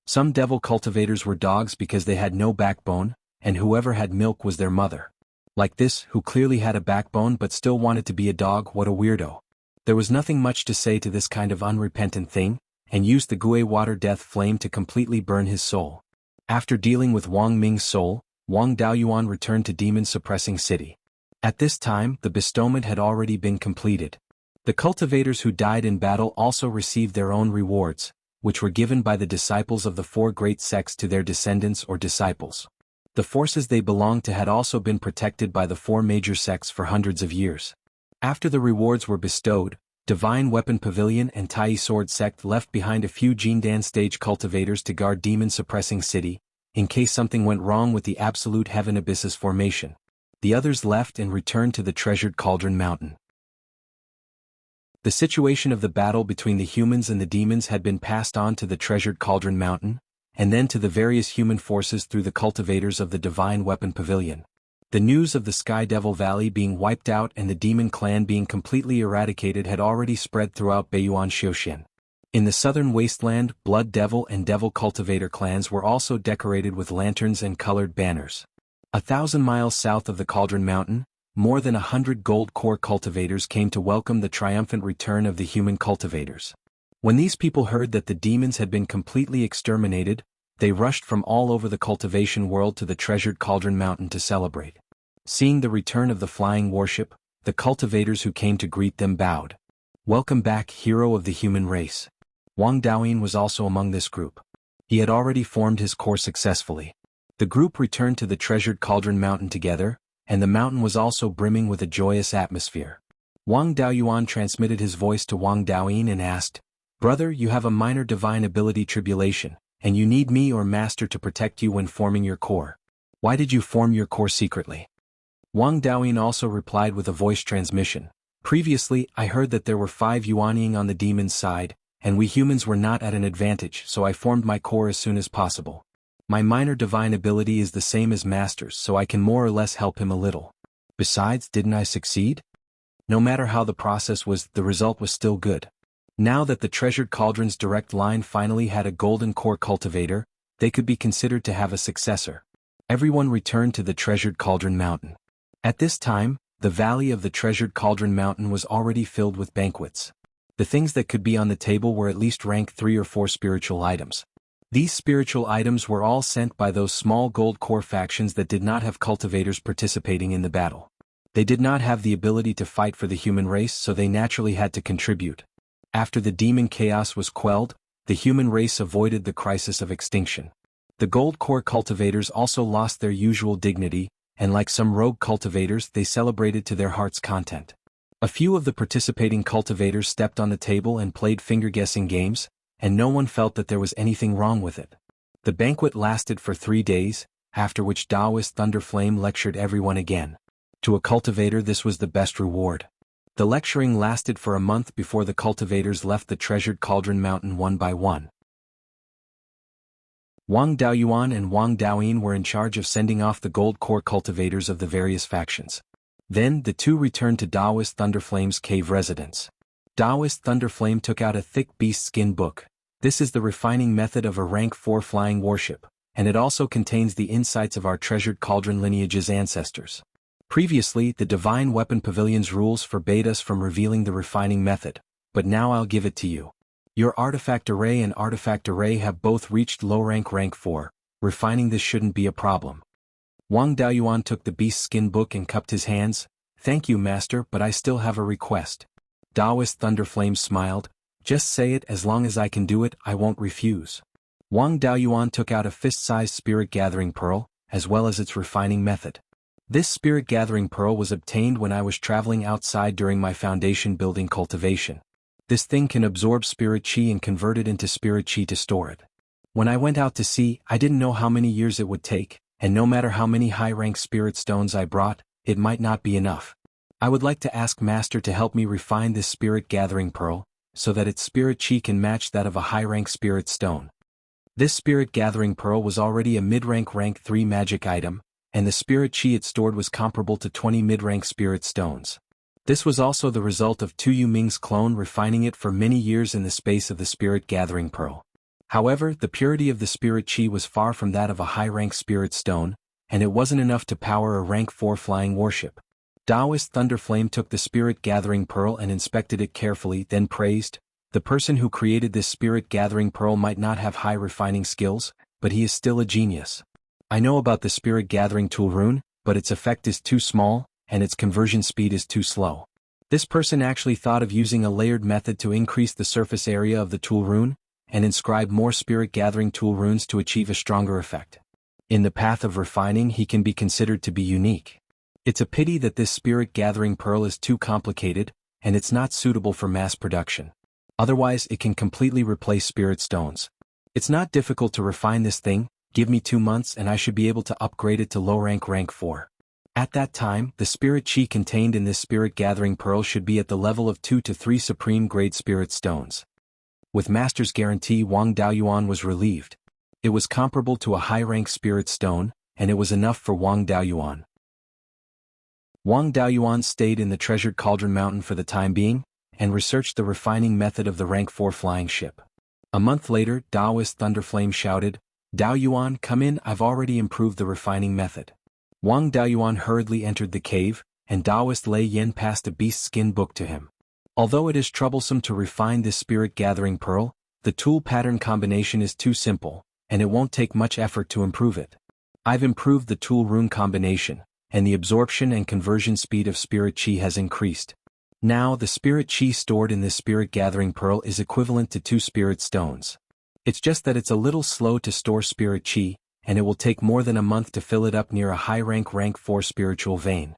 Some devil cultivators were dogs because they had no backbone, and whoever had milk was their mother. Like this, who clearly had a backbone but still wanted to be a dog, what a weirdo. There was nothing much to say to this kind of unrepentant thing, and used the Gui water death flame to completely burn his soul. After dealing with Wang Ming's soul, Wang Daoyuan returned to demon-suppressing city. At this time, the bestowment had already been completed. The cultivators who died in battle also received their own rewards, which were given by the disciples of the 4 great sects to their descendants or disciples. The forces they belonged to had also been protected by the 4 major sects for hundreds of years. After the rewards were bestowed, Divine Weapon Pavilion and Tai Sword Sect left behind a few Jindan stage cultivators to guard demon-suppressing city, in case something went wrong with the Absolute Heaven Abyss's formation. The others left and returned to the treasured Cauldron Mountain. The situation of the battle between the humans and the demons had been passed on to the treasured Cauldron Mountain, and then to the various human forces through the cultivators of the Divine Weapon Pavilion. The news of the Sky Devil Valley being wiped out and the demon clan being completely eradicated had already spread throughout Beiyuan Xiuxin. In the southern wasteland, Blood Devil and Devil Cultivator clans were also decorated with lanterns and colored banners. 1,000 miles south of the Cauldron Mountain, more than 100 gold core cultivators came to welcome the triumphant return of the human cultivators. When these people heard that the demons had been completely exterminated, they rushed from all over the cultivation world to the treasured Cauldron Mountain to celebrate. Seeing the return of the flying warship, the cultivators who came to greet them bowed. "Welcome back, hero of the human race." Wang Daoyin was also among this group. He had already formed his core successfully. The group returned to the treasured Cauldron Mountain together, and the mountain was also brimming with a joyous atmosphere. Wang Daoyuan transmitted his voice to Wang Daoyin and asked, "Brother, you have a minor divine ability tribulation, and you need me or master to protect you when forming your core. Why did you form your core secretly?" Wang Daoyin also replied with a voice transmission. "Previously, I heard that there were 5 Yuanying on the demon's side, and we humans were not at an advantage, so I formed my core as soon as possible. My minor divine ability is the same as Master's, so I can more or less help him a little. Besides, didn't I succeed? No matter how the process was, the result was still good. Now that the treasured cauldron's direct line finally had a golden core cultivator, they could be considered to have a successor." Everyone returned to the treasured Cauldron Mountain. At this time, the valley of the treasured Cauldron Mountain was already filled with banquets. The things that could be on the table were at least rank 3 or 4 spiritual items. These spiritual items were all sent by those small gold core factions that did not have cultivators participating in the battle. They did not have the ability to fight for the human race, so they naturally had to contribute. After the demon chaos was quelled, the human race avoided the crisis of extinction. The gold core cultivators also lost their usual dignity, and like some rogue cultivators, they celebrated to their heart's content. A few of the participating cultivators stepped on the table and played finger-guessing games, and no one felt that there was anything wrong with it. The banquet lasted for 3 days, after which Taoist Thunderflame lectured everyone again. To a cultivator, this was the best reward. The lecturing lasted for a month before the cultivators left the treasured cauldron mountain one by one. Wang Daoyuan and Wang Daoyin were in charge of sending off the gold core cultivators of the various factions. Then the two returned to Taoist Thunderflame's cave residence. Taoist Thunderflame took out a thick beast skin book. This is the refining method of a rank 4 flying warship, and it also contains the insights of our treasured cauldron lineage's ancestors. Previously, the Divine Weapon Pavilion's rules forbade us from revealing the refining method, but now I'll give it to you. Your artifact array and artifact array have both reached low rank 4. Refining this shouldn't be a problem. Wang Daoyuan took the beast skin book and cupped his hands. Thank you, master, but I still have a request. Taoist Thunderflame smiled. Just say it, as long as I can do it, I won't refuse. Wang Daoyuan took out a fist-sized spirit gathering pearl, as well as its refining method. This spirit gathering pearl was obtained when I was traveling outside during my foundation building cultivation. This thing can absorb spirit chi and convert it into spirit chi to store it. When I went out to sea, I didn't know how many years it would take, and no matter how many high-rank spirit stones I brought, it might not be enough. I would like to ask Master to help me refine this spirit gathering pearl, so that its spirit chi can match that of a high-rank spirit stone. This spirit gathering pearl was already a mid-rank rank 3 magic item, and the spirit chi it stored was comparable to 20 mid-rank spirit stones. This was also the result of Tu Yuming's clone refining it for many years in the space of the spirit gathering pearl. However, the purity of the spirit chi was far from that of a high-rank spirit stone, and it wasn't enough to power a rank 4 flying warship. Taoist Thunderflame took the spirit gathering pearl and inspected it carefully, then praised, "The person who created this spirit gathering pearl might not have high refining skills, but he is still a genius. I know about the spirit gathering tool rune, but its effect is too small, and its conversion speed is too slow. This person actually thought of using a layered method to increase the surface area of the tool rune, and inscribe more spirit gathering tool runes to achieve a stronger effect. In the path of refining, he can be considered to be unique. It's a pity that this spirit gathering pearl is too complicated, and it's not suitable for mass production. Otherwise, it can completely replace spirit stones. It's not difficult to refine this thing. Give me 2 months and I should be able to upgrade it to low rank 4. At that time, the spirit chi contained in this spirit gathering pearl should be at the level of 2 to 3 supreme grade spirit stones. With Master's guarantee, Wang Daoyuan was relieved. It was comparable to a high-rank spirit stone, and it was enough for Wang Daoyuan. Wang Daoyuan stayed in the treasured cauldron mountain for the time being, and researched the refining method of the rank 4 flying ship. A month later, Taoist Thunderflame shouted, "Daoyuan, come in, I've already improved the refining method." Wang Daoyuan hurriedly entered the cave, and Taoist Lei Yen passed a beast skin book to him. Although it is troublesome to refine this spirit gathering pearl, the tool pattern combination is too simple, and it won't take much effort to improve it. I've improved the tool rune combination, and the absorption and conversion speed of spirit chi has increased. Now the spirit chi stored in this spirit gathering pearl is equivalent to 2 spirit stones. It's just that it's a little slow to store spirit chi, and it will take more than a month to fill it up near a high rank 4 spiritual vein.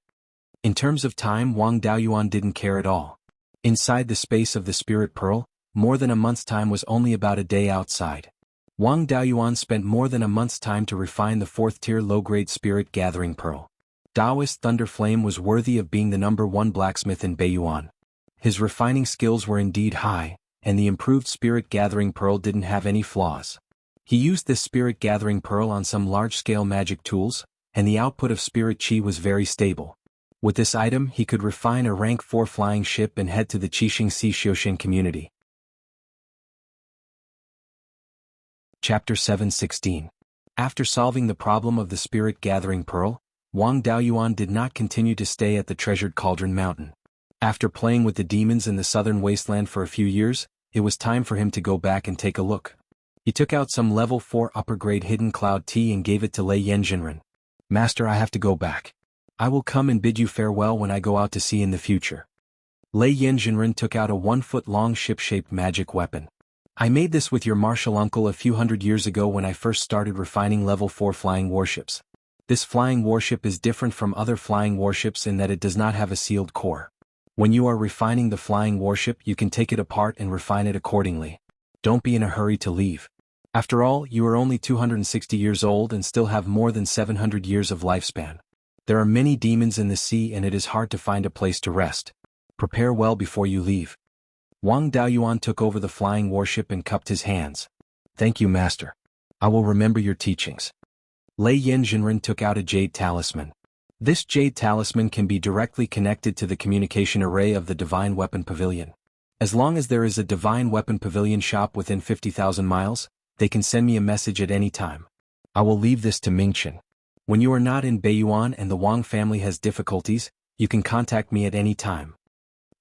In terms of time, Wang Daoyuan didn't care at all. Inside the space of the spirit pearl, more than a month's time was only about a day outside. Wang Daoyuan spent more than a month's time to refine the 4th tier low-grade spirit gathering pearl. Taoist Thunderflame was worthy of being the #1 blacksmith in Beiyuan. His refining skills were indeed high, and the improved spirit gathering pearl didn't have any flaws. He used this spirit gathering pearl on some large-scale magic tools, and the output of spirit chi was very stable. With this item, he could refine a rank 4 flying ship and head to the Qixing Sea Xiuxian community. Chapter 7:16. After solving the problem of the spirit gathering pearl, Wang Daoyuan did not continue to stay at the treasured cauldron mountain. After playing with the demons in the southern wasteland for a few years, it was time for him to go back and take a look. He took out some level 4 upper-grade hidden cloud tea and gave it to Lei Yenjinren. Master, I have to go back. I will come and bid you farewell when I go out to sea in the future. Lei Yenjinren took out a 1-foot-long ship-shaped magic weapon. I made this with your martial uncle a few hundred years ago when I first started refining level 4 flying warships. This flying warship is different from other flying warships in that it does not have a sealed core. When you are refining the flying warship, you can take it apart and refine it accordingly. Don't be in a hurry to leave. After all, you are only 260 years old and still have more than 700 years of lifespan. There are many demons in the sea and it is hard to find a place to rest. Prepare well before you leave. Wang Daoyuan took over the flying warship and cupped his hands. Thank you, Master. I will remember your teachings. Lei Yenjinren took out a jade talisman. This jade talisman can be directly connected to the communication array of the Divine Weapon Pavilion. As long as there is a Divine Weapon Pavilion shop within 50,000 miles, they can send me a message at any time. I will leave this to Mingchen. When you are not in Beiyuan and the Wang family has difficulties, you can contact me at any time.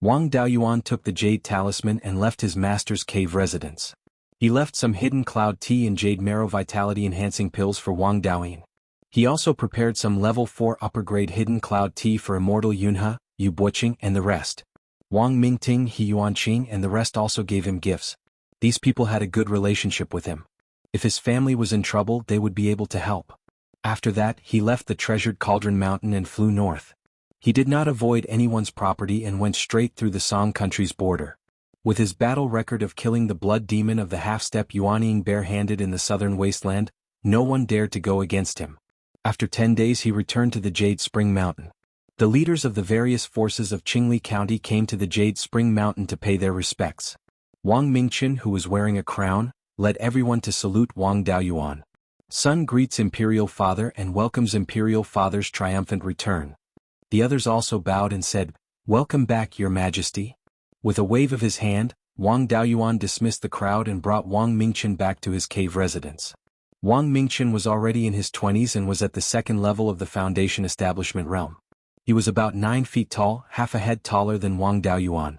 Wang Daoyuan took the jade talisman and left his master's cave residence. He left some hidden cloud tea and jade marrow vitality enhancing pills for Wang Daoyin. He also prepared some level 4 upper grade hidden cloud tea for Immortal Yunhe, Yu Buqing and the rest. Wang Mingting, He Yuanqing and the rest also gave him gifts. These people had a good relationship with him. If his family was in trouble, they would be able to help. After that, he left the treasured Cauldron Mountain and flew north. He did not avoid anyone's property and went straight through the Song country's border. With his battle record of killing the blood demon of the half-step Yuanying bare-handed in the southern wasteland, no one dared to go against him. After 10 days he returned to the Jade Spring Mountain. The leaders of the various forces of Qingli County came to the Jade Spring Mountain to pay their respects. Wang Mingchen, who was wearing a crown, led everyone to salute Wang Daoyuan. Son greets Imperial Father and welcomes Imperial Father's triumphant return. The others also bowed and said, "Welcome back, Your Majesty." With a wave of his hand, Wang Daoyuan dismissed the crowd and brought Wang Mingchen back to his cave residence. Wang Mingchen was already in his 20s and was at the second level of the Foundation Establishment realm. He was about 9 feet tall, half a head taller than Wang Daoyuan.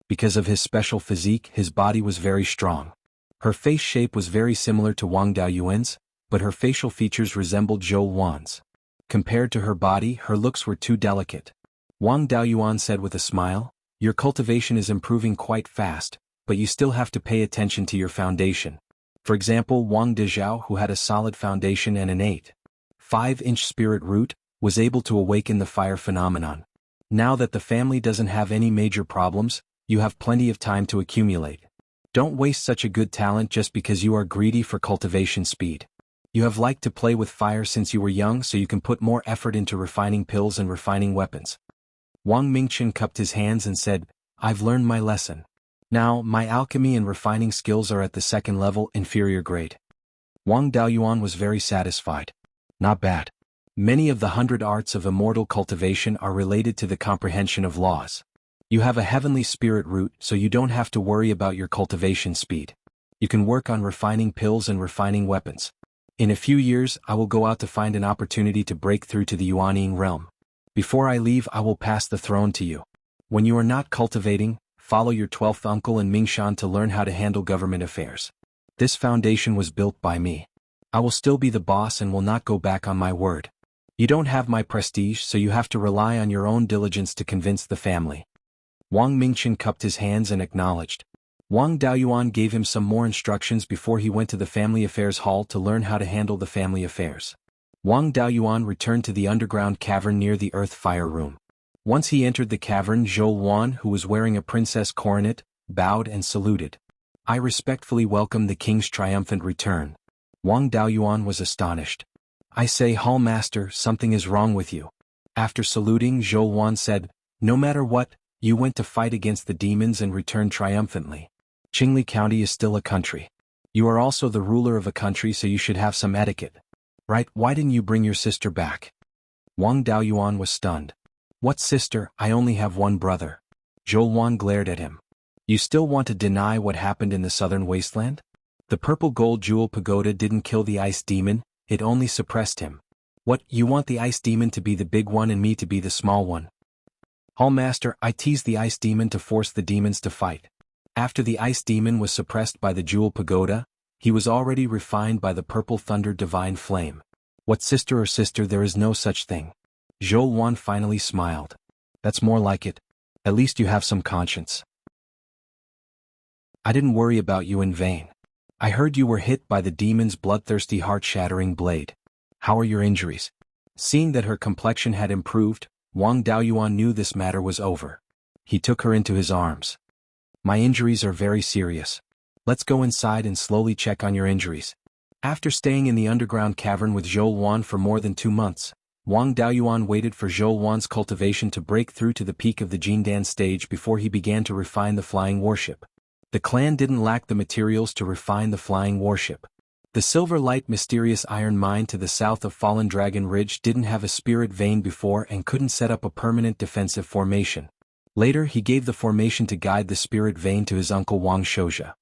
Because of his special physique, his body was very strong. Her face shape was very similar to Wang Daoyuan's, but her facial features resembled Zhou Wan's. Compared to her body, her looks were too delicate. Wang Daoyuan said with a smile, "Your cultivation is improving quite fast, but you still have to pay attention to your foundation." For example, Wang Dezhao, who had a solid foundation and an 8.5-inch spirit root, was able to awaken the fire phenomenon. Now that the family doesn't have any major problems, you have plenty of time to accumulate. Don't waste such a good talent just because you are greedy for cultivation speed. You have liked to play with fire since you were young, so you can put more effort into refining pills and refining weapons. Wang Mingchen cupped his hands and said, "I've learned my lesson. Now, my alchemy and refining skills are at the second level, inferior grade." Wang Daoyuan was very satisfied. Not bad. Many of the 100 arts of immortal cultivation are related to the comprehension of laws. You have a heavenly spirit root, so you don't have to worry about your cultivation speed. You can work on refining pills and refining weapons. In a few years, I will go out to find an opportunity to break through to the Yuanying realm. Before I leave, I will pass the throne to you. When you are not cultivating, follow your 12th uncle and Mingshan to learn how to handle government affairs. This foundation was built by me. I will still be the boss and will not go back on my word. You don't have my prestige, so you have to rely on your own diligence to convince the family. Wang Mingchen cupped his hands and acknowledged. Wang Daoyuan gave him some more instructions before he went to the Family Affairs Hall to learn how to handle the family affairs. Wang Daoyuan returned to the underground cavern near the Earth Fire Room. Once he entered the cavern, Zhou Wan, who was wearing a princess coronet, bowed and saluted. "I respectfully welcome the king's triumphant return." Wang Daoyuan was astonished. "I say, Hall Master, something is wrong with you." After saluting, Zhou Wan said, "No matter what, you went to fight against the demons and returned triumphantly. Qingli County is still a country. You are also the ruler of a country, so you should have some etiquette. Right? Why didn't you bring your sister back?" Wang Daoyuan was stunned. "What sister? I only have one brother." Zhou Wan glared at him. "You still want to deny what happened in the southern wasteland? The purple gold jewel pagoda didn't kill the ice demon, it only suppressed him. What, you want the ice demon to be the big one and me to be the small one?" "Hall Master, I teased the ice demon to force the demons to fight. After the ice demon was suppressed by the jewel pagoda, he was already refined by the purple thunder divine flame. What sister or sister, there is no such thing. Zhou Wan finally smiled. That's more like it. At least you have some conscience. I didn't worry about you in vain. I heard you were hit by the demon's bloodthirsty heart-shattering blade. How are your injuries? Seeing that her complexion had improved, Wang Daoyuan knew this matter was over. He took her into his arms. My injuries are very serious. Let's go inside and slowly check on your injuries. After staying in the underground cavern with Zhou Wan for more than 2 months, Wang Daoyuan waited for Zhou Wan's cultivation to break through to the peak of the Jindan stage before he began to refine the flying warship. The clan didn't lack the materials to refine the flying warship. The Silver Light mysterious iron mine to the south of Fallen Dragon Ridge didn't have a spirit vein before and couldn't set up a permanent defensive formation. Later he gave the formation to guide the spirit vein to his uncle Wang Shouzhe.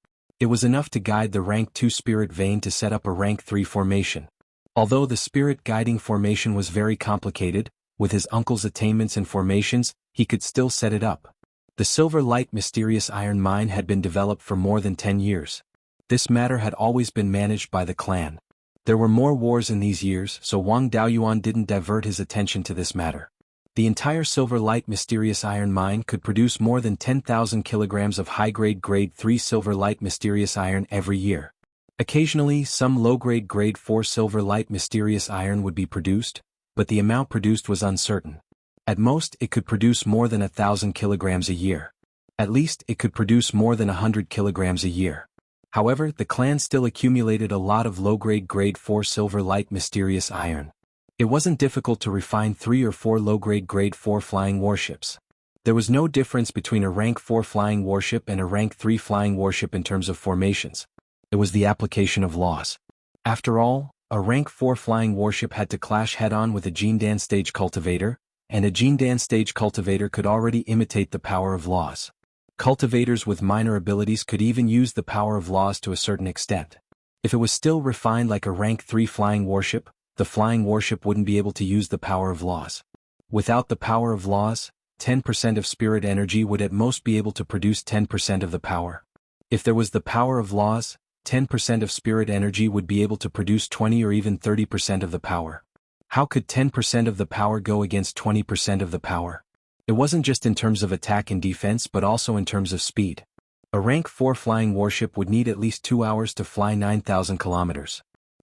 It was enough to guide the rank 2 spirit vein to set up a rank 3 formation. Although the spirit guiding formation was very complicated, with his uncle's attainments and formations, he could still set it up. The Silver Light mysterious iron mine had been developed for more than 10 years. This matter had always been managed by the clan. There were more wars in these years, so Wang Daoyuan didn't divert his attention to this matter. The entire Silver Light mysterious iron mine could produce more than 10,000 kilograms of high-grade grade 3 Silver Light mysterious iron every year. Occasionally, some low-grade grade 4 Silver Light mysterious iron would be produced, but the amount produced was uncertain. At most, it could produce more than 1,000 kilograms a year. At least, it could produce more than 100 kilograms a year. However, the clan still accumulated a lot of low-grade grade 4 Silver Light mysterious iron. It wasn't difficult to refine 3 or 4 low-grade grade 4 flying warships. There was no difference between a rank 4 flying warship and a rank 3 flying warship in terms of formations. It was the application of laws. After all, a rank 4 flying warship had to clash head-on with a Jindan stage cultivator, and a Jindan stage cultivator could already imitate the power of laws. Cultivators with minor abilities could even use the power of laws to a certain extent. If it was still refined like a rank 3 flying warship, the flying warship wouldn't be able to use the power of laws. Without the power of laws, 10% of spirit energy would at most be able to produce 10% of the power. If there was the power of laws, 10% of spirit energy would be able to produce 20 or even 30% of the power. How could 10% of the power go against 20% of the power? It wasn't just in terms of attack and defense but also in terms of speed. A rank 4 flying warship would need at least 2 hours to fly 9,000 kilometers.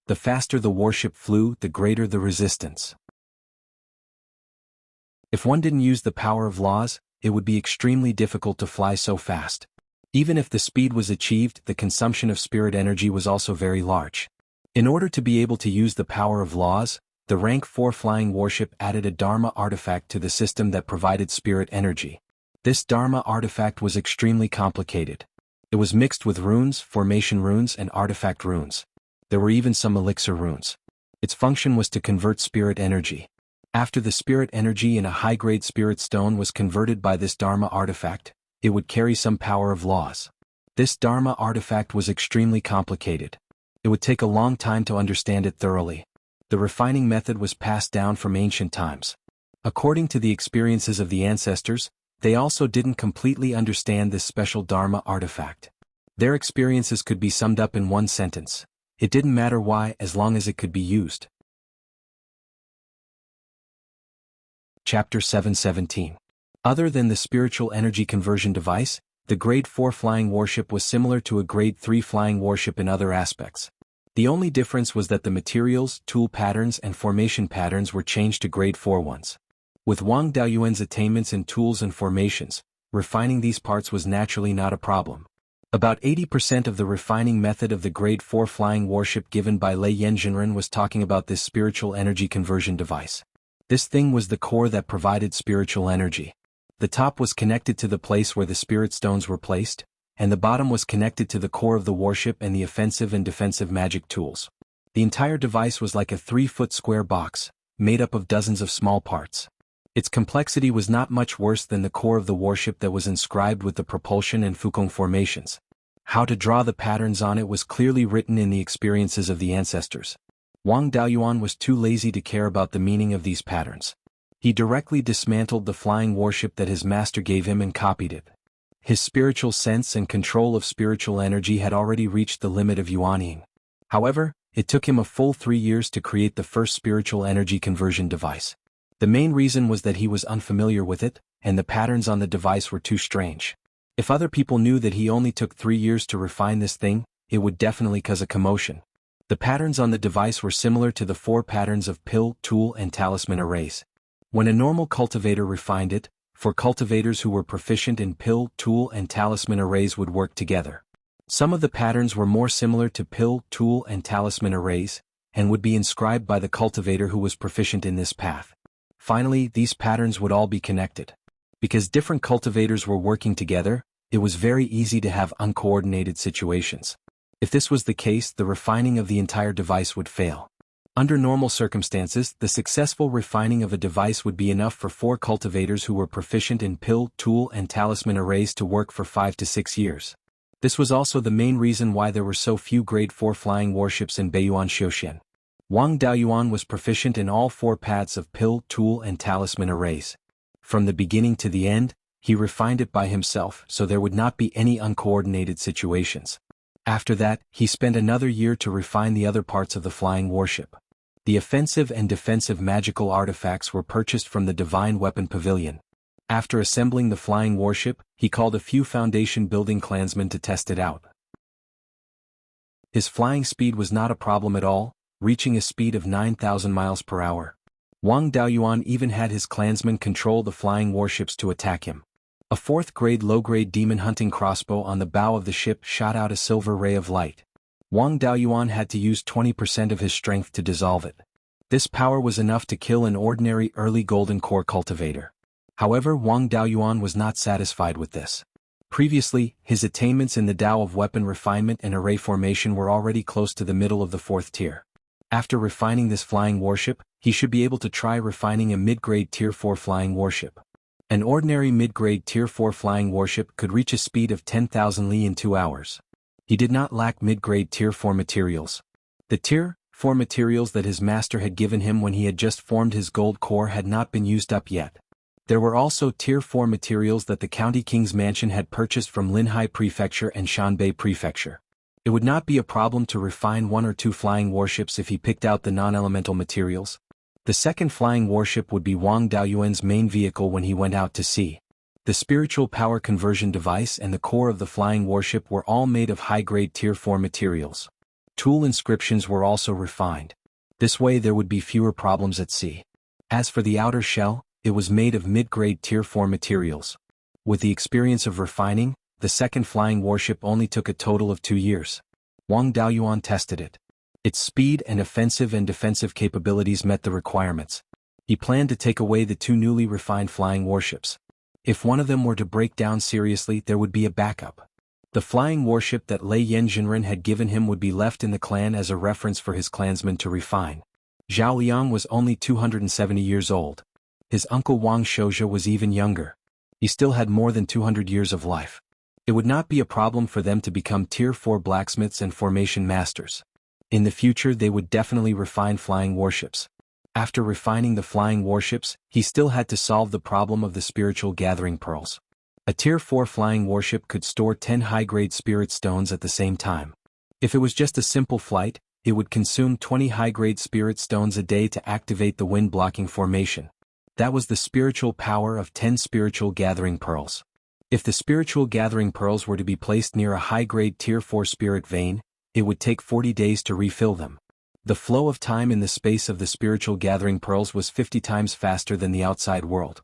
The faster the warship flew, the greater the resistance. If one didn't use the power of laws, it would be extremely difficult to fly so fast. Even if the speed was achieved, the consumption of spirit energy was also very large. In order to be able to use the power of laws, the rank 4 flying warship added a Dharma artifact to the system that provided spirit energy. This Dharma artifact was extremely complicated. It was mixed with runes, formation runes and artifact runes. There were even some elixir runes. Its function was to convert spirit energy. After the spirit energy in a high-grade spirit stone was converted by this Dharma artifact, it would carry some power of laws. This Dharma artifact was extremely complicated. It would take a long time to understand it thoroughly. The refining method was passed down from ancient times. According to the experiences of the ancestors, they also didn't completely understand this special Dharma artifact. Their experiences could be summed up in one sentence. It didn't matter why, as long as it could be used. Chapter 717. Other than the spiritual energy conversion device, the Grade 4 flying warship was similar to a Grade 3 flying warship in other aspects. The only difference was that the materials, tool patterns and formation patterns were changed to Grade 4 ones. With Wang Daoyuan's attainments in tools and formations, refining these parts was naturally not a problem. About 80% of the refining method of the Grade 4 flying warship given by Lei Yanjinren was talking about this spiritual energy conversion device. This thing was the core that provided spiritual energy. The top was connected to the place where the spirit stones were placed, and the bottom was connected to the core of the warship and the offensive and defensive magic tools. The entire device was like a 3-foot square box, made up of dozens of small parts. Its complexity was not much worse than the core of the warship that was inscribed with the propulsion and Fukong formations. How to draw the patterns on it was clearly written in the experiences of the ancestors. Wang Daoyuan was too lazy to care about the meaning of these patterns. He directly dismantled the flying warship that his master gave him and copied it. His spiritual sense and control of spiritual energy had already reached the limit of Yuanying. However, it took him a full 3 years to create the first spiritual energy conversion device. The main reason was that he was unfamiliar with it, and the patterns on the device were too strange. If other people knew that he only took 3 years to refine this thing, it would definitely cause a commotion. The patterns on the device were similar to the 4 patterns of pill, tool, and talisman arrays. When a normal cultivator refined it, 4 cultivators who were proficient in pill, tool, and talisman arrays would work together. Some of the patterns were more similar to pill, tool, and talisman arrays, and would be inscribed by the cultivator who was proficient in this path. Finally, these patterns would all be connected. Because different cultivators were working together, it was very easy to have uncoordinated situations. If this was the case, the refining of the entire device would fail. Under normal circumstances, the successful refining of a device would be enough for 4 cultivators who were proficient in pill, tool, and talisman arrays to work for 5 to 6 years. This was also the main reason why there were so few grade 4 flying warships in Beiyuan Xiuxian. Wang Daoyuan was proficient in all 4 paths of pill, tool, and talisman arrays. From the beginning to the end, he refined it by himself so there would not be any uncoordinated situations. After that, he spent another year to refine the other parts of the flying warship. The offensive and defensive magical artifacts were purchased from the Divine Weapon Pavilion. After assembling the flying warship, he called a few foundation building clansmen to test it out. His flying speed was not a problem at all, reaching a speed of 9,000 miles per hour. Wang Daoyuan even had his clansmen control the flying warships to attack him. A 4th-grade low-grade demon hunting crossbow on the bow of the ship shot out a silver ray of light. Wang Daoyuan had to use 20% of his strength to dissolve it. This power was enough to kill an ordinary early golden core cultivator. However, Wang Daoyuan was not satisfied with this. Previously, his attainments in the Tao of weapon refinement and array formation were already close to the middle of the 4th tier. After refining this flying warship, he should be able to try refining a mid-grade Tier 4 flying warship. An ordinary mid-grade Tier 4 flying warship could reach a speed of 10,000 li in 2 hours. He did not lack mid-grade Tier 4 materials. The Tier 4 materials that his master had given him when he had just formed his gold core had not been used up yet. There were also Tier 4 materials that the County King's Mansion had purchased from Linhai Prefecture and Shanbei Prefecture. It would not be a problem to refine 1 or 2 flying warships if he picked out the non-elemental materials. The second flying warship would be Wang Daoyuan's main vehicle when he went out to sea. The spiritual power conversion device and the core of the flying warship were all made of high-grade Tier 4 materials. Tool inscriptions were also refined. This way there would be fewer problems at sea. As for the outer shell, it was made of mid-grade Tier 4 materials. With the experience of refining, the second flying warship only took a total of 2 years. Wang Daoyuan tested it. Its speed and offensive and defensive capabilities met the requirements. He planned to take away the 2 newly refined flying warships. If one of them were to break down seriously, there would be a backup. The flying warship that Lei Yanjinren had given him would be left in the clan as a reference for his clansmen to refine. Zhao Liang was only 270 years old. His uncle Wang Shouzhe was even younger. He still had more than 200 years of life. It would not be a problem for them to become Tier 4 blacksmiths and formation masters. In the future they would definitely refine flying warships. After refining the flying warships, he still had to solve the problem of the spiritual gathering pearls. A Tier 4 flying warship could store 10 high-grade spirit stones at the same time. If it was just a simple flight, it would consume 20 high-grade spirit stones a day to activate the wind-blocking formation. That was the spiritual power of 10 spiritual gathering pearls. If the spiritual gathering pearls were to be placed near a high-grade Tier 4 spirit vein, it would take 40 days to refill them. The flow of time in the space of the spiritual gathering pearls was 50 times faster than the outside world.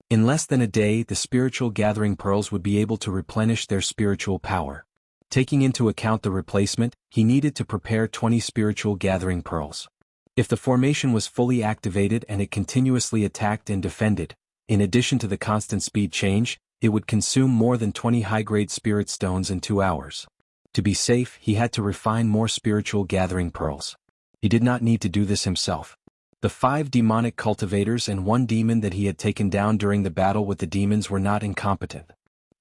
In less than a day, the spiritual gathering pearls would be able to replenish their spiritual power. Taking into account the replacement, he needed to prepare 20 spiritual gathering pearls. If the formation was fully activated and it continuously attacked and defended, in addition to the constant speed change, it would consume more than 20 high-grade spirit stones in 2 hours. To be safe, he had to refine more spiritual gathering pearls. He did not need to do this himself. The 5 demonic cultivators and 1 demon that he had taken down during the battle with the demons were not incompetent.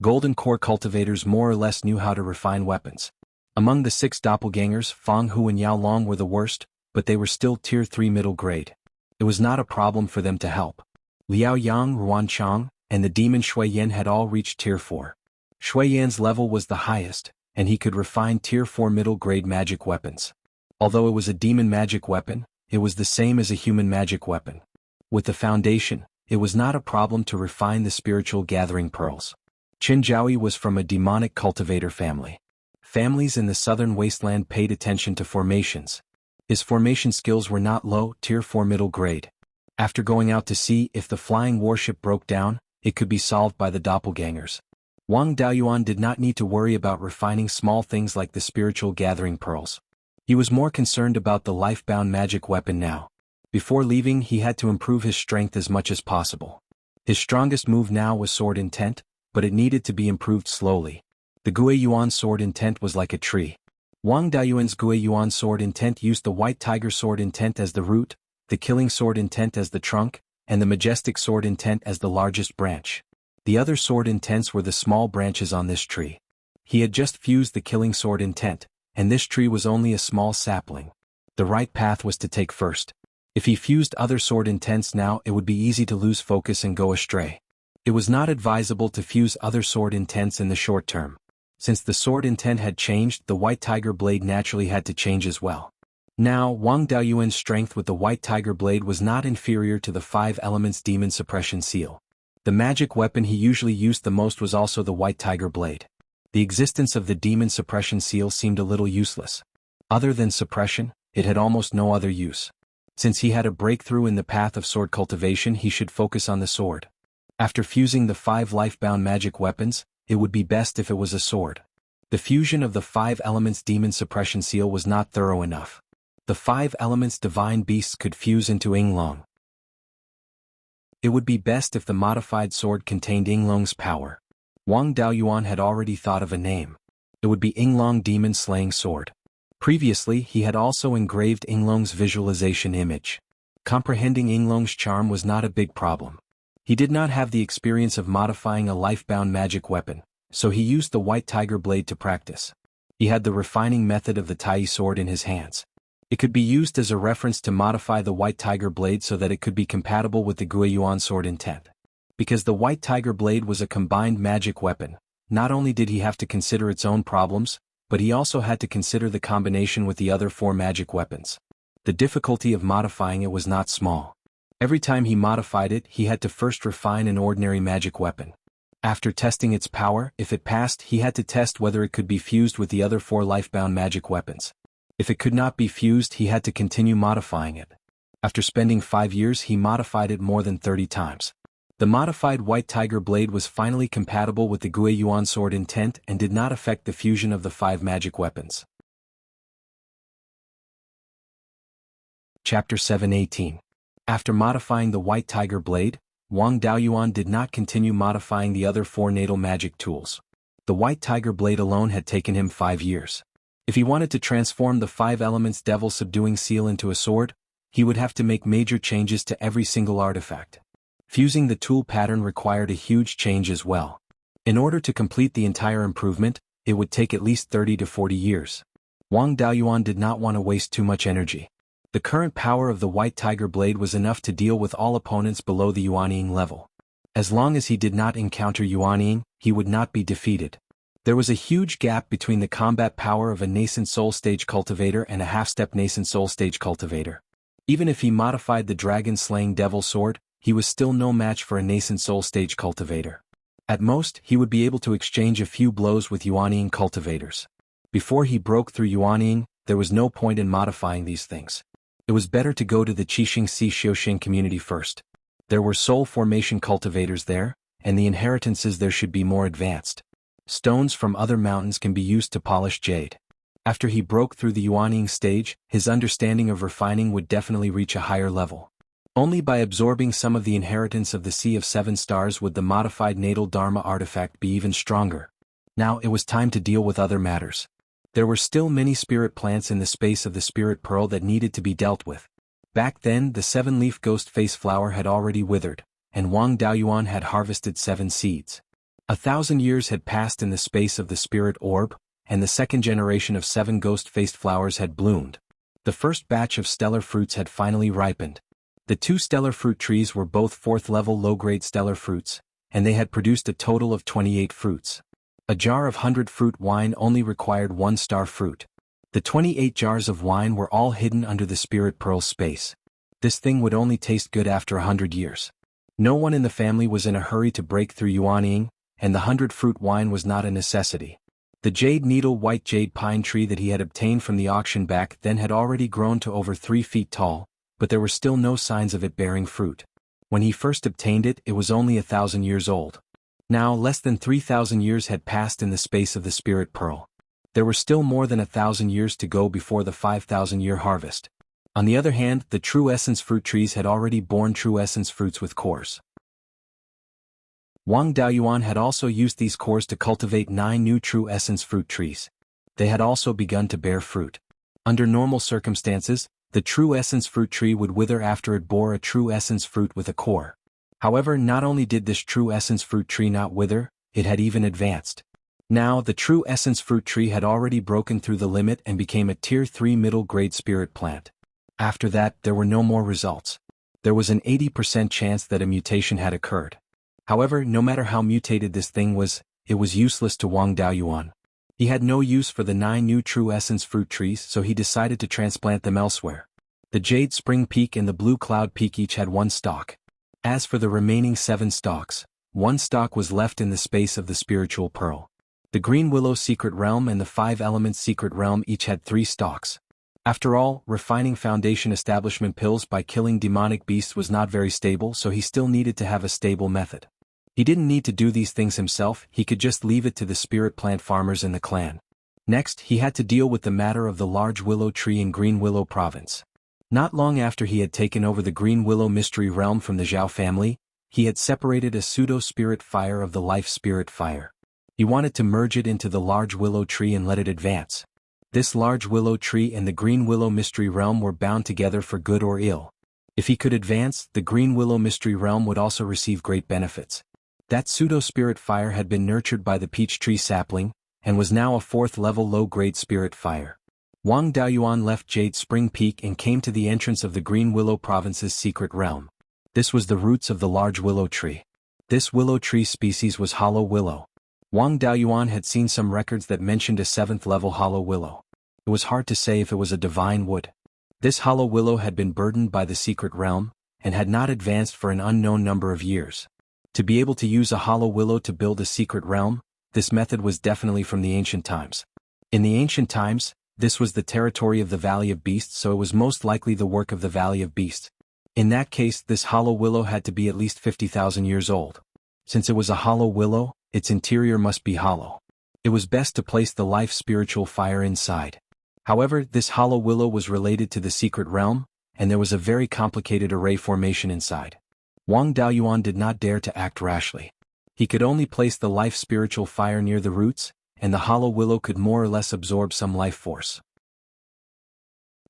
Golden core cultivators more or less knew how to refine weapons. Among the 6 doppelgangers, Fang Hu and Yao Long were the worst, but they were still Tier 3 middle grade. It was not a problem for them to help. Liao Yang, Ruan Chang, and the demon Shui Yan had all reached Tier 4. Shui Yan's level was the highest, and he could refine Tier 4 middle-grade magic weapons. Although it was a demon magic weapon, it was the same as a human magic weapon. With the foundation, it was not a problem to refine the spiritual gathering pearls. Qin Jiaoyi was from a demonic cultivator family. Families in the southern wasteland paid attention to formations. His formation skills were not low, Tier 4 middle grade. After going out to see if the flying warship broke down, it could be solved by the doppelgangers. Wang Daoyuan did not need to worry about refining small things like the spiritual gathering pearls. He was more concerned about the life-bound magic weapon now. Before leaving, he had to improve his strength as much as possible. His strongest move now was sword intent, but it needed to be improved slowly. The Guiyuan sword intent was like a tree. Wang Daoyuan's Guiyuan sword intent used the white tiger sword intent as the root, the killing sword intent as the trunk, and the majestic sword intent as the largest branch. The other sword intents were the small branches on this tree. He had just fused the killing sword intent, and this tree was only a small sapling. The right path was to take first. If he fused other sword intents now, it would be easy to lose focus and go astray. It was not advisable to fuse other sword intents in the short term. Since the sword intent had changed, the white tiger blade naturally had to change as well. Now, Wang Daoyuan's strength with the white tiger blade was not inferior to the 5 elements demon suppression seal. The magic weapon he usually used the most was also the white tiger blade. The existence of the demon suppression seal seemed a little useless. Other than suppression, it had almost no other use. Since he had a breakthrough in the path of sword cultivation, he should focus on the sword. After fusing the 5 life-bound magic weapons, it would be best if it was a sword. The fusion of the 5 elements demon suppression seal was not thorough enough. The 5 elements divine beasts could fuse into Yinglong. It would be best if the modified sword contained Yinglong's power. Wang Daoyuan had already thought of a name. It would be Yinglong Demon Slaying Sword. Previously, he had also engraved Yinglong's visualization image. Comprehending Yinglong's charm was not a big problem. He did not have the experience of modifying a life-bound magic weapon, so he used the white tiger blade to practice. He had the refining method of the Tai sword in his hands. It could be used as a reference to modify the white tiger blade so that it could be compatible with the Guiyuan sword intent. Because the white tiger blade was a combined magic weapon, not only did he have to consider its own problems, but he also had to consider the combination with the other 4 magic weapons. The difficulty of modifying it was not small. Every time he modified it, he had to first refine an ordinary magic weapon. After testing its power, if it passed, he had to test whether it could be fused with the other 4 life-bound magic weapons. If it could not be fused, he had to continue modifying it. After spending 5 years, he modified it more than 30 times. The modified white tiger blade was finally compatible with the Guiyuan sword intent and did not affect the fusion of the 5 magic weapons. Chapter 7:18. After modifying the white tiger blade, Wang Daoyuan did not continue modifying the other 4 natal magic tools. The white tiger blade alone had taken him 5 years. If he wanted to transform the 5 elements devil subduing seal into a sword, he would have to make major changes to every single artifact. Fusing the tool pattern required a huge change as well. In order to complete the entire improvement, it would take at least 30 to 40 years. Wang Daoyuan did not want to waste too much energy. The current power of the white tiger blade was enough to deal with all opponents below the Yuanying level. As long as he did not encounter Yuanying, he would not be defeated. There was a huge gap between the combat power of a nascent soul stage cultivator and a half-step nascent soul stage cultivator. Even if he modified the dragon-slaying devil sword, he was still no match for a nascent soul stage cultivator. At most, he would be able to exchange a few blows with Yuanying cultivators. Before he broke through Yuanying, there was no point in modifying these things. It was better to go to the Qixing Si Xiuxing community first. There were soul formation cultivators there, and the inheritances there should be more advanced. Stones from other mountains can be used to polish jade. After he broke through the Yuanying stage, his understanding of refining would definitely reach a higher level. Only by absorbing some of the inheritance of the Sea of 7 Stars would the modified natal Dharma artifact be even stronger. Now it was time to deal with other matters. There were still many spirit plants in the space of the spirit pearl that needed to be dealt with. Back then, the 7-leaf ghost face flower had already withered, and Wang Daoyuan had harvested 7 seeds. 1,000 years had passed in the space of the spirit orb, and the second generation of 7 ghost-faced flowers had bloomed. The first batch of stellar fruits had finally ripened. The 2 stellar fruit trees were both 4th-level low-grade stellar fruits, and they had produced a total of 28 fruits. A jar of 100-fruit wine only required 1 star fruit. The 28 jars of wine were all hidden under the spirit pearl's space. This thing would only taste good after 100 years. No one in the family was in a hurry to break through Yuanying, and the 100-fruit wine was not a necessity. The jade needle white jade pine tree that he had obtained from the auction back then had already grown to over 3 feet tall, but there were still no signs of it bearing fruit. When he first obtained it, it was only 1,000 years old. Now less than 3,000 years had passed in the space of the spirit pearl. There were still more than 1,000 years to go before the 5,000-year harvest. On the other hand, the true essence fruit trees had already borne true essence fruits with cores. Wang Daoyuan had also used these cores to cultivate 9 new true essence fruit trees. They had also begun to bear fruit. Under normal circumstances, the true essence fruit tree would wither after it bore a true essence fruit with a core. However, not only did this true essence fruit tree not wither, it had even advanced. Now, the true essence fruit tree had already broken through the limit and became a Tier 3 middle-grade spirit plant. After that, there were no more results. There was an 80% chance that a mutation had occurred. However, no matter how mutated this thing was, it was useless to Wang Daoyuan. He had no use for the 9 new true essence fruit trees, so he decided to transplant them elsewhere. The Jade Spring Peak and the Blue Cloud Peak each had 1 stalk. As for the remaining 7 stalks, 1 stalk was left in the space of the spiritual pearl. The Green Willow Secret Realm and the 5 Elements Secret Realm each had 3 stalks. After all, refining foundation establishment pills by killing demonic beasts was not very stable, so he still needed to have a stable method. He didn't need to do these things himself, he could just leave it to the spirit plant farmers in the clan. Next, he had to deal with the matter of the large willow tree in Green Willow Province. Not long after he had taken over the Green Willow Mystery Realm from the Zhao family, he had separated a pseudo-spirit fire of the life spirit fire. He wanted to merge it into the large willow tree and let it advance. This large willow tree and the Green Willow Mystery Realm were bound together for good or ill. If he could advance, the Green Willow Mystery Realm would also receive great benefits. That pseudo-spirit fire had been nurtured by the peach tree sapling, and was now a 4th-level low-grade spirit fire. Wang Daoyuan left Jade Spring Peak and came to the entrance of the Green Willow Province's secret realm. This was the roots of the large willow tree. This willow tree species was hollow willow. Wang Daoyuan had seen some records that mentioned a 7th-level hollow willow. It was hard to say if it was a divine wood. This hollow willow had been burdened by the secret realm, and had not advanced for an unknown number of years. To be able to use a hollow willow to build a secret realm, this method was definitely from the ancient times. In the ancient times, this was the territory of the Valley of Beasts, so it was most likely the work of the Valley of Beasts. In that case, this hollow willow had to be at least 50,000 years old. Since it was a hollow willow, its interior must be hollow. It was best to place the life spiritual fire inside. However, this hollow willow was related to the secret realm, and there was a very complicated array formation inside. Wang Daoyuan did not dare to act rashly. He could only place the life spiritual fire near the roots, and the hollow willow could more or less absorb some life force.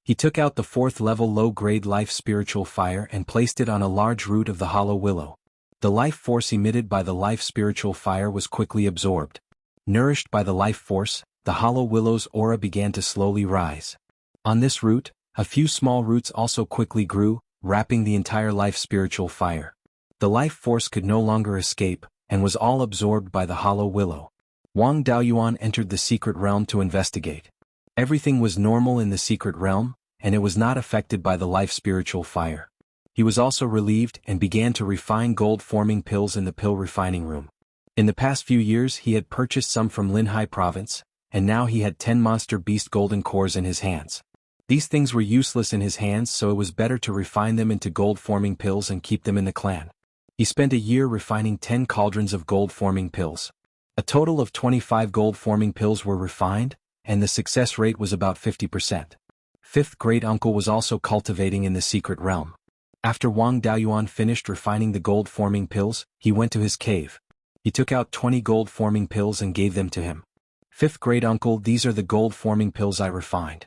He took out the 4th-level low-grade life spiritual fire and placed it on a large root of the hollow willow. The life force emitted by the life spiritual fire was quickly absorbed. Nourished by the life force, the hollow willow's aura began to slowly rise. On this root, a few small roots also quickly grew, wrapping the entire life spiritual fire. The life force could no longer escape, and was all absorbed by the hollow willow. Wang Daoyuan entered the secret realm to investigate. Everything was normal in the secret realm, and it was not affected by the life spiritual fire. He was also relieved and began to refine gold-forming pills in the pill refining room. In the past few years he had purchased some from Linhai province, and now he had 10 monster beast golden cores in his hands. These things were useless in his hands, so it was better to refine them into gold-forming pills and keep them in the clan. He spent a year refining 10 cauldrons of gold-forming pills. A total of 25 gold-forming pills were refined, and the success rate was about 50%. Fifth great uncle was also cultivating in the secret realm. After Wang Daoyuan finished refining the gold-forming pills, he went to his cave. He took out 20 gold-forming pills and gave them to him. Fifth great uncle, these are the gold-forming pills I refined.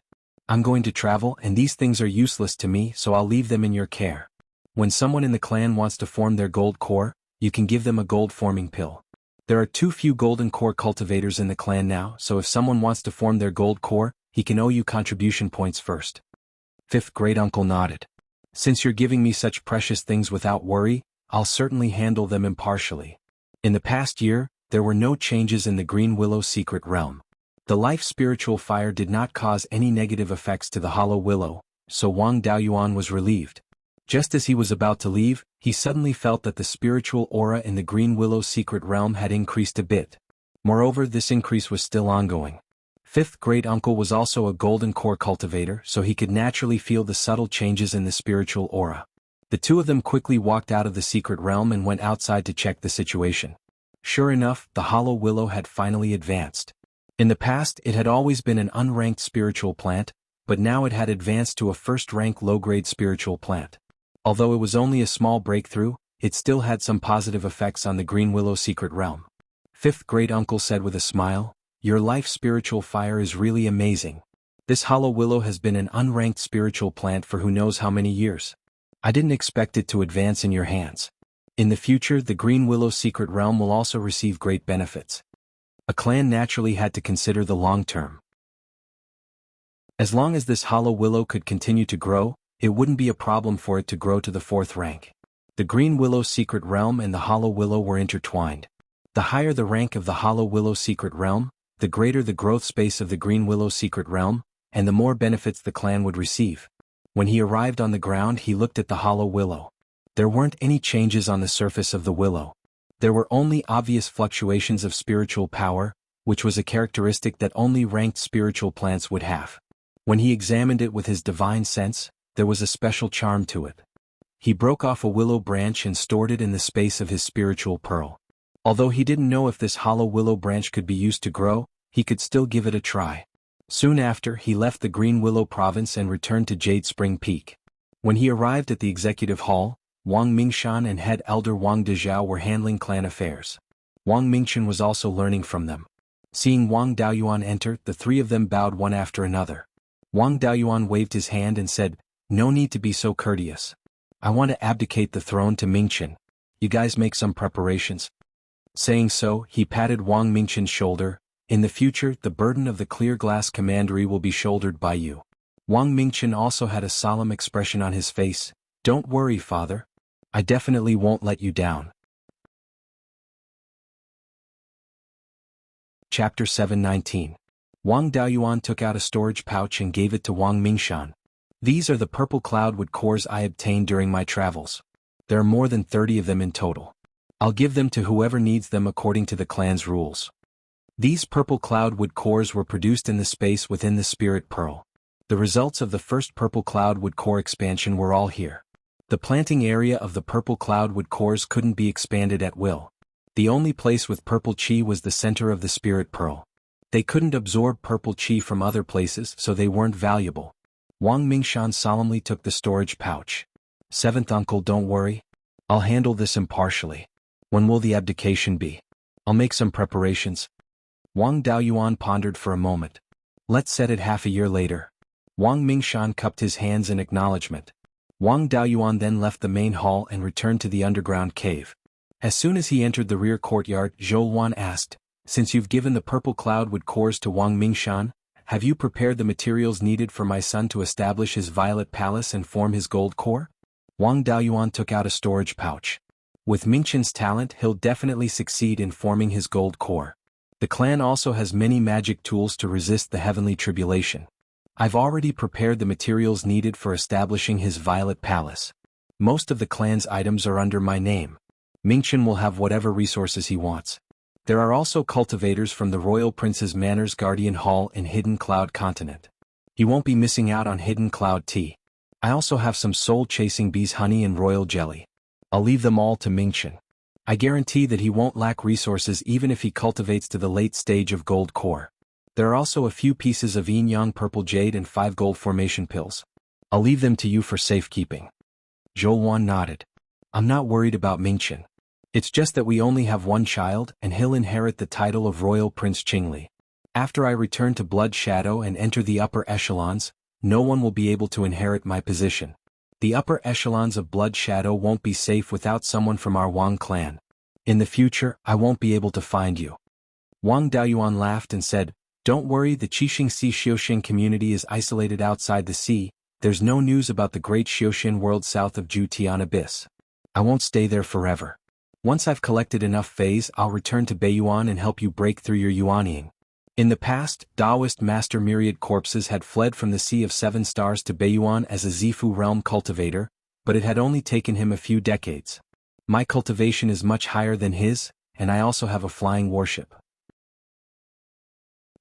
I'm going to travel and these things are useless to me, so I'll leave them in your care. When someone in the clan wants to form their gold core, you can give them a gold-forming pill. There are too few golden core cultivators in the clan now, so if someone wants to form their gold core, he can owe you contribution points first. Fifth great uncle nodded. Since you're giving me such precious things without worry, I'll certainly handle them impartially. In the past year, there were no changes in the Green Willow secret realm. The life spiritual fire did not cause any negative effects to the Hollow Willow, so Wang Daoyuan was relieved. Just as he was about to leave, he suddenly felt that the spiritual aura in the Green Willow secret realm had increased a bit. Moreover, this increase was still ongoing. Fifth great uncle was also a golden core cultivator, so he could naturally feel the subtle changes in the spiritual aura. The two of them quickly walked out of the secret realm and went outside to check the situation. Sure enough, the Hollow Willow had finally advanced. In the past, it had always been an unranked spiritual plant, but now it had advanced to a first-rank low-grade spiritual plant. Although it was only a small breakthrough, it still had some positive effects on the Green Willow secret realm. Fifth great uncle said with a smile, "Your life spiritual fire is really amazing. This Hollow Willow has been an unranked spiritual plant for who knows how many years. I didn't expect it to advance in your hands. In the future, the Green Willow secret realm will also receive great benefits." A clan naturally had to consider the long term. As long as this Hollow Willow could continue to grow, it wouldn't be a problem for it to grow to the 4th rank. The Green Willow secret realm and the Hollow Willow were intertwined. The higher the rank of the Hollow Willow secret realm, the greater the growth space of the Green Willow secret realm, and the more benefits the clan would receive. When he arrived on the ground, he looked at the Hollow Willow. There weren't any changes on the surface of the willow. There were only obvious fluctuations of spiritual power, which was a characteristic that only ranked spiritual plants would have. When he examined it with his divine sense, there was a special charm to it. He broke off a willow branch and stored it in the space of his spiritual pearl. Although he didn't know if this hollow willow branch could be used to grow, he could still give it a try. Soon after, he left the Green Willow province and returned to Jade Spring Peak. When he arrived at the executive hall, Wang Mingshan and head elder Wang Dezhao were handling clan affairs. Wang Mingshan was also learning from them. Seeing Wang Daoyuan enter, the three of them bowed one after another. Wang Daoyuan waved his hand and said, "No need to be so courteous. I want to abdicate the throne to Mingshan. You guys make some preparations." Saying so, he patted Wang Mingshan's shoulder. "In the future, the burden of the clear glass commandery will be shouldered by you." Wang Mingshan also had a solemn expression on his face. "Don't worry, father. I definitely won't let you down." Chapter 719. Wang Daoyuan took out a storage pouch and gave it to Wang Mingshan. "These are the purple cloudwood cores I obtained during my travels. There are more than 30 of them in total. I'll give them to whoever needs them according to the clan's rules." These purple cloudwood cores were produced in the space within the spirit pearl. The results of the first purple cloudwood core expansion were all here. The planting area of the purple cloudwood cores couldn't be expanded at will. The only place with purple chi was the center of the spirit pearl. They couldn't absorb purple chi from other places, so they weren't valuable. Wang Mingshan solemnly took the storage pouch. "Seventh uncle, don't worry. I'll handle this impartially. When will the abdication be? I'll make some preparations." Wang Daoyuan pondered for a moment. "Let's set it half a year later." Wang Mingshan cupped his hands in acknowledgement. Wang Daoyuan then left the main hall and returned to the underground cave. As soon as he entered the rear courtyard, Zhou Wan asked, "Since you've given the purple cloudwood cores to Wang Mingshan, have you prepared the materials needed for my son to establish his violet palace and form his gold core?" Wang Daoyuan took out a storage pouch. "With Mingshan's talent, he'll definitely succeed in forming his gold core. The clan also has many magic tools to resist the heavenly tribulation. I've already prepared the materials needed for establishing his violet palace. Most of the clan's items are under my name. Mingshan will have whatever resources he wants. There are also cultivators from the Royal Prince's Manor's Guardian Hall in Hidden Cloud Continent. He won't be missing out on Hidden Cloud tea. I also have some soul-chasing bees honey and royal jelly. I'll leave them all to Mingshan. I guarantee that he won't lack resources even if he cultivates to the late stage of gold core. There are also a few pieces of yin-yang purple jade and 5 gold formation pills. I'll leave them to you for safekeeping." Zhou Wan nodded. "I'm not worried about Mingshan. It's just that we only have one child and he'll inherit the title of Royal Prince Qingli. After I return to Blood Shadow and enter the upper echelons, no one will be able to inherit my position. The upper echelons of Blood Shadow won't be safe without someone from our Wang clan. In the future, I won't be able to find you." Wang Daoyuan laughed and said, "Don't worry, the Qixing Sea Xiuxian community is isolated outside the sea. There's no news about the great Xiuxian world south of Jutian Abyss. I won't stay there forever. Once I've collected enough phase, I'll return to Beiyuan and help you break through your yuanying. In the past, Taoist master myriad corpses had fled from the Sea of Seven Stars to Beiyuan as a Zifu realm cultivator, but it had only taken him a few decades. My cultivation is much higher than his, and I also have a flying warship.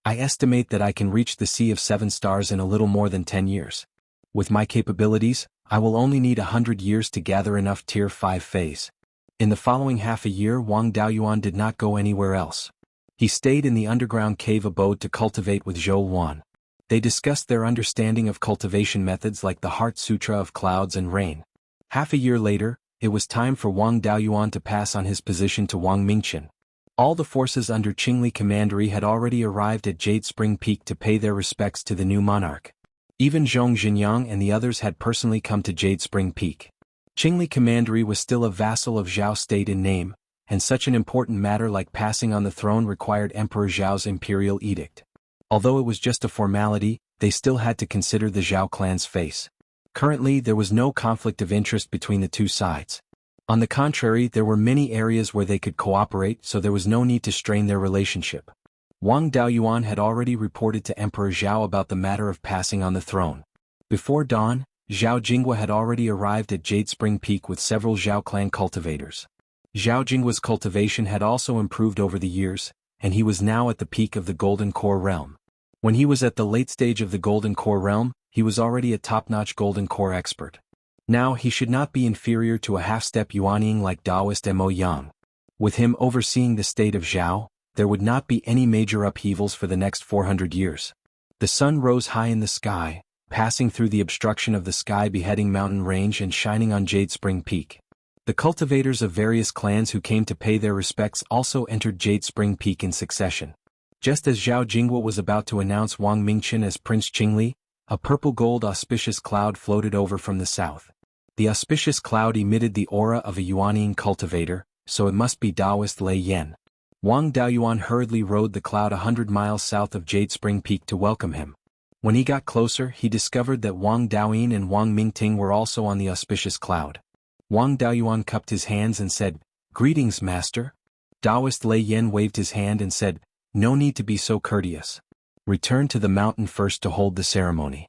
I estimate that I can reach the Sea of Seven Stars in a little more than 10 years. With my capabilities, I will only need 100 years to gather enough Tier 5 phase. In the following half a year, Wang Daoyuan did not go anywhere else. He stayed in the underground cave abode to cultivate with Zhou Wan. They discussed their understanding of cultivation methods like the Heart Sutra of clouds and rain. Half a year later, it was time for Wang Daoyuan to pass on his position to Wang Mingqian. All the forces under Qingli Commandery had already arrived at Jade Spring Peak to pay their respects to the new monarch. Even Zhong Xinyang and the others had personally come to Jade Spring Peak. Qingli Commandery was still a vassal of Zhao state in name, and such an important matter like passing on the throne required Emperor Zhao's imperial edict. Although it was just a formality, they still had to consider the Zhao clan's face. Currently, there was no conflict of interest between the two sides. On the contrary, there were many areas where they could cooperate, so there was no need to strain their relationship. Wang Daoyuan had already reported to Emperor Zhao about the matter of passing on the throne. Before dawn, Zhao Jinghua had already arrived at Jade Spring Peak with several Zhao clan cultivators. Zhao Jinghua's cultivation had also improved over the years, and he was now at the peak of the Golden Core realm. When he was at the late stage of the Golden Core realm, he was already a top-notch Golden Core expert. Now he should not be inferior to a half-step yuanying like Taoist Mo Yang. With him overseeing the state of Zhao, there would not be any major upheavals for the next 400 years. The sun rose high in the sky, passing through the obstruction of the sky-beheading mountain range and shining on Jade Spring Peak. The cultivators of various clans who came to pay their respects also entered Jade Spring Peak in succession. Just as Zhao Jinghua was about to announce Wang Mingqian as Prince Qingli, a purple-gold auspicious cloud floated over from the south. The auspicious cloud emitted the aura of a yuanying cultivator, so it must be Taoist Lei Yan. Wang Daoyuan hurriedly rode the cloud 100 miles south of Jade Spring Peak to welcome him. When he got closer, he discovered that Wang Daoyin and Wang Mingting were also on the auspicious cloud. Wang Daoyuan cupped his hands and said, "Greetings, master." Taoist Lei Yan waved his hand and said, "No need to be so courteous. Return to the mountain first to hold the ceremony."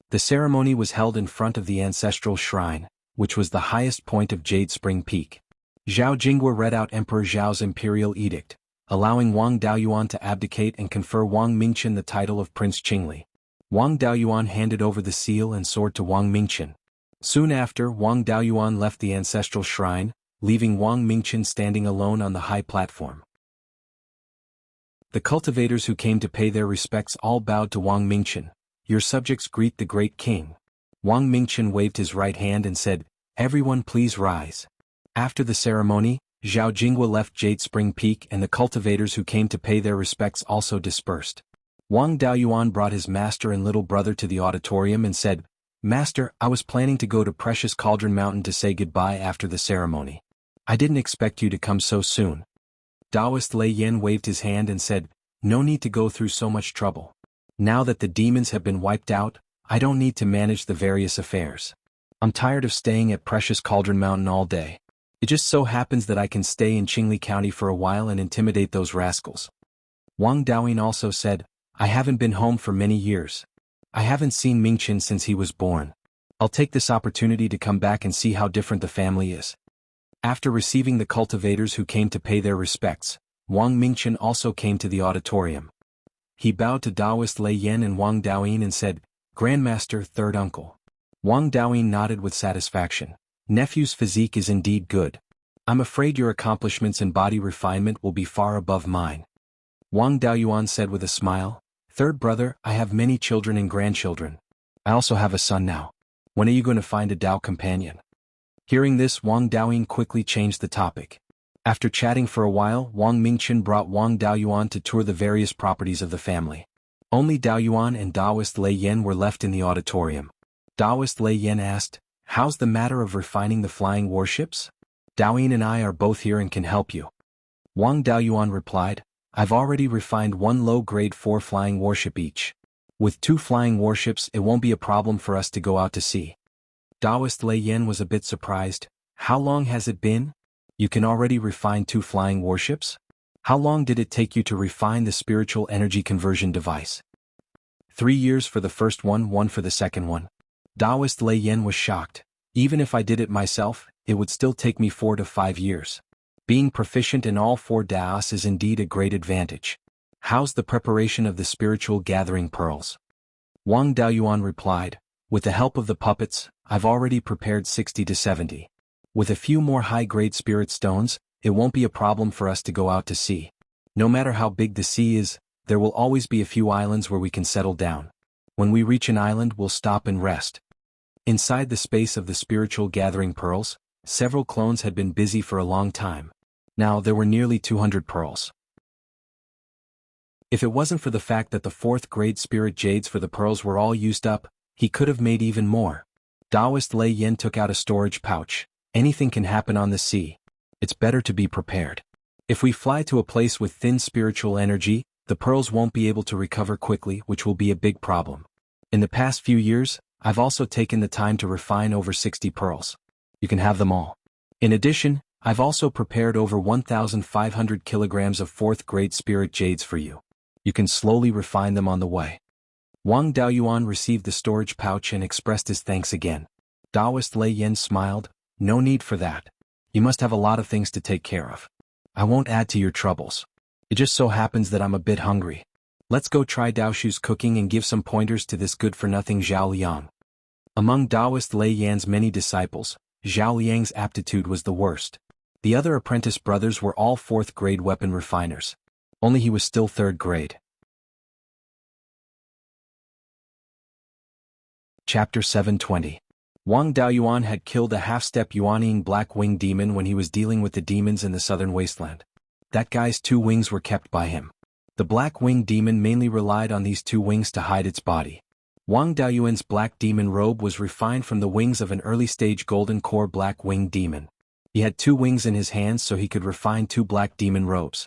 The ceremony was held in front of the ancestral shrine, which was the highest point of Jade Spring Peak. Zhao Jinghua read out Emperor Zhao's imperial edict, allowing Wang Daoyuan to abdicate and confer Wang Mingqian the title of Prince Qingli. Wang Daoyuan handed over the seal and sword to Wang Mingqian. Soon after, Wang Daoyuan left the ancestral shrine, leaving Wang Mingqian standing alone on the high platform. The cultivators who came to pay their respects all bowed to Wang Mingqian. "Your subjects greet the great king." Wang Mingqian waved his right hand and said, "Everyone please rise." After the ceremony, Zhao Jinghua left Jade Spring Peak and the cultivators who came to pay their respects also dispersed. Wang Daoyuan brought his master and little brother to the auditorium and said, "Master, I was planning to go to Precious Cauldron Mountain to say goodbye after the ceremony. I didn't expect you to come so soon." Taoist Lei Yan waved his hand and said, "No need to go through so much trouble. Now that the demons have been wiped out, I don't need to manage the various affairs. I'm tired of staying at Precious Cauldron Mountain all day. It just so happens that I can stay in Qingli County for a while and intimidate those rascals." Wang Daoyin also said, "I haven't been home for many years. I haven't seen Mingqian since he was born. I'll take this opportunity to come back and see how different the family is." After receiving the cultivators who came to pay their respects, Wang Mingqian also came to the auditorium. He bowed to Taoist Lei Yan and Wang Daoyin and said, "Grandmaster, third uncle." Wang Daoyin nodded with satisfaction. "Nephew's physique is indeed good. I'm afraid your accomplishments in body refinement will be far above mine." Wang Daoyuan said with a smile, "Third brother, I have many children and grandchildren. I also have a son now. When are you going to find a Dao companion?" Hearing this, Wang Daoyin quickly changed the topic. After chatting for a while, Wang Mingqian brought Wang Daoyuan to tour the various properties of the family. Only Daoyuan and Taoist Lei Yan were left in the auditorium. Taoist Lei Yan asked, "How's the matter of refining the flying warships? Daoyin and I are both here and can help you." Wang Daoyuan replied, "I've already refined one low-grade 4 flying warship each. With 2 flying warships, it won't be a problem for us to go out to sea." Taoist Lei Yan was a bit surprised. "How long has it been?" You can already refine 2 flying warships? How long did it take you to refine the spiritual energy conversion device? 3 years for the first one, 1 for the second one. Taoist Lei Yan was shocked. Even if I did it myself, it would still take me 4 to 5 years. Being proficient in all 4 Daos is indeed a great advantage. How's the preparation of the spiritual gathering pearls? Wang Daoyuan replied, with the help of the puppets, I've already prepared 60 to 70. With a few more high-grade spirit stones, it won't be a problem for us to go out to sea. No matter how big the sea is, there will always be a few islands where we can settle down. When we reach an island, we'll stop and rest. Inside the space of the spiritual gathering pearls, several clones had been busy for a long time. Now there were nearly 200 pearls. If it wasn't for the fact that the 4th grade spirit jades for the pearls were all used up, he could have made even more. Taoist Lei Yan took out a storage pouch. Anything can happen on the sea. It's better to be prepared. If we fly to a place with thin spiritual energy, the pearls won't be able to recover quickly, which will be a big problem. In the past few years, I've also taken the time to refine over 60 pearls. You can have them all. In addition, I've also prepared over 1,500 kilograms of 4th grade spirit jades for you. You can slowly refine them on the way. Wang Daoyuan received the storage pouch and expressed his thanks again. Taoist Lei Yan smiled, no need for that. You must have a lot of things to take care of. I won't add to your troubles. It just so happens that I'm a bit hungry. Let's go try Daoshu's cooking and give some pointers to this good-for-nothing Zhao Liang. Among Taoist Lei Yan's many disciples, Zhao Liang's aptitude was the worst. The other apprentice brothers were all 4th grade weapon refiners. Only he was still 3rd grade. Chapter 720. Wang Daoyuan had killed a half-step Yuanying black-winged demon when he was dealing with the demons in the southern wasteland. That guy's 2 wings were kept by him. The black-winged demon mainly relied on these 2 wings to hide its body. Wang Daoyuan's black demon robe was refined from the wings of an early-stage golden core black-winged demon. He had 2 wings in his hands so he could refine 2 black demon robes.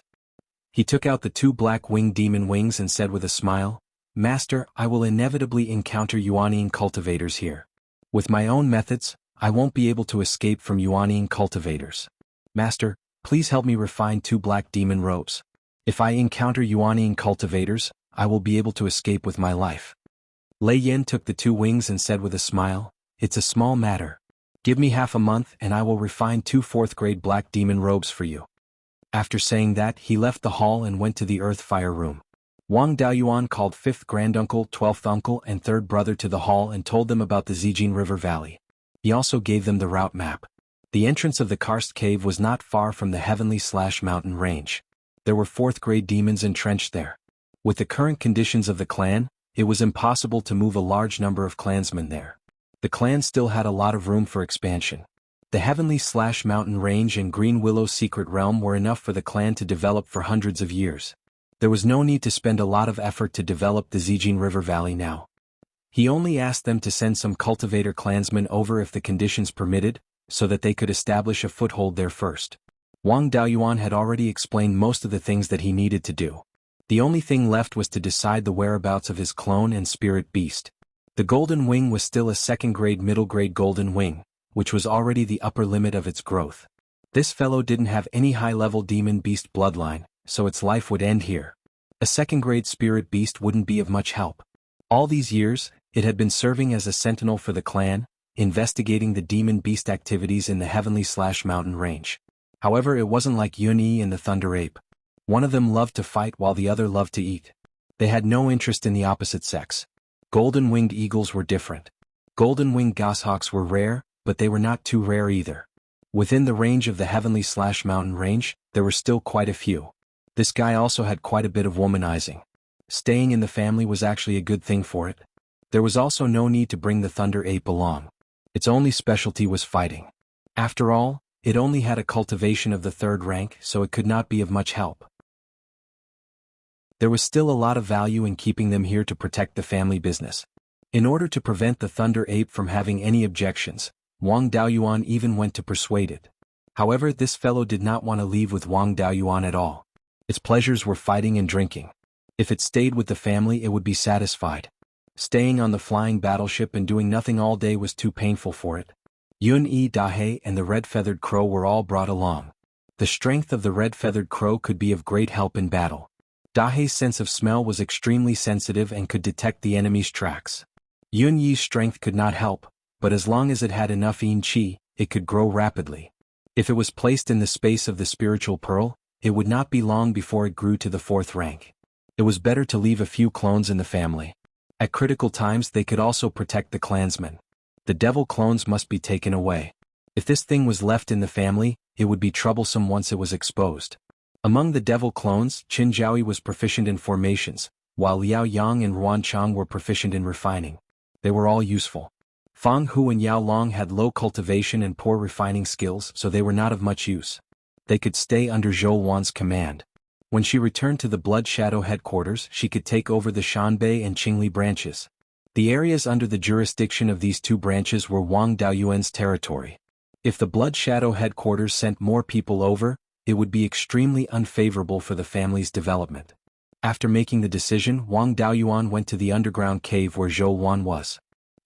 He took out the 2 black-winged demon wings and said with a smile, Master, I will inevitably encounter Yuanying cultivators here. With my own methods, I won't be able to escape from Yuanying cultivators. Master, please help me refine 2 black demon robes. If I encounter Yuanying cultivators, I will be able to escape with my life. Lei Yan took the 2 wings and said with a smile, It's a small matter. Give me half a month and I will refine 2 4th grade black demon robes for you. After saying that, he left the hall and went to the earth fire room. Wang Daoyuan called 5th granduncle, 12th uncle and 3rd brother to the hall and told them about the Zijin River Valley. He also gave them the route map. The entrance of the karst cave was not far from the heavenly/mountain range. There were 4th grade demons entrenched there. With the current conditions of the clan, it was impossible to move a large number of clansmen there. The clan still had a lot of room for expansion. The heavenly/mountain range and Green Willow secret realm were enough for the clan to develop for hundreds of years. There was no need to spend a lot of effort to develop the Zijin River Valley now. He only asked them to send some cultivator clansmen over if the conditions permitted, so that they could establish a foothold there first. Wang Daoyuan had already explained most of the things that he needed to do. The only thing left was to decide the whereabouts of his clone and spirit beast. The Golden Wing was still a 2nd grade middle grade Golden Wing, which was already the upper limit of its growth. This fellow didn't have any high-level demon beast bloodline, so its life would end here. A 2nd grade spirit beast wouldn't be of much help. All these years, it had been serving as a sentinel for the clan, investigating the demon beast activities in the heavenly/mountain range. However, it wasn't like Yun-Yi and the Thunder Ape. One of them loved to fight while the other loved to eat. They had no interest in the opposite sex. Golden-winged eagles were different. Golden-winged goshawks were rare, but they were not too rare either. Within the range of the heavenly/mountain range, there were still quite a few. This guy also had quite a bit of womanizing. Staying in the family was actually a good thing for it. There was also no need to bring the Thunder Ape along. Its only specialty was fighting. After all, it only had a cultivation of the 3rd rank, so it could not be of much help. There was still a lot of value in keeping them here to protect the family business. In order to prevent the Thunder Ape from having any objections, Wang Daoyuan even went to persuade it. However, this fellow did not want to leave with Wang Daoyuan at all. Its pleasures were fighting and drinking. If it stayed with the family, it would be satisfied. Staying on the flying battleship and doing nothing all day was too painful for it. Yun-Yi, Dahe and the red-feathered crow were all brought along. The strength of the red-feathered crow could be of great help in battle. Dahei's sense of smell was extremely sensitive and could detect the enemy's tracks. Yun Yi's strength could not help, but as long as it had enough yin qi, it could grow rapidly. If it was placed in the space of the spiritual pearl, it would not be long before it grew to the 4th rank. It was better to leave a few clones in the family. At critical times they could also protect the clansmen. The devil clones must be taken away. If this thing was left in the family, it would be troublesome once it was exposed. Among the devil clones, Qin Zhaoyi was proficient in formations, while Liao Yang and Ruan Chang were proficient in refining. They were all useful. Fang Hu and Yao Long had low cultivation and poor refining skills, so they were not of much use. They could stay under Zhou Wan's command. When she returned to the Blood Shadow headquarters, she could take over the Shanbei and Qingli branches. The areas under the jurisdiction of these two branches were Wang Daoyuan's territory. If the Blood Shadow headquarters sent more people over, it would be extremely unfavorable for the family's development. After making the decision, Wang Daoyuan went to the underground cave where Zhou Wan was.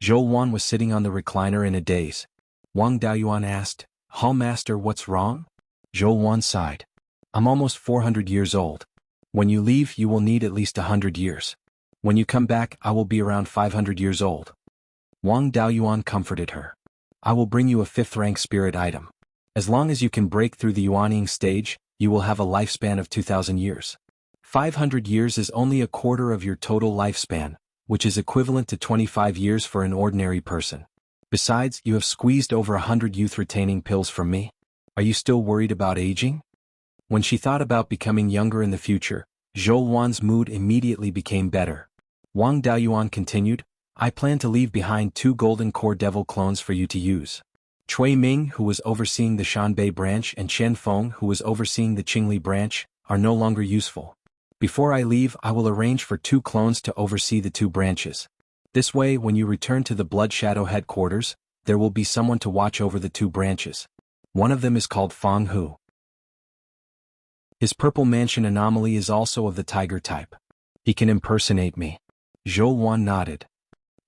Zhou Wan was sitting on the recliner in a daze. Wang Daoyuan asked, "Hall Master, what's wrong?" Zhou Wan sighed. "I'm almost 400 years old. When you leave, you will need at least 100 years. When you come back, I will be around 500 years old." Wang Daoyuan comforted her. "I will bring you a 5th-rank spirit item. As long as you can break through the Yuanying stage, you will have a lifespan of 2,000 years. 500 years is only a quarter of your total lifespan, which is equivalent to 25 years for an ordinary person. Besides, you have squeezed over 100 youth-retaining pills from me. Are you still worried about aging?" When she thought about becoming younger in the future, Zhou Wan's mood immediately became better. Wang Daoyuan continued, "I plan to leave behind 2 golden core devil clones for you to use. Cui Ming, who was overseeing the Shanbei branch, and Chen Feng, who was overseeing the Qingli branch, are no longer useful. Before I leave, I will arrange for 2 clones to oversee the 2 branches. This way, when you return to the Blood Shadow headquarters, there will be someone to watch over the 2 branches. One of them is called Fang Hu. His purple mansion anomaly is also of the tiger type. He can impersonate me." Zhou Wan nodded.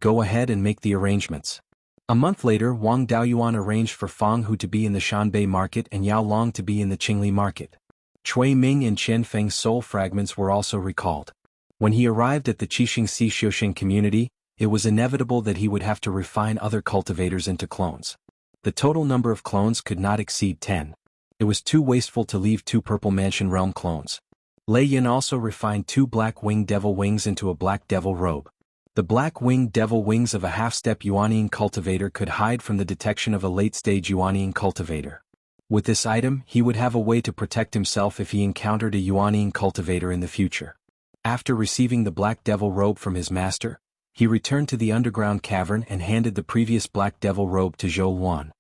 "Go ahead and make the arrangements." A month later, Wang Daoyuan arranged for Fang Hu to be in the Shanbei market and Yao Long to be in the Qingli market. Cui Ming and Chen Feng's soul fragments were also recalled. When he arrived at the Qixing Si Xiuxian community, it was inevitable that he would have to refine other cultivators into clones. The total number of clones could not exceed 10. It was too wasteful to leave 2 Purple Mansion Realm clones. Lei Yin also refined 2 black-winged devil wings into a black devil robe. The black-winged devil wings of a half-step Yuanying cultivator could hide from the detection of a late-stage Yuanying cultivator. With this item, he would have a way to protect himself if he encountered a Yuanying cultivator in the future. After receiving the black devil robe from his master, he returned to the underground cavern and handed the previous black devil robe to Zhou Wan.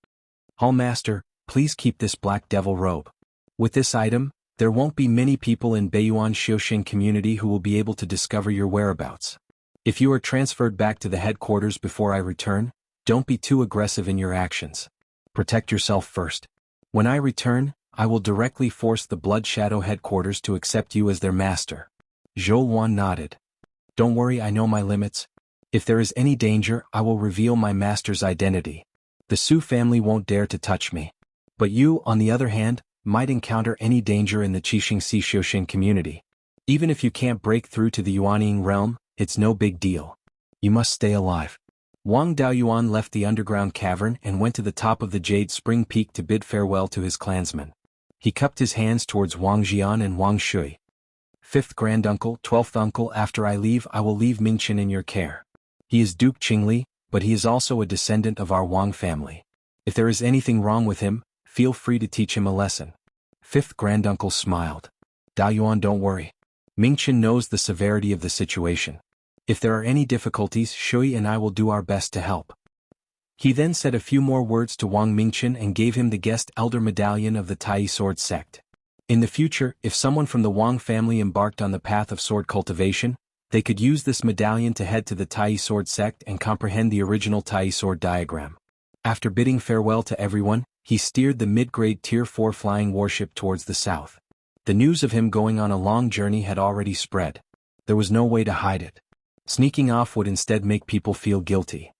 "Hall Master, please keep this black devil robe. With this item, there won't be many people in Beiyuan Xiuxian community who will be able to discover your whereabouts. If you are transferred back to the headquarters before I return, don't be too aggressive in your actions. Protect yourself first. When I return, I will directly force the Blood Shadow headquarters to accept you as their master." Zhou Wan nodded. "Don't worry, I know my limits. If there is any danger, I will reveal my master's identity. The Su family won't dare to touch me. But you, on the other hand, might encounter any danger in the Qixing Si Xiuxian community. Even if you can't break through to the Yuanying realm, it's no big deal. You must stay alive." Wang Daoyuan left the underground cavern and went to the top of the Jade Spring Peak to bid farewell to his clansmen. He cupped his hands towards Wang Jian and Wang Shui. "5th granduncle, 12th uncle, after I leave, I will leave Mingchen in your care. He is Duke Qingli, but he is also a descendant of our Wang family. If there is anything wrong with him, feel free to teach him a lesson." 5th granduncle smiled. "Daoyuan, don't worry. Mingchen knows the severity of the situation. If there are any difficulties, Shui and I will do our best to help." He then said a few more words to Wang Mingchen and gave him the guest elder medallion of the Tai Sword sect. In the future, if someone from the Wang family embarked on the path of sword cultivation, they could use this medallion to head to the Tai Sword sect and comprehend the original Tai Sword diagram. After bidding farewell to everyone, he steered the mid-grade Tier 4 flying warship towards the south. The news of him going on a long journey had already spread. There was no way to hide it. Sneaking off would instead make people feel guilty.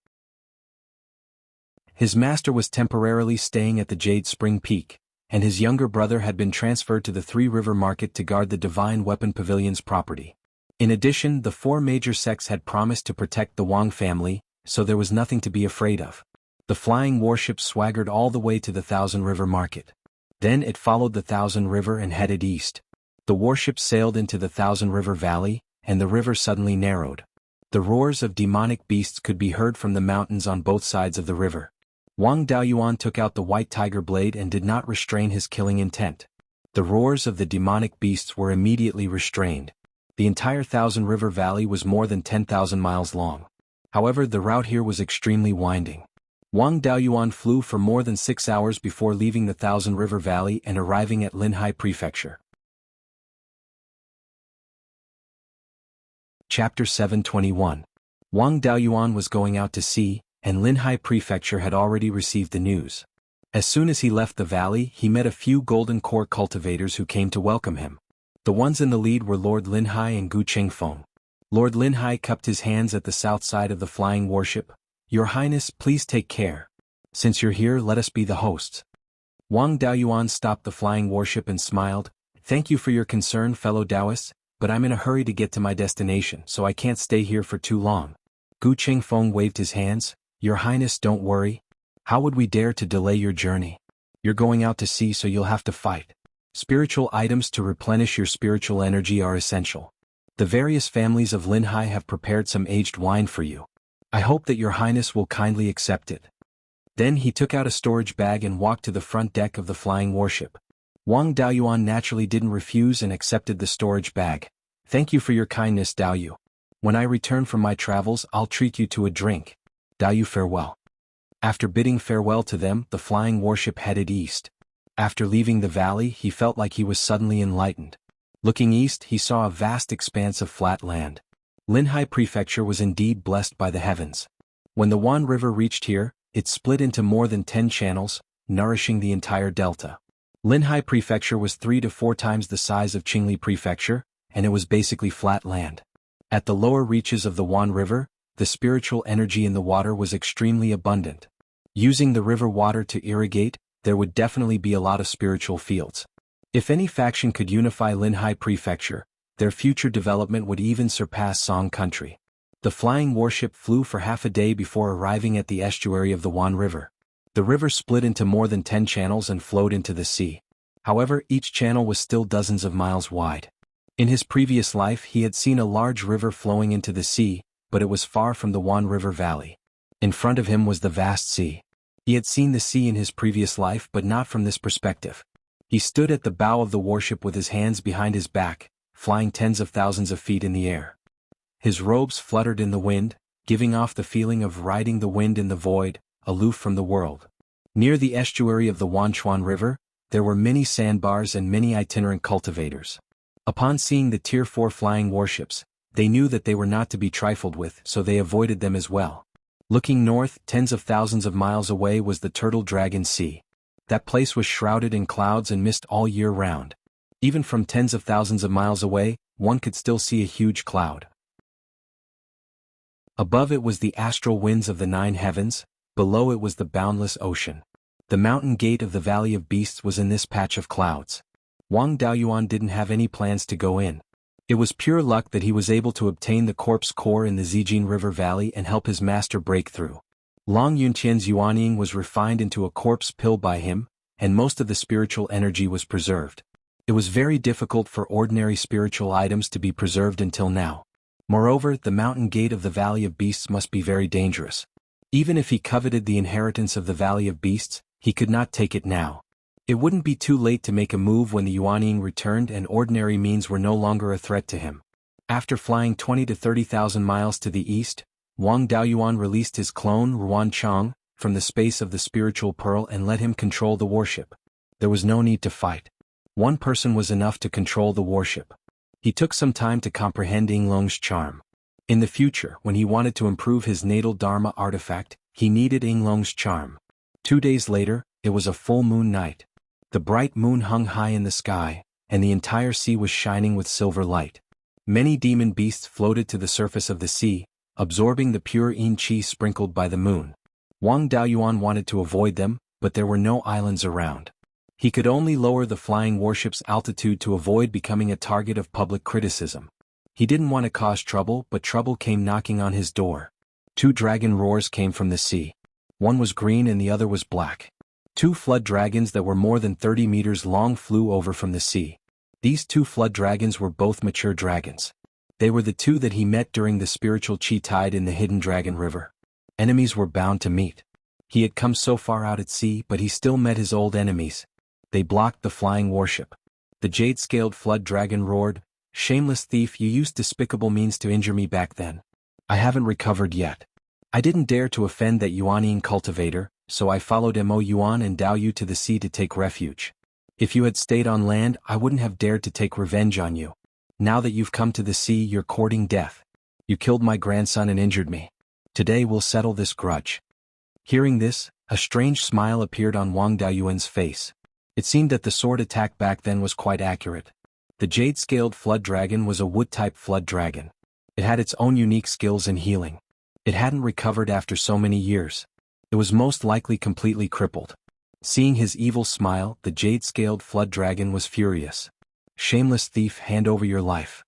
His master was temporarily staying at the Jade Spring Peak, and his younger brother had been transferred to the Three River Market to guard the Divine Weapon Pavilion's property. In addition, the four major sects had promised to protect the Wang family, so there was nothing to be afraid of. The flying warship swaggered all the way to the Thousand River Market. Then it followed the Thousand River and headed east. The warship sailed into the Thousand River Valley, and the river suddenly narrowed. The roars of demonic beasts could be heard from the mountains on both sides of the river. Wang Daoyuan took out the white tiger blade and did not restrain his killing intent. The roars of the demonic beasts were immediately restrained. The entire Thousand River Valley was more than 10,000 miles long. However, the route here was extremely winding. Wang Daoyuan flew for more than 6 hours before leaving the Thousand River Valley and arriving at Linhai Prefecture. Chapter 721. Wang Daoyuan was going out to sea, and Linhai Prefecture had already received the news. As soon as he left the valley, he met a few golden core cultivators who came to welcome him. The ones in the lead were Lord Linhai and Gu Qingfeng. Lord Linhai cupped his hands at the south side of the flying warship. "Your Highness, please take care. Since you're here, let us be the hosts." Wang Daoyuan stopped the flying warship and smiled. "Thank you for your concern, fellow Taoists, but I'm in a hurry to get to my destination, so I can't stay here for too long." Gu Qingfeng waved his hands. "Your Highness, don't worry. How would we dare to delay your journey? You're going out to sea, so you'll have to fight. Spiritual items to replenish your spiritual energy are essential. The various families of Linhai have prepared some aged wine for you. I hope that your Highness will kindly accept it." Then he took out a storage bag and walked to the front deck of the flying warship. Wang Daoyuan naturally didn't refuse and accepted the storage bag. "Thank you for your kindness, Daoyu. When I return from my travels, I'll treat you to a drink. Daoyu, farewell." After bidding farewell to them, the flying warship headed east. After leaving the valley, he felt like he was suddenly enlightened. Looking east, he saw a vast expanse of flat land. Linhai Prefecture was indeed blessed by the heavens. When the Wan River reached here, it split into more than 10 channels, nourishing the entire delta. Linhai Prefecture was 3 to 4 times the size of Qingli Prefecture, and it was basically flat land. At the lower reaches of the Wan River, the spiritual energy in the water was extremely abundant. Using the river water to irrigate, there would definitely be a lot of spiritual fields. If any faction could unify Linhai Prefecture, their future development would even surpass Song Country. The flying warship flew for half a day before arriving at the estuary of the Wan River. The river split into more than 10 channels and flowed into the sea. However, each channel was still dozens of miles wide. In his previous life, he had seen a large river flowing into the sea, but it was far from the Wan River Valley. In front of him was the vast sea. He had seen the sea in his previous life, but not from this perspective. He stood at the bow of the warship with his hands behind his back, flying tens of thousands of feet in the air. His robes fluttered in the wind, giving off the feeling of riding the wind in the void, aloof from the world. Near the estuary of the Wanchuan River, there were many sandbars and many itinerant cultivators. Upon seeing the Tier 4 flying warships, they knew that they were not to be trifled with, so they avoided them as well. Looking north, tens of thousands of miles away was the Turtle Dragon Sea. That place was shrouded in clouds and mist all year round. Even from tens of thousands of miles away, one could still see a huge cloud. Above it was the astral winds of the 9 heavens, below it was the boundless ocean. The mountain gate of the Valley of Beasts was in this patch of clouds. Wang Daoyuan didn't have any plans to go in. It was pure luck that he was able to obtain the corpse core in the Zijin River Valley and help his master break through. Long Yunqian's Yuanying was refined into a corpse pill by him, and most of the spiritual energy was preserved. It was very difficult for ordinary spiritual items to be preserved until now. Moreover, the mountain gate of the Valley of Beasts must be very dangerous. Even if he coveted the inheritance of the Valley of Beasts, he could not take it now. It wouldn't be too late to make a move when the Yuanying returned and ordinary means were no longer a threat to him. After flying 20 to 30,000 miles to the east, Wang Daoyuan released his clone Ruan Chang from the space of the spiritual pearl and let him control the warship. There was no need to fight. One person was enough to control the warship. He took some time to comprehend Yinglong's charm. In the future, when he wanted to improve his natal Dharma artifact, he needed Yinglong's charm. 2 days later, it was a full moon night. The bright moon hung high in the sky, and the entire sea was shining with silver light. Many demon beasts floated to the surface of the sea, absorbing the pure yin qi sprinkled by the moon. Wang Daoyuan wanted to avoid them, but there were no islands around. He could only lower the flying warship's altitude to avoid becoming a target of public criticism. He didn't want to cause trouble, but trouble came knocking on his door. Two dragon roars came from the sea. One was green and the other was black. Two flood dragons that were more than 30 meters long flew over from the sea. These two flood dragons were both mature dragons. They were the two that he met during the spiritual chi tide in the hidden dragon river. Enemies were bound to meet. He had come so far out at sea, but he still met his old enemies. They blocked the flying warship. The jade-scaled flood dragon roared, "Shameless thief, you used despicable means to injure me back then. I haven't recovered yet. I didn't dare to offend that Yuanian cultivator, so I followed Mo Yuan and Dao Yu to the sea to take refuge. If you had stayed on land, I wouldn't have dared to take revenge on you. Now that you've come to the sea, you're courting death. You killed my grandson and injured me. Today we'll settle this grudge." Hearing this, a strange smile appeared on Wang Daoyuan's face. It seemed that the sword attack back then was quite accurate. The jade-scaled flood dragon was a wood-type flood dragon. It had its own unique skills in healing. It hadn't recovered after so many years. It was most likely completely crippled. Seeing his evil smile, the jade-scaled flood dragon was furious. "Shameless thief, hand over your life."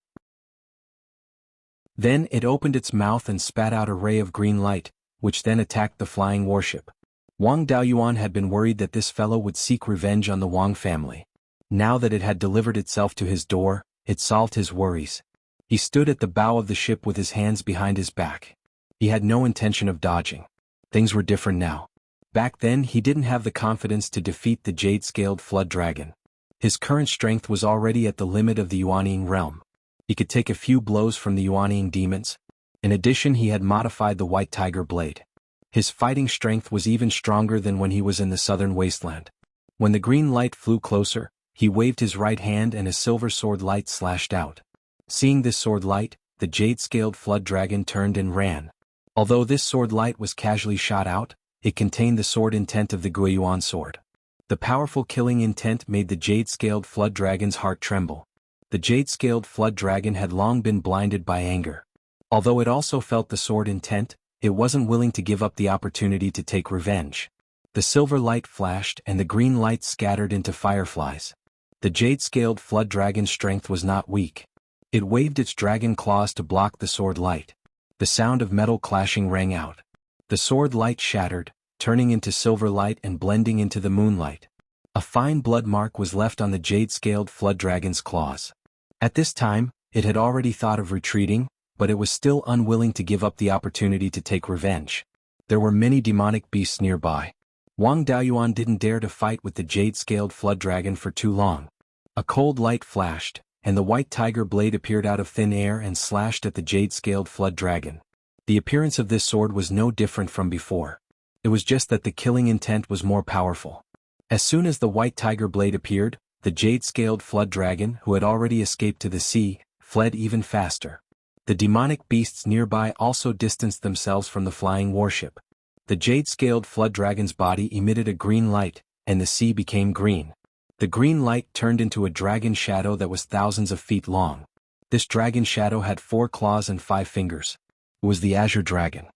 Then it opened its mouth and spat out a ray of green light, which then attacked the flying warship. Wang Daoyuan had been worried that this fellow would seek revenge on the Wang family. Now that it had delivered itself to his door, it solved his worries. He stood at the bow of the ship with his hands behind his back. He had no intention of dodging. Things were different now. Back then he didn't have the confidence to defeat the jade-scaled flood dragon. His current strength was already at the limit of the Yuanian realm. He could take a few blows from the Yuanian demons. In addition, he had modified the white tiger blade. His fighting strength was even stronger than when he was in the southern wasteland. When the green light flew closer, he waved his right hand and a silver sword light slashed out. Seeing this sword light, the jade-scaled flood dragon turned and ran. Although this sword light was casually shot out, it contained the sword intent of the Beiyuan sword. The powerful killing intent made the jade-scaled flood dragon's heart tremble. The jade-scaled flood dragon had long been blinded by anger. Although it also felt the sword intent, it wasn't willing to give up the opportunity to take revenge. The silver light flashed and the green light scattered into fireflies. The jade-scaled flood dragon's strength was not weak. It waved its dragon claws to block the sword light. The sound of metal clashing rang out. The sword light shattered, turning into silver light and blending into the moonlight. A fine blood mark was left on the jade-scaled flood dragon's claws. At this time, it had already thought of retreating, but it was still unwilling to give up the opportunity to take revenge. There were many demonic beasts nearby. Wang Daoyuan didn't dare to fight with the jade-scaled flood dragon for too long. A cold light flashed, and the white tiger blade appeared out of thin air and slashed at the jade-scaled flood dragon. The appearance of this sword was no different from before. It was just that the killing intent was more powerful. As soon as the white tiger blade appeared, the jade-scaled flood dragon, who had already escaped to the sea, fled even faster. The demonic beasts nearby also distanced themselves from the flying warship. The jade-scaled flood dragon's body emitted a green light, and the sea became green. The green light turned into a dragon shadow that was thousands of feet long. This dragon shadow had 4 claws and 5 fingers. It was the Azure Dragon.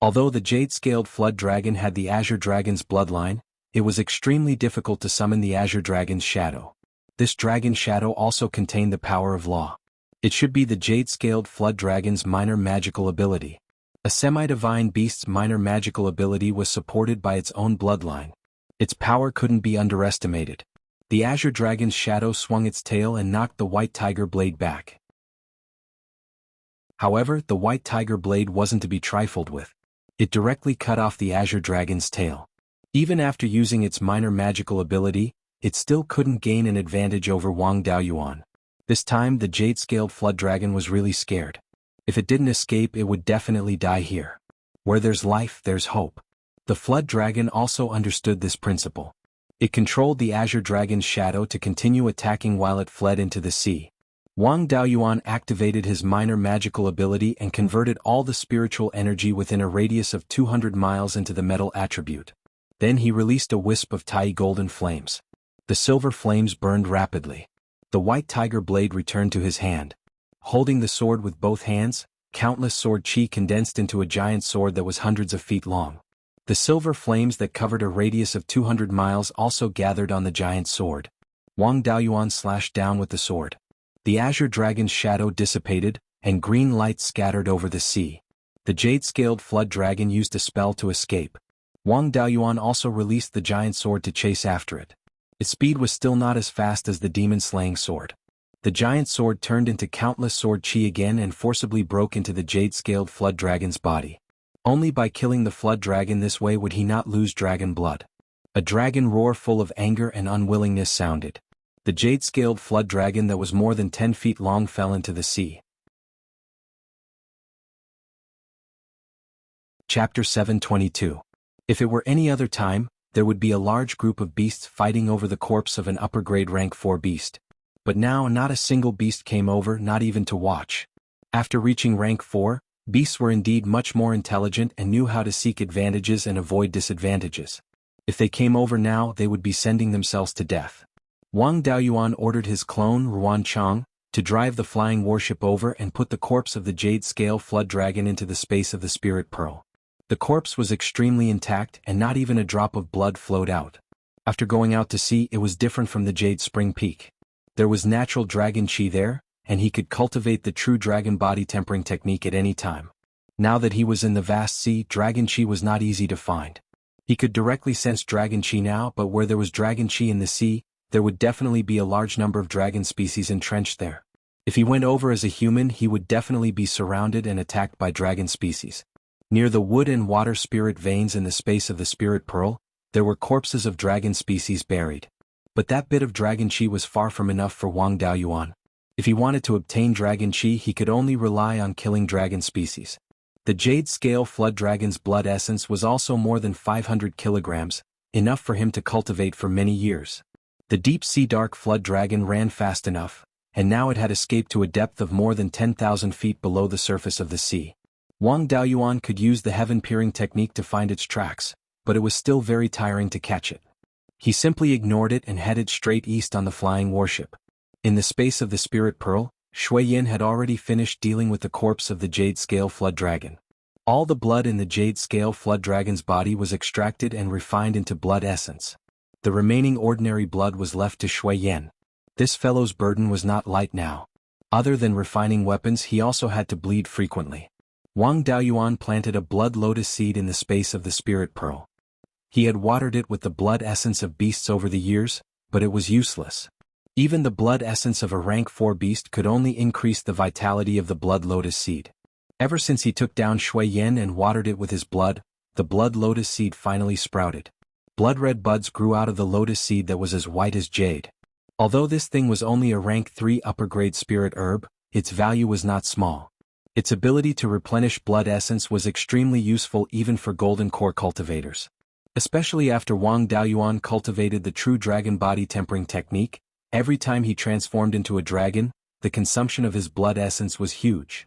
Although the jade-scaled flood dragon had the Azure Dragon's bloodline, it was extremely difficult to summon the Azure Dragon's shadow. This dragon shadow also contained the power of law. It should be the jade-scaled flood dragon's minor magical ability. A semi-divine beast's minor magical ability was supported by its own bloodline. Its power couldn't be underestimated. The Azure Dragon's shadow swung its tail and knocked the white tiger blade back. However, the white tiger blade wasn't to be trifled with. It directly cut off the Azure Dragon's tail. Even after using its minor magical ability, it still couldn't gain an advantage over Wang Daoyuan. This time the jade-scaled flood dragon was really scared. If it didn't escape, it would definitely die here. Where there's life, there's hope. The flood dragon also understood this principle. It controlled the Azure Dragon's shadow to continue attacking while it fled into the sea. Wang Daoyuan activated his minor magical ability and converted all the spiritual energy within a radius of 200 miles into the metal attribute. Then he released a wisp of tiny golden flames. The silver flames burned rapidly. The white tiger blade returned to his hand. Holding the sword with both hands, countless sword chi condensed into a giant sword that was hundreds of feet long. The silver flames that covered a radius of 200 miles also gathered on the giant sword. Wang Daoyuan slashed down with the sword. The azure dragon's shadow dissipated, and green light scattered over the sea. The jade-scaled flood dragon used a spell to escape. Wang Daoyuan also released the giant sword to chase after it. Its speed was still not as fast as the demon-slaying sword. The giant sword turned into countless sword chi again and forcibly broke into the jade-scaled flood dragon's body. Only by killing the flood dragon this way would he not lose dragon blood. A dragon roar full of anger and unwillingness sounded. The jade-scaled flood dragon that was more than 10 feet long fell into the sea. Chapter 722. If it were any other time, there would be a large group of beasts fighting over the corpse of an upper-grade rank 4 beast. But now not a single beast came over, not even to watch. After reaching rank 4, beasts were indeed much more intelligent and knew how to seek advantages and avoid disadvantages. If they came over now, they would be sending themselves to death. Wang Daoyuan ordered his clone, Ruan Chang, to drive the flying warship over and put the corpse of the jade-scale flood dragon into the space of the spirit pearl. The corpse was extremely intact and not even a drop of blood flowed out. After going out to sea, it was different from the Jade Spring Peak. There was natural dragon chi there, and he could cultivate the true dragon body tempering technique at any time. Now that he was in the vast sea, dragon chi was not easy to find. He could directly sense dragon chi now, but where there was dragon chi in the sea, there would definitely be a large number of dragon species entrenched there. If he went over as a human, he would definitely be surrounded and attacked by dragon species. Near the wood and water spirit veins in the space of the spirit pearl, there were corpses of dragon species buried. But that bit of dragon chi was far from enough for Wang Daoyuan. If he wanted to obtain dragon chi, he could only rely on killing dragon species. The jade-scale flood dragon's blood essence was also more than 500 kilograms, enough for him to cultivate for many years. The deep-sea dark flood dragon ran fast enough, and now it had escaped to a depth of more than 10,000 feet below the surface of the sea. Wang Daoyuan could use the heaven-peering technique to find its tracks, but it was still very tiring to catch it. He simply ignored it and headed straight east on the flying warship. In the space of the spirit pearl, Shui Yin had already finished dealing with the corpse of the jade-scale flood dragon. All the blood in the jade-scale flood dragon's body was extracted and refined into blood essence. The remaining ordinary blood was left to Shui Yin. This fellow's burden was not light now. Other than refining weapons, he also had to bleed frequently. Wang Daoyuan planted a blood lotus seed in the space of the spirit pearl. He had watered it with the blood essence of beasts over the years, but it was useless. Even the blood essence of a rank 4 beast could only increase the vitality of the blood lotus seed. Ever since he took down Shui Yin and watered it with his blood, the blood lotus seed finally sprouted. Blood-red buds grew out of the lotus seed that was as white as jade. Although this thing was only a rank 3 upper-grade spirit herb, its value was not small. Its ability to replenish blood essence was extremely useful even for golden core cultivators. Especially after Wang Daoyuan cultivated the true dragon body tempering technique, every time he transformed into a dragon, the consumption of his blood essence was huge.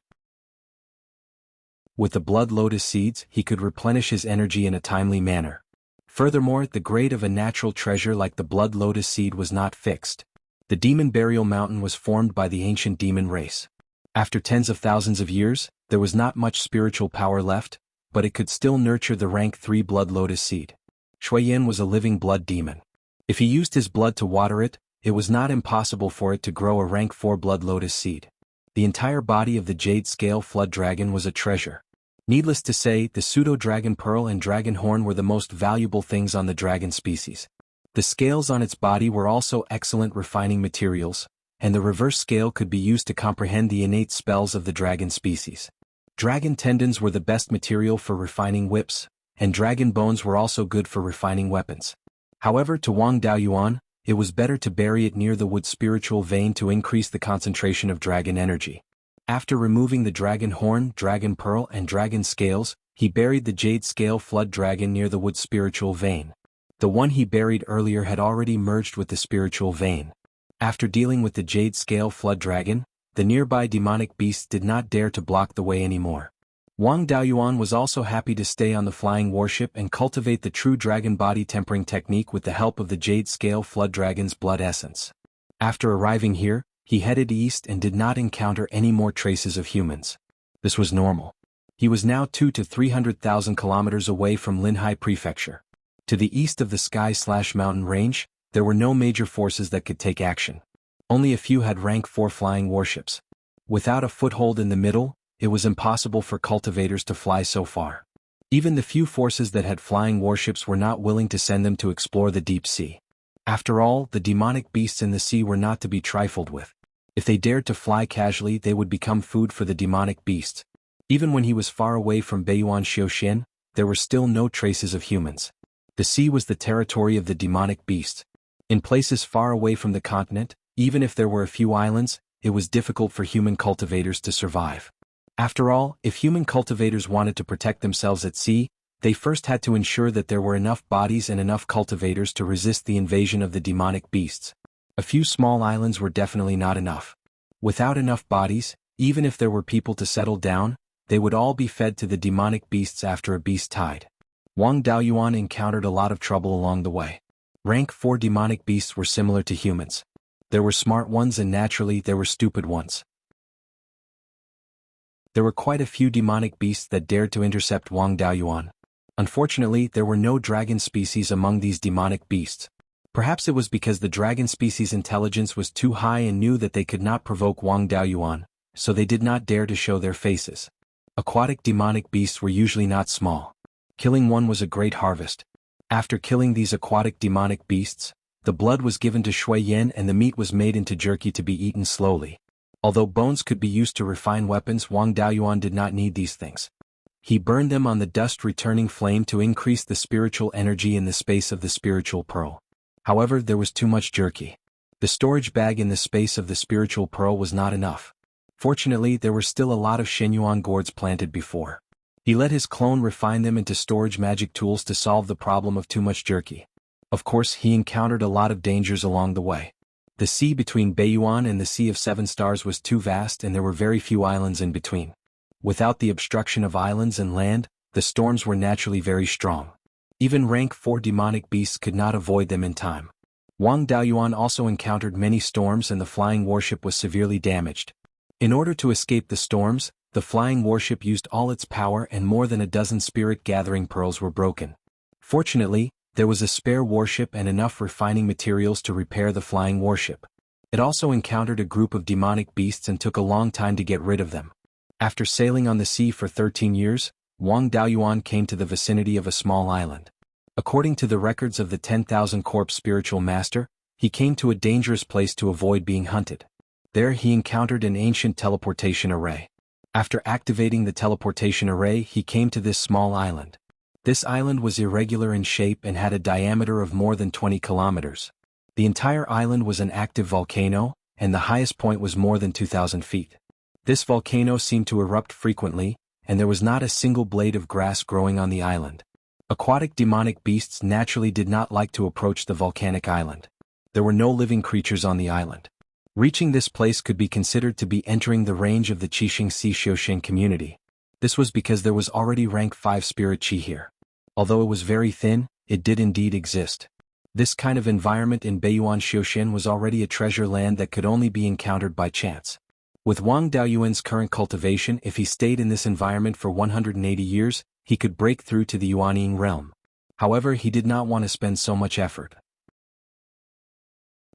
With the blood lotus seeds, he could replenish his energy in a timely manner. Furthermore, the grade of a natural treasure like the blood lotus seed was not fixed. The demon burial mountain was formed by the ancient demon race. After tens of thousands of years, there was not much spiritual power left, but it could still nurture the rank 3 blood lotus seed. Shui Yin was a living blood demon. If he used his blood to water it, it was not impossible for it to grow a rank 4 blood lotus seed. The entire body of the jade-scale flood dragon was a treasure. Needless to say, the pseudo-dragon pearl and dragon horn were the most valuable things on the dragon species. The scales on its body were also excellent refining materials, and the reverse scale could be used to comprehend the innate spells of the dragon species. Dragon tendons were the best material for refining whips, and dragon bones were also good for refining weapons. However, to Wang Daoyuan, it was better to bury it near the wood spiritual vein to increase the concentration of dragon energy. After removing the dragon horn, dragon pearl, and dragon scales, he buried the jade scale flood dragon near the wood spiritual vein. The one he buried earlier had already merged with the spiritual vein. After dealing with the jade scale flood dragon, the nearby demonic beasts did not dare to block the way anymore. Wang Daoyuan was also happy to stay on the flying warship and cultivate the true dragon body tempering technique with the help of the jade scale flood dragon's blood essence. After arriving here, he headed east and did not encounter any more traces of humans. This was normal. He was now 2 to 300,000 kilometers away from Linhai Prefecture. To the east of the sky/mountain range, there were no major forces that could take action. Only a few had rank 4 flying warships. Without a foothold in the middle, it was impossible for cultivators to fly so far. Even the few forces that had flying warships were not willing to send them to explore the deep sea. After all, the demonic beasts in the sea were not to be trifled with. If they dared to fly casually, they would become food for the demonic beasts. Even when he was far away from Beiyuan Xiuxian, there were still no traces of humans. The sea was the territory of the demonic beasts. In places far away from the continent, even if there were a few islands, it was difficult for human cultivators to survive. After all, if human cultivators wanted to protect themselves at sea, they first had to ensure that there were enough bodies and enough cultivators to resist the invasion of the demonic beasts. A few small islands were definitely not enough. Without enough bodies, even if there were people to settle down, they would all be fed to the demonic beasts after a beast tide. Wang Daoyuan encountered a lot of trouble along the way. Rank 4 demonic beasts were similar to humans. There were smart ones and naturally there were stupid ones. There were quite a few demonic beasts that dared to intercept Wang Daoyuan. Unfortunately, there were no dragon species among these demonic beasts. Perhaps it was because the dragon species' intelligence was too high and knew that they could not provoke Wang Daoyuan, so they did not dare to show their faces. Aquatic demonic beasts were usually not small. Killing one was a great harvest. After killing these aquatic demonic beasts, the blood was given to Shui Yan and the meat was made into jerky to be eaten slowly. Although bones could be used to refine weapons, Wang Daoyuan did not need these things. He burned them on the dust-returning flame to increase the spiritual energy in the space of the spiritual pearl. However, there was too much jerky. The storage bag in the space of the spiritual pearl was not enough. Fortunately, there were still a lot of Shenyuan gourds planted before. He let his clone refine them into storage magic tools to solve the problem of too much jerky. Of course, he encountered a lot of dangers along the way. The sea between Beiyuan and the Sea of Seven Stars was too vast and there were very few islands in between. Without the obstruction of islands and land, the storms were naturally very strong. Even rank 4 demonic beasts could not avoid them in time. Wang Daoyuan also encountered many storms and the flying warship was severely damaged. In order to escape the storms, the flying warship used all its power and more than a dozen spirit-gathering pearls were broken. Fortunately, there was a spare warship and enough refining materials to repair the flying warship. It also encountered a group of demonic beasts and took a long time to get rid of them. After sailing on the sea for 13 years, Wang Daoyuan came to the vicinity of a small island. According to the records of the 10,000 Corp spiritual master, he came to a dangerous place to avoid being hunted. There he encountered an ancient teleportation array. After activating the teleportation array, he came to this small island. This island was irregular in shape and had a diameter of more than 20 kilometers. The entire island was an active volcano, and the highest point was more than 2,000 feet. This volcano seemed to erupt frequently, and there was not a single blade of grass growing on the island. Aquatic demonic beasts naturally did not like to approach the volcanic island. There were no living creatures on the island. Reaching this place could be considered to be entering the range of the Qixing Si Xiuxian community. This was because there was already rank 5 spirit qi here. Although it was very thin, it did indeed exist. This kind of environment in Beiyuan Xiuxian was already a treasure land that could only be encountered by chance. With Wang Daoyuan's current cultivation, if he stayed in this environment for 180 years, he could break through to the Yuanying realm. However, he did not want to spend so much effort.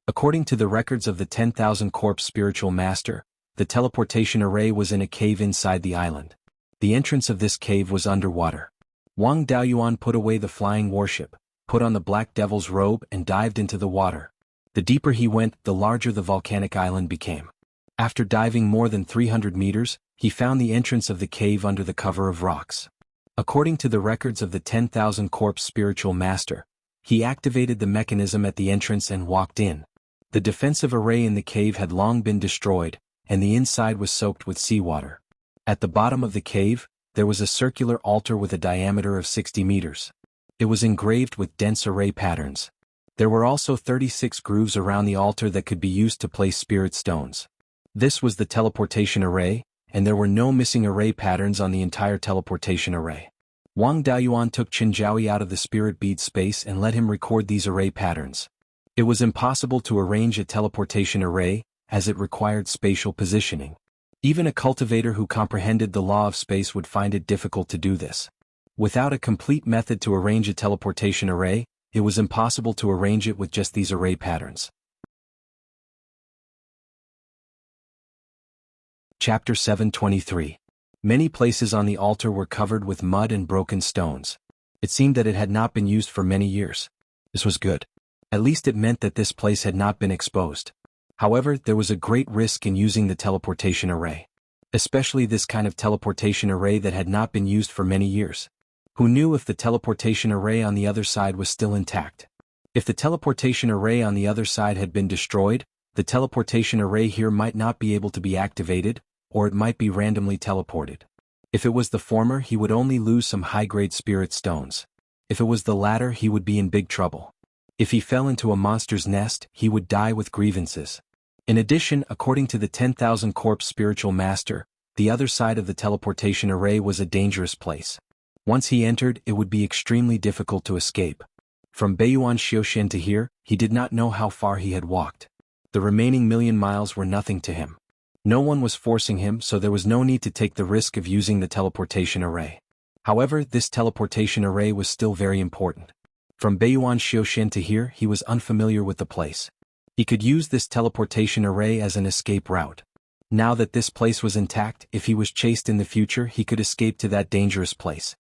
According to the records of the 10,000 Corp spiritual master, the teleportation array was in a cave inside the island. The entrance of this cave was underwater. Wang Daoyuan put away the flying warship, put on the Black Devil's robe and dived into the water. The deeper he went, the larger the volcanic island became. After diving more than 300 meters, he found the entrance of the cave under the cover of rocks. According to the records of the 10,000 Corp spiritual master, he activated the mechanism at the entrance and walked in. The defensive array in the cave had long been destroyed, and the inside was soaked with seawater. At the bottom of the cave, there was a circular altar with a diameter of 60 meters. It was engraved with dense array patterns. There were also 36 grooves around the altar that could be used to place spirit stones. This was the teleportation array, and there were no missing array patterns on the entire teleportation array. Wang Daoyuan took Qinjiaoyi out of the spirit bead space and let him record these array patterns. It was impossible to arrange a teleportation array, as it required spatial positioning. Even a cultivator who comprehended the law of space would find it difficult to do this. Without a complete method to arrange a teleportation array, it was impossible to arrange it with just these array patterns. Chapter 723. Many places on the altar were covered with mud and broken stones. It seemed that it had not been used for many years. This was good. At least it meant that this place had not been exposed. However, there was a great risk in using the teleportation array. Especially this kind of teleportation array that had not been used for many years. Who knew if the teleportation array on the other side was still intact? If the teleportation array on the other side had been destroyed, the teleportation array here might not be able to be activated, or it might be randomly teleported. If it was the former, he would only lose some high-grade spirit stones. If it was the latter, he would be in big trouble. If he fell into a monster's nest, he would die with grievances. In addition, according to the 10,000 Corpse spiritual master, the other side of the teleportation array was a dangerous place. Once he entered, it would be extremely difficult to escape. From Beiyuan Xiaoshen to here, he did not know how far he had walked. The remaining 1,000,000 miles were nothing to him. No one was forcing him, so there was no need to take the risk of using the teleportation array. However, this teleportation array was still very important. From Beiyuan Xiaoshen to here, he was unfamiliar with the place. He could use this teleportation array as an escape route. Now that this place was intact, if he was chased in the future, he could escape to that dangerous place.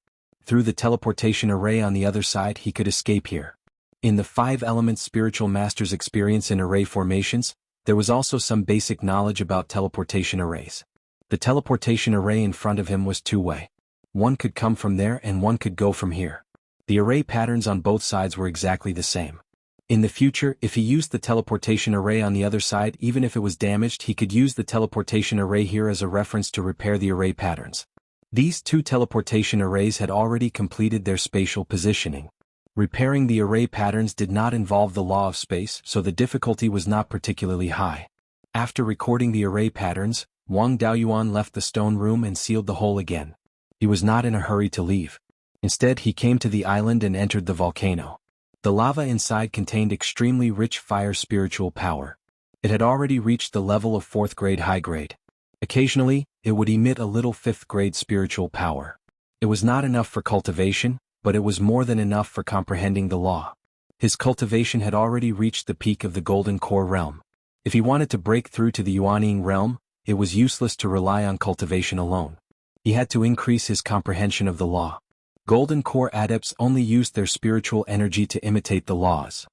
Through the teleportation array on the other side, he could escape here. In the 5 elements spiritual master's experience in array formations, there was also some basic knowledge about teleportation arrays. The teleportation array in front of him was two-way. One could come from there and one could go from here. The array patterns on both sides were exactly the same. In the future, if he used the teleportation array on the other side, even if it was damaged, he could use the teleportation array here as a reference to repair the array patterns. These 2 teleportation arrays had already completed their spatial positioning. Repairing the array patterns did not involve the law of space, so the difficulty was not particularly high. After recording the array patterns, Wang Daoyuan left the stone room and sealed the hole again. He was not in a hurry to leave. Instead, he came to the island and entered the volcano. The lava inside contained extremely rich fire spiritual power. It had already reached the level of 4th grade high grade. Occasionally, it would emit a little 5th grade spiritual power. It was not enough for cultivation, but it was more than enough for comprehending the law. His cultivation had already reached the peak of the Golden Core realm. If he wanted to break through to the Yuanying realm, it was useless to rely on cultivation alone. He had to increase his comprehension of the law. Golden Core adepts only used their spiritual energy to imitate the laws.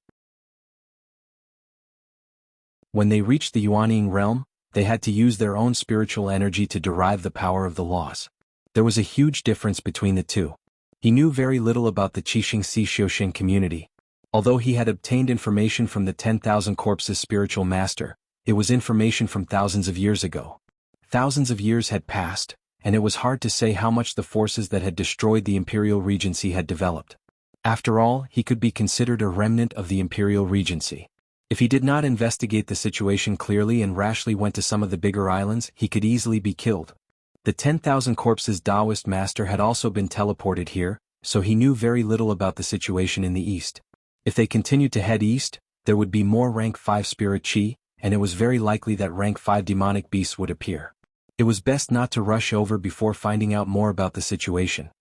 When they reached the Yuanying realm, they had to use their own spiritual energy to derive the power of the laws. There was a huge difference between the two. He knew very little about the Qixingxi Xiaoshen community. Although he had obtained information from the 10,000 Corpses spiritual master, it was information from thousands of years ago. Thousands of years had passed, and it was hard to say how much the forces that had destroyed the Imperial Regency had developed. After all, he could be considered a remnant of the Imperial Regency. If he did not investigate the situation clearly and rashly went to some of the bigger islands, he could easily be killed. The 10,000 Corpses Taoist master had also been teleported here, so he knew very little about the situation in the east. If they continued to head east, there would be more rank 5 spirit chi, and it was very likely that rank 5 demonic beasts would appear. It was best not to rush over before finding out more about the situation.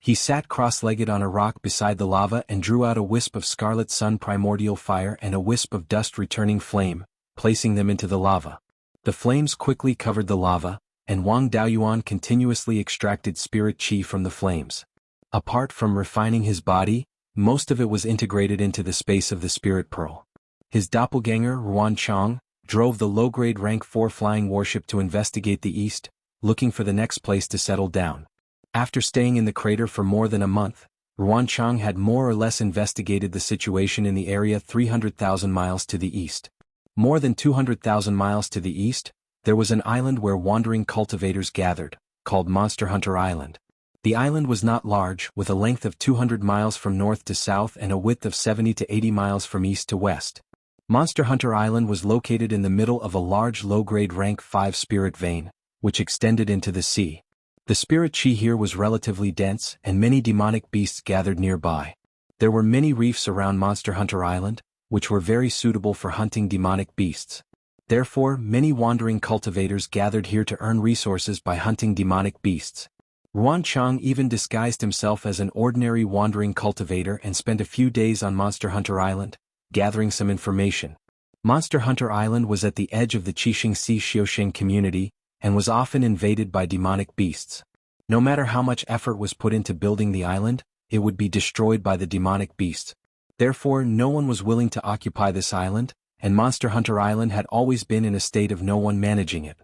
He sat cross-legged on a rock beside the lava and drew out a wisp of scarlet sun primordial fire and a wisp of dust returning flame, placing them into the lava. The flames quickly covered the lava, and Wang Daoyuan continuously extracted spirit chi from the flames. Apart from refining his body, most of it was integrated into the space of the spirit pearl. His doppelganger, Ruan Chang, drove the low-grade rank 4 flying warship to investigate the east, looking for the next place to settle down. After staying in the crater for more than a month, Ruan Chang had more or less investigated the situation in the area 300,000 miles to the east. More than 200,000 miles to the east, there was an island where wandering cultivators gathered, called Monster Hunter Island. The island was not large, with a length of 200 miles from north to south and a width of 70 to 80 miles from east to west. Monster Hunter Island was located in the middle of a large low-grade rank 5 spirit vein, which extended into the sea. The spirit chi here was relatively dense, and many demonic beasts gathered nearby. There were many reefs around Monster Hunter Island, which were very suitable for hunting demonic beasts. Therefore, many wandering cultivators gathered here to earn resources by hunting demonic beasts. Ruan Chang even disguised himself as an ordinary wandering cultivator and spent a few days on Monster Hunter Island, gathering some information. Monster Hunter Island was at the edge of the Qixing Sea Xiaoxing community, and was often invaded by demonic beasts. No matter how much effort was put into building the island, it would be destroyed by the demonic beasts. Therefore, no one was willing to occupy this island, and Monster Hunter Island had always been in a state of no one managing it.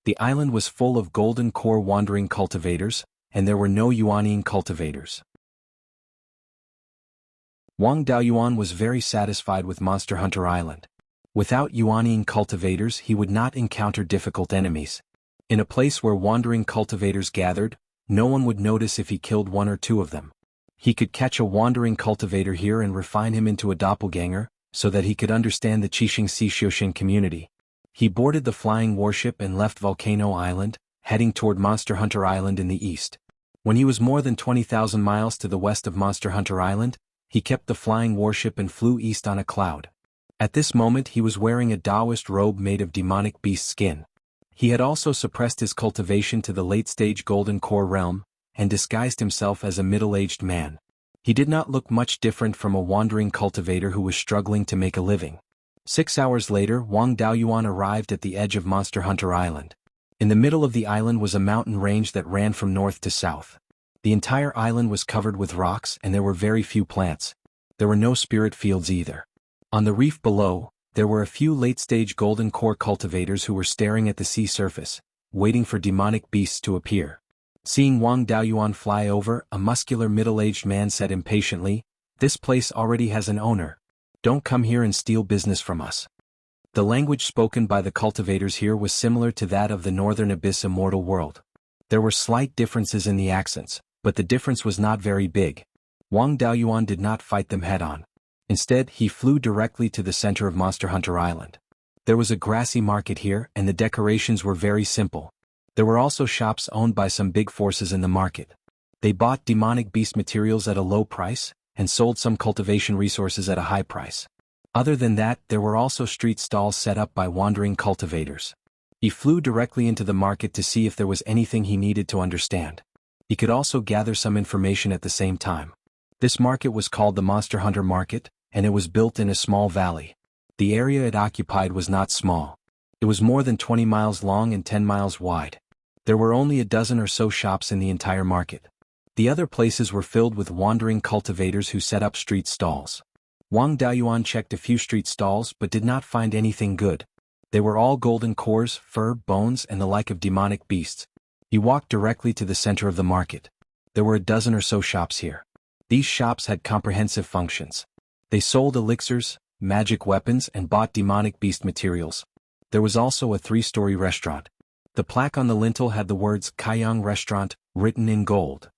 The island was full of golden core wandering cultivators, and there were no Yuanine cultivators. Wang Daoyuan was very satisfied with Monster Hunter Island. Without Yuanine cultivators, he would not encounter difficult enemies. In a place where wandering cultivators gathered, no one would notice if he killed one or two of them. He could catch a wandering cultivator here and refine him into a doppelganger, so that he could understand the Qixing Sea Xiaoxing community. He boarded the flying warship and left Volcano Island, heading toward Monster Hunter Island in the east. When he was more than 20,000 miles to the west of Monster Hunter Island, he kept the flying warship and flew east on a cloud. At this moment he was wearing a Taoist robe made of demonic beast skin. He had also suppressed his cultivation to the late-stage golden core realm, and disguised himself as a middle-aged man. He did not look much different from a wandering cultivator who was struggling to make a living. 6 hours later, Wang Daoyuan arrived at the edge of Monster Hunter Island. In the middle of the island was a mountain range that ran from north to south. The entire island was covered with rocks and there were very few plants. There were no spirit fields either. On the reef below, there were a few late-stage golden core cultivators who were staring at the sea surface, waiting for demonic beasts to appear. Seeing Wang Daoyuan fly over, a muscular middle-aged man said impatiently, "This place already has an owner. Don't come here and steal business from us." The language spoken by the cultivators here was similar to that of the Northern Abyss immortal world. There were slight differences in the accents, but the difference was not very big. Wang Daoyuan did not fight them head-on. Instead, he flew directly to the center of Monster Hunter Island. There was a grassy market here, and the decorations were very simple. There were also shops owned by some big forces in the market. They bought demonic beast materials at a low price, and sold some cultivation resources at a high price. Other than that, there were also street stalls set up by wandering cultivators. He flew directly into the market to see if there was anything he needed to understand. He could also gather some information at the same time. This market was called the Monster Hunter Market, and it was built in a small valley. The area it occupied was not small. It was more than 20 miles long and 10 miles wide. There were only a dozen or so shops in the entire market. The other places were filled with wandering cultivators who set up street stalls. Wang Daoyuan checked a few street stalls but did not find anything good. They were all golden cores, fur, bones, and the like of demonic beasts. He walked directly to the center of the market. There were a dozen or so shops here. These shops had comprehensive functions. They sold elixirs, magic weapons, and bought demonic beast materials. There was also a 3-story restaurant. The plaque on the lintel had the words Kaiyang Restaurant written in gold.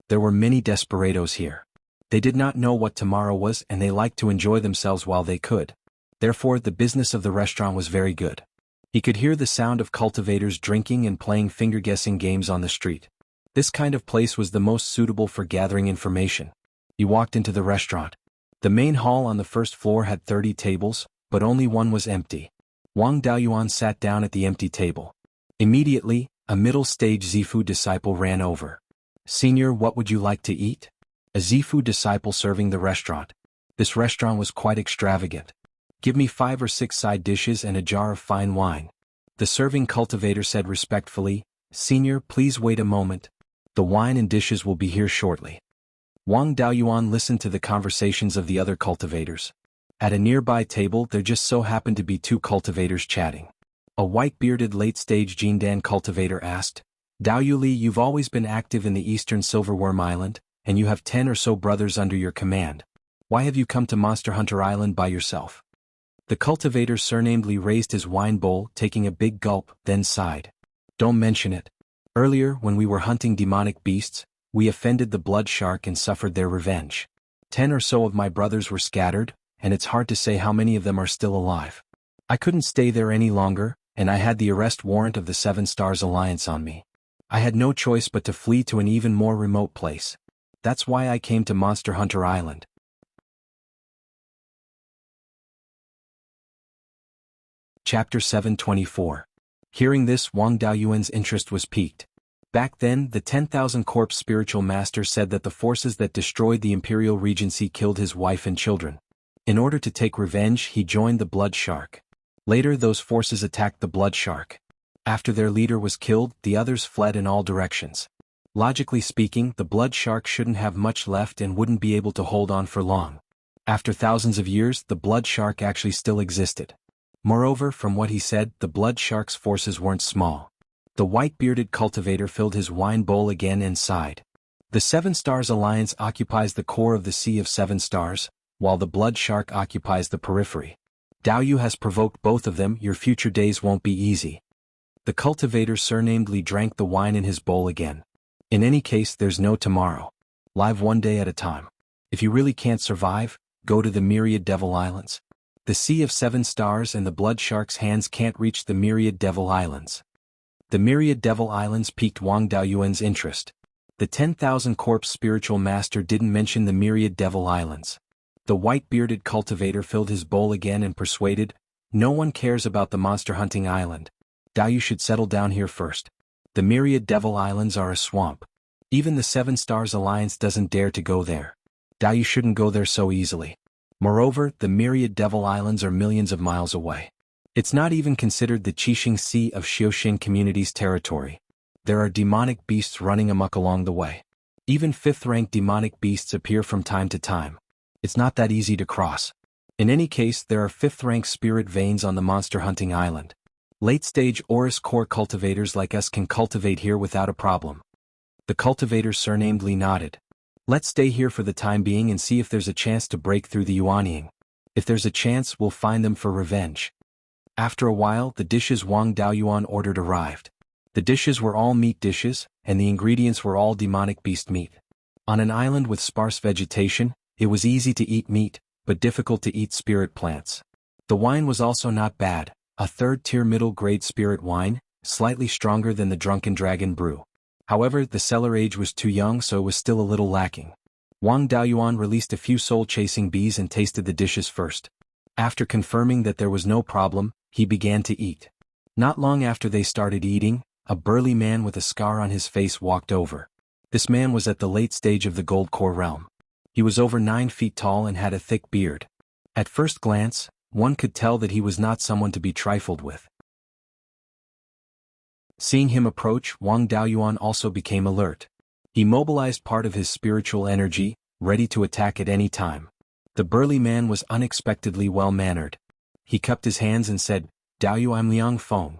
There were many desperados here. They did not know what tomorrow was and they liked to enjoy themselves while they could. Therefore, the business of the restaurant was very good. He could hear the sound of cultivators drinking and playing finger-guessing games on the street. This kind of place was the most suitable for gathering information. He walked into the restaurant. The main hall on the first floor had 30 tables, but only one was empty. Wang Daoyuan sat down at the empty table. Immediately, a middle-stage Zifu disciple ran over. "Senior, what would you like to eat?" A Zifu disciple serving the restaurant. This restaurant was quite extravagant. "Give me 5 or 6 side dishes and a jar of fine wine." The serving cultivator said respectfully, "Senior, please wait a moment. The wine and dishes will be here shortly." Wang Daoyuan listened to the conversations of the other cultivators. At a nearby table there just so happened to be 2 cultivators chatting. A white-bearded late-stage Jindan cultivator asked, "Daoyuli, you've always been active in the eastern Silverworm Island, and you have 10 or so brothers under your command. Why have you come to Monster Hunter Island by yourself?" The cultivator surnamedly raised his wine bowl, taking a big gulp, then sighed. "Don't mention it. Earlier, when we were hunting demonic beasts, we offended the blood shark and suffered their revenge. 10 or so of my brothers were scattered, and it's hard to say how many of them are still alive. I couldn't stay there any longer, and I had the arrest warrant of the 7 Stars Alliance on me. I had no choice but to flee to an even more remote place. That's why I came to Monster Hunter Island." Chapter 724. Hearing this, Wang Daoyuan's interest was piqued. Back then, the 10,000 Corpse spiritual master said that the forces that destroyed the imperial regency killed his wife and children. In order to take revenge, he joined the Blood Shark. Later, those forces attacked the Blood Shark. After their leader was killed, the others fled in all directions. Logically speaking, the Blood Shark shouldn't have much left and wouldn't be able to hold on for long. After thousands of years, the Blood Shark actually still existed. Moreover, from what he said, the Blood Shark's forces weren't small. The white-bearded cultivator filled his wine bowl again and sighed. The Seven Stars Alliance occupies the core of the Sea of Seven Stars, while the Blood Shark occupies the periphery. Daoyu has provoked both of them. Your future days won't be easy. The cultivator surnamedly drank the wine in his bowl again. In any case, there's no tomorrow. Live one day at a time. If you really can't survive, go to the Myriad Devil Islands. The Sea of Seven Stars and the Blood Shark's hands can't reach the Myriad Devil Islands. The Myriad Devil Islands piqued Wang Daoyuan's interest. The 10,000 Corpse spiritual master didn't mention the Myriad Devil Islands. The white-bearded cultivator filled his bowl again and persuaded, no one cares about the monster hunting island. Daoyu should settle down here first. The Myriad Devil Islands are a swamp. Even the Seven Stars Alliance doesn't dare to go there. Daoyu shouldn't go there so easily. Moreover, the Myriad Devil Islands are millions of miles away. It's not even considered the Qixing Sea of Xiuxin community's territory. There are demonic beasts running amok along the way. Even fifth-rank demonic beasts appear from time to time. It's not that easy to cross. In any case, there are fifth-rank spirit veins on the monster hunting island. Late-stage Aurus core cultivators like us can cultivate here without a problem. The cultivator surnamedly nodded. Let's stay here for the time being and see if there's a chance to break through the Yuanying. If there's a chance, we'll find them for revenge. After a while, the dishes Wang Daoyuan ordered arrived. The dishes were all meat dishes, and the ingredients were all demonic beast meat. On an island with sparse vegetation, it was easy to eat meat, but difficult to eat spirit plants. The wine was also not bad, a third-tier middle-grade spirit wine, slightly stronger than the Drunken Dragon brew. However, the cellar age was too young, so it was still a little lacking. Wang Daoyuan released a few soul-chasing bees and tasted the dishes first. After confirming that there was no problem, he began to eat. Not long after they started eating, a burly man with a scar on his face walked over. This man was at the late stage of the Gold Core realm. He was over 9 feet tall and had a thick beard. At first glance, one could tell that he was not someone to be trifled with. Seeing him approach, Wang Daoyuan also became alert. He mobilized part of his spiritual energy, ready to attack at any time. The burly man was unexpectedly well-mannered. He cupped his hands and said, "Daoyu, I'm Liang Feng.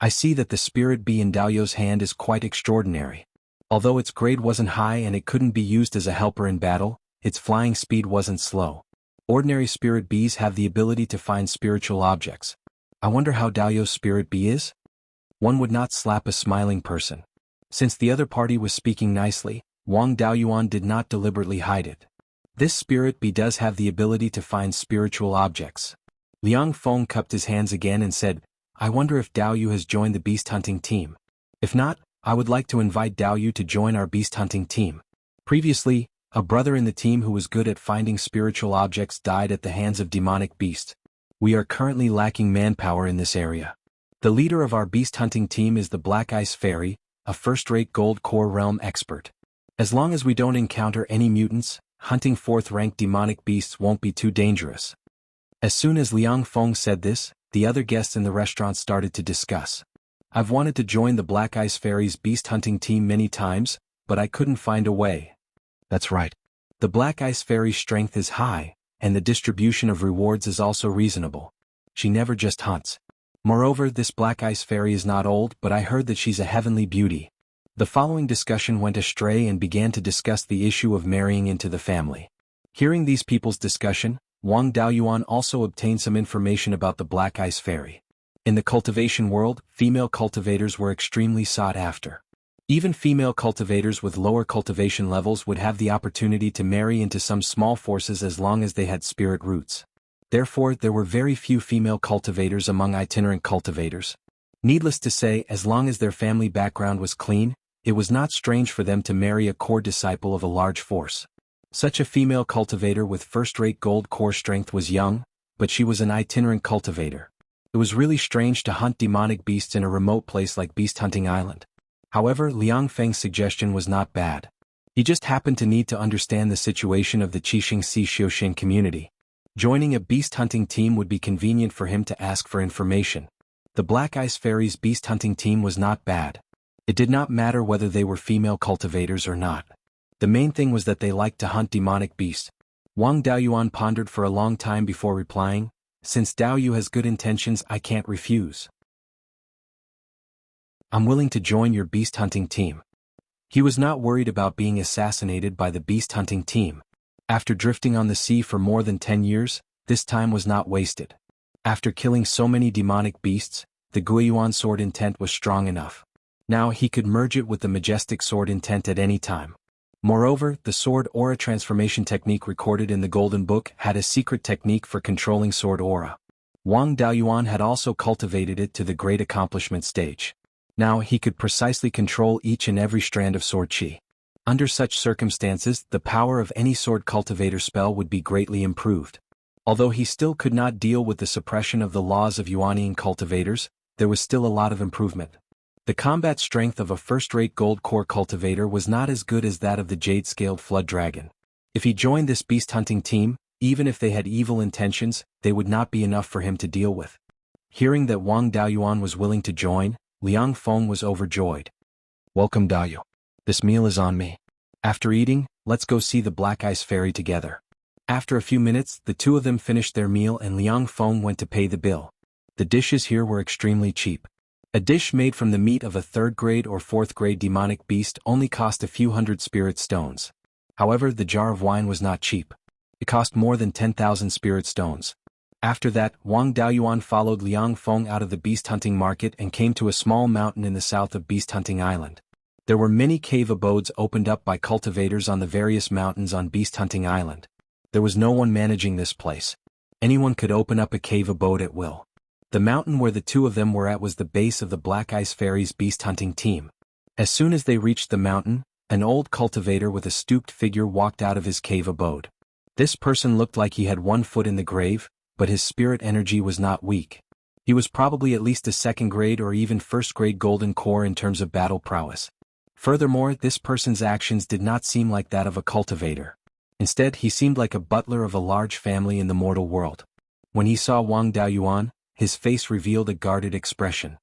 I see that the spirit bee in Daoyu's hand is quite extraordinary. Although its grade wasn't high and it couldn't be used as a helper in battle, its flying speed wasn't slow. Ordinary spirit bees have the ability to find spiritual objects. I wonder how Daoyu's spirit bee is?" One would not slap a smiling person. Since the other party was speaking nicely, Wang Daoyuan did not deliberately hide it. This spirit bee does have the ability to find spiritual objects. Liang Feng cupped his hands again and said, "I wonder if Daoyu has joined the beast hunting team. If not, I would like to invite Daoyu to join our beast hunting team." Previously, a brother in the team who was good at finding spiritual objects died at the hands of demonic beasts. We are currently lacking manpower in this area. The leader of our beast hunting team is the Black Ice Fairy, a first-rate Gold Core realm expert. As long as we don't encounter any mutants, hunting fourth-rank demonic beasts won't be too dangerous. As soon as Liang Feng said this, the other guests in the restaurant started to discuss. I've wanted to join the Black Ice Fairy's beast hunting team many times, but I couldn't find a way. That's right. The Black Ice Fairy's strength is high, and the distribution of rewards is also reasonable. She never just hunts. Moreover, this Black Ice Fairy is not old, but I heard that she's a heavenly beauty. The following discussion went astray and began to discuss the issue of marrying into the family. Hearing these people's discussion, Wang Daoyuan also obtained some information about the Black Ice Fairy. In the cultivation world, female cultivators were extremely sought after. Even female cultivators with lower cultivation levels would have the opportunity to marry into some small forces as long as they had spirit roots. Therefore, there were very few female cultivators among itinerant cultivators. Needless to say, as long as their family background was clean, it was not strange for them to marry a core disciple of a large force. Such a female cultivator with first-rate Gold Core strength was young, but she was an itinerant cultivator. It was really strange to hunt demonic beasts in a remote place like Beast Hunting Island. However, Liang Feng's suggestion was not bad. He just happened to need to understand the situation of the Qixing Si Xiuxian community. Joining a beast hunting team would be convenient for him to ask for information. The Black Ice Fairies beast hunting team was not bad. It did not matter whether they were female cultivators or not. The main thing was that they liked to hunt demonic beasts. Wang Daoyuan pondered for a long time before replying, "Since Daoyu has good intentions, I can't refuse. I'm willing to join your beast hunting team." He was not worried about being assassinated by the beast hunting team. After drifting on the sea for more than 10 years, this time was not wasted. After killing so many demonic beasts, the Guiyuan sword intent was strong enough. Now he could merge it with the majestic sword intent at any time. Moreover, the sword aura transformation technique recorded in the Golden Book had a secret technique for controlling sword aura. Wang Daoyuan had also cultivated it to the great accomplishment stage. Now he could precisely control each and every strand of sword qi. Under such circumstances, the power of any sword cultivator spell would be greatly improved. Although he still could not deal with the suppression of the laws of Yuanian cultivators, there was still a lot of improvement. The combat strength of a first-rate gold core cultivator was not as good as that of the jade-scaled flood dragon. If he joined this beast hunting team, even if they had evil intentions, they would not be enough for him to deal with. Hearing that Wang Daoyuan was willing to join, Liang Feng was overjoyed. "Welcome, Daoyu. This meal is on me. After eating, let's go see the Black Ice Fairy together." After a few minutes, the two of them finished their meal and Liang Feng went to pay the bill. The dishes here were extremely cheap. A dish made from the meat of a third-grade or fourth-grade demonic beast only cost a few hundred spirit stones. However, the jar of wine was not cheap. It cost more than 10,000 spirit stones. After that, Wang Daoyuan followed Liang Feng out of the beast hunting market and came to a small mountain in the south of Beast Hunting Island. There were many cave abodes opened up by cultivators on the various mountains on Beast Hunting Island. There was no one managing this place. Anyone could open up a cave abode at will. The mountain where the two of them were at was the base of the Black Ice Fairies beast hunting team. As soon as they reached the mountain, an old cultivator with a stooped figure walked out of his cave abode. This person looked like he had one foot in the grave, but his spirit energy was not weak. He was probably at least a second-grade or even first-grade golden core in terms of battle prowess. Furthermore, this person's actions did not seem like that of a cultivator. Instead, he seemed like a butler of a large family in the mortal world. When he saw Wang Daoyuan, his face revealed a guarded expression.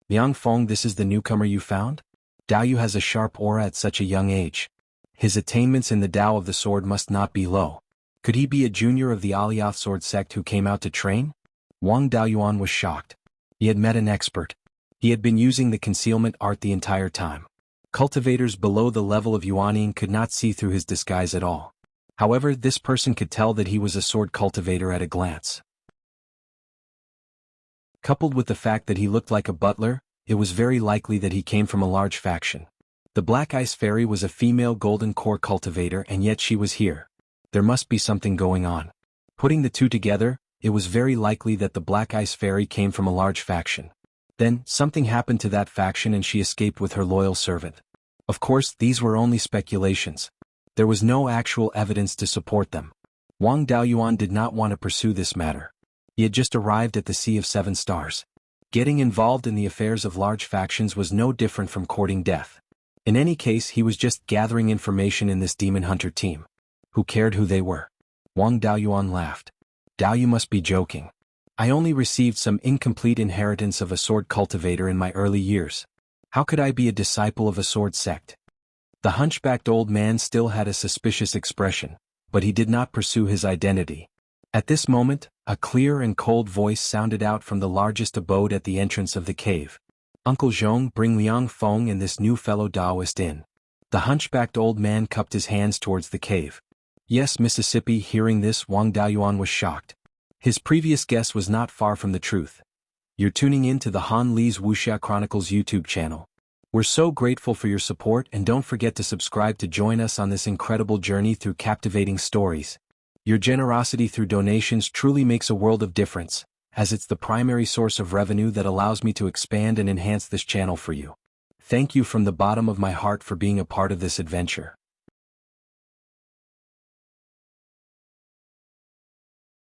"Liang Feng, this is the newcomer you found? Daoyu has a sharp aura at such a young age. His attainments in the Tao of the sword must not be low. Could he be a junior of the Alioth sword sect who came out to train?" Wang Daoyuan was shocked. He had met an expert. He had been using the concealment art the entire time. Cultivators below the level of Yuanian could not see through his disguise at all. However, this person could tell that he was a sword cultivator at a glance. Coupled with the fact that he looked like a butler, it was very likely that he came from a large faction. The Black Ice Fairy was a female golden core cultivator and yet she was here. There must be something going on. Putting the two together, it was very likely that the Black Ice Fairy came from a large faction. Then, something happened to that faction and she escaped with her loyal servant. Of course, these were only speculations. There was no actual evidence to support them. Wang Daoyuan did not want to pursue this matter. He had just arrived at the Sea of Seven Stars. Getting involved in the affairs of large factions was no different from courting death. In any case, he was just gathering information in this demon hunter team. Who cared who they were? Wang Daoyuan laughed. "Daoyu must be joking. I only received some incomplete inheritance of a sword cultivator in my early years. How could I be a disciple of a sword sect?" The hunchbacked old man still had a suspicious expression, but he did not pursue his identity. At this moment, a clear and cold voice sounded out from the largest abode at the entrance of the cave. "Uncle Zhong, bring Liang Feng and this new fellow Taoist in." The hunchbacked old man cupped his hands towards the cave. "Yes, Mississippi." Hearing this, Wang Daoyuan was shocked. His previous guess was not far from the truth. You're tuning in to the Han Li's Wuxia Chronicles YouTube channel. We're so grateful for your support and don't forget to subscribe to join us on this incredible journey through captivating stories. Your generosity through donations truly makes a world of difference, as it's the primary source of revenue that allows me to expand and enhance this channel for you. Thank you from the bottom of my heart for being a part of this adventure.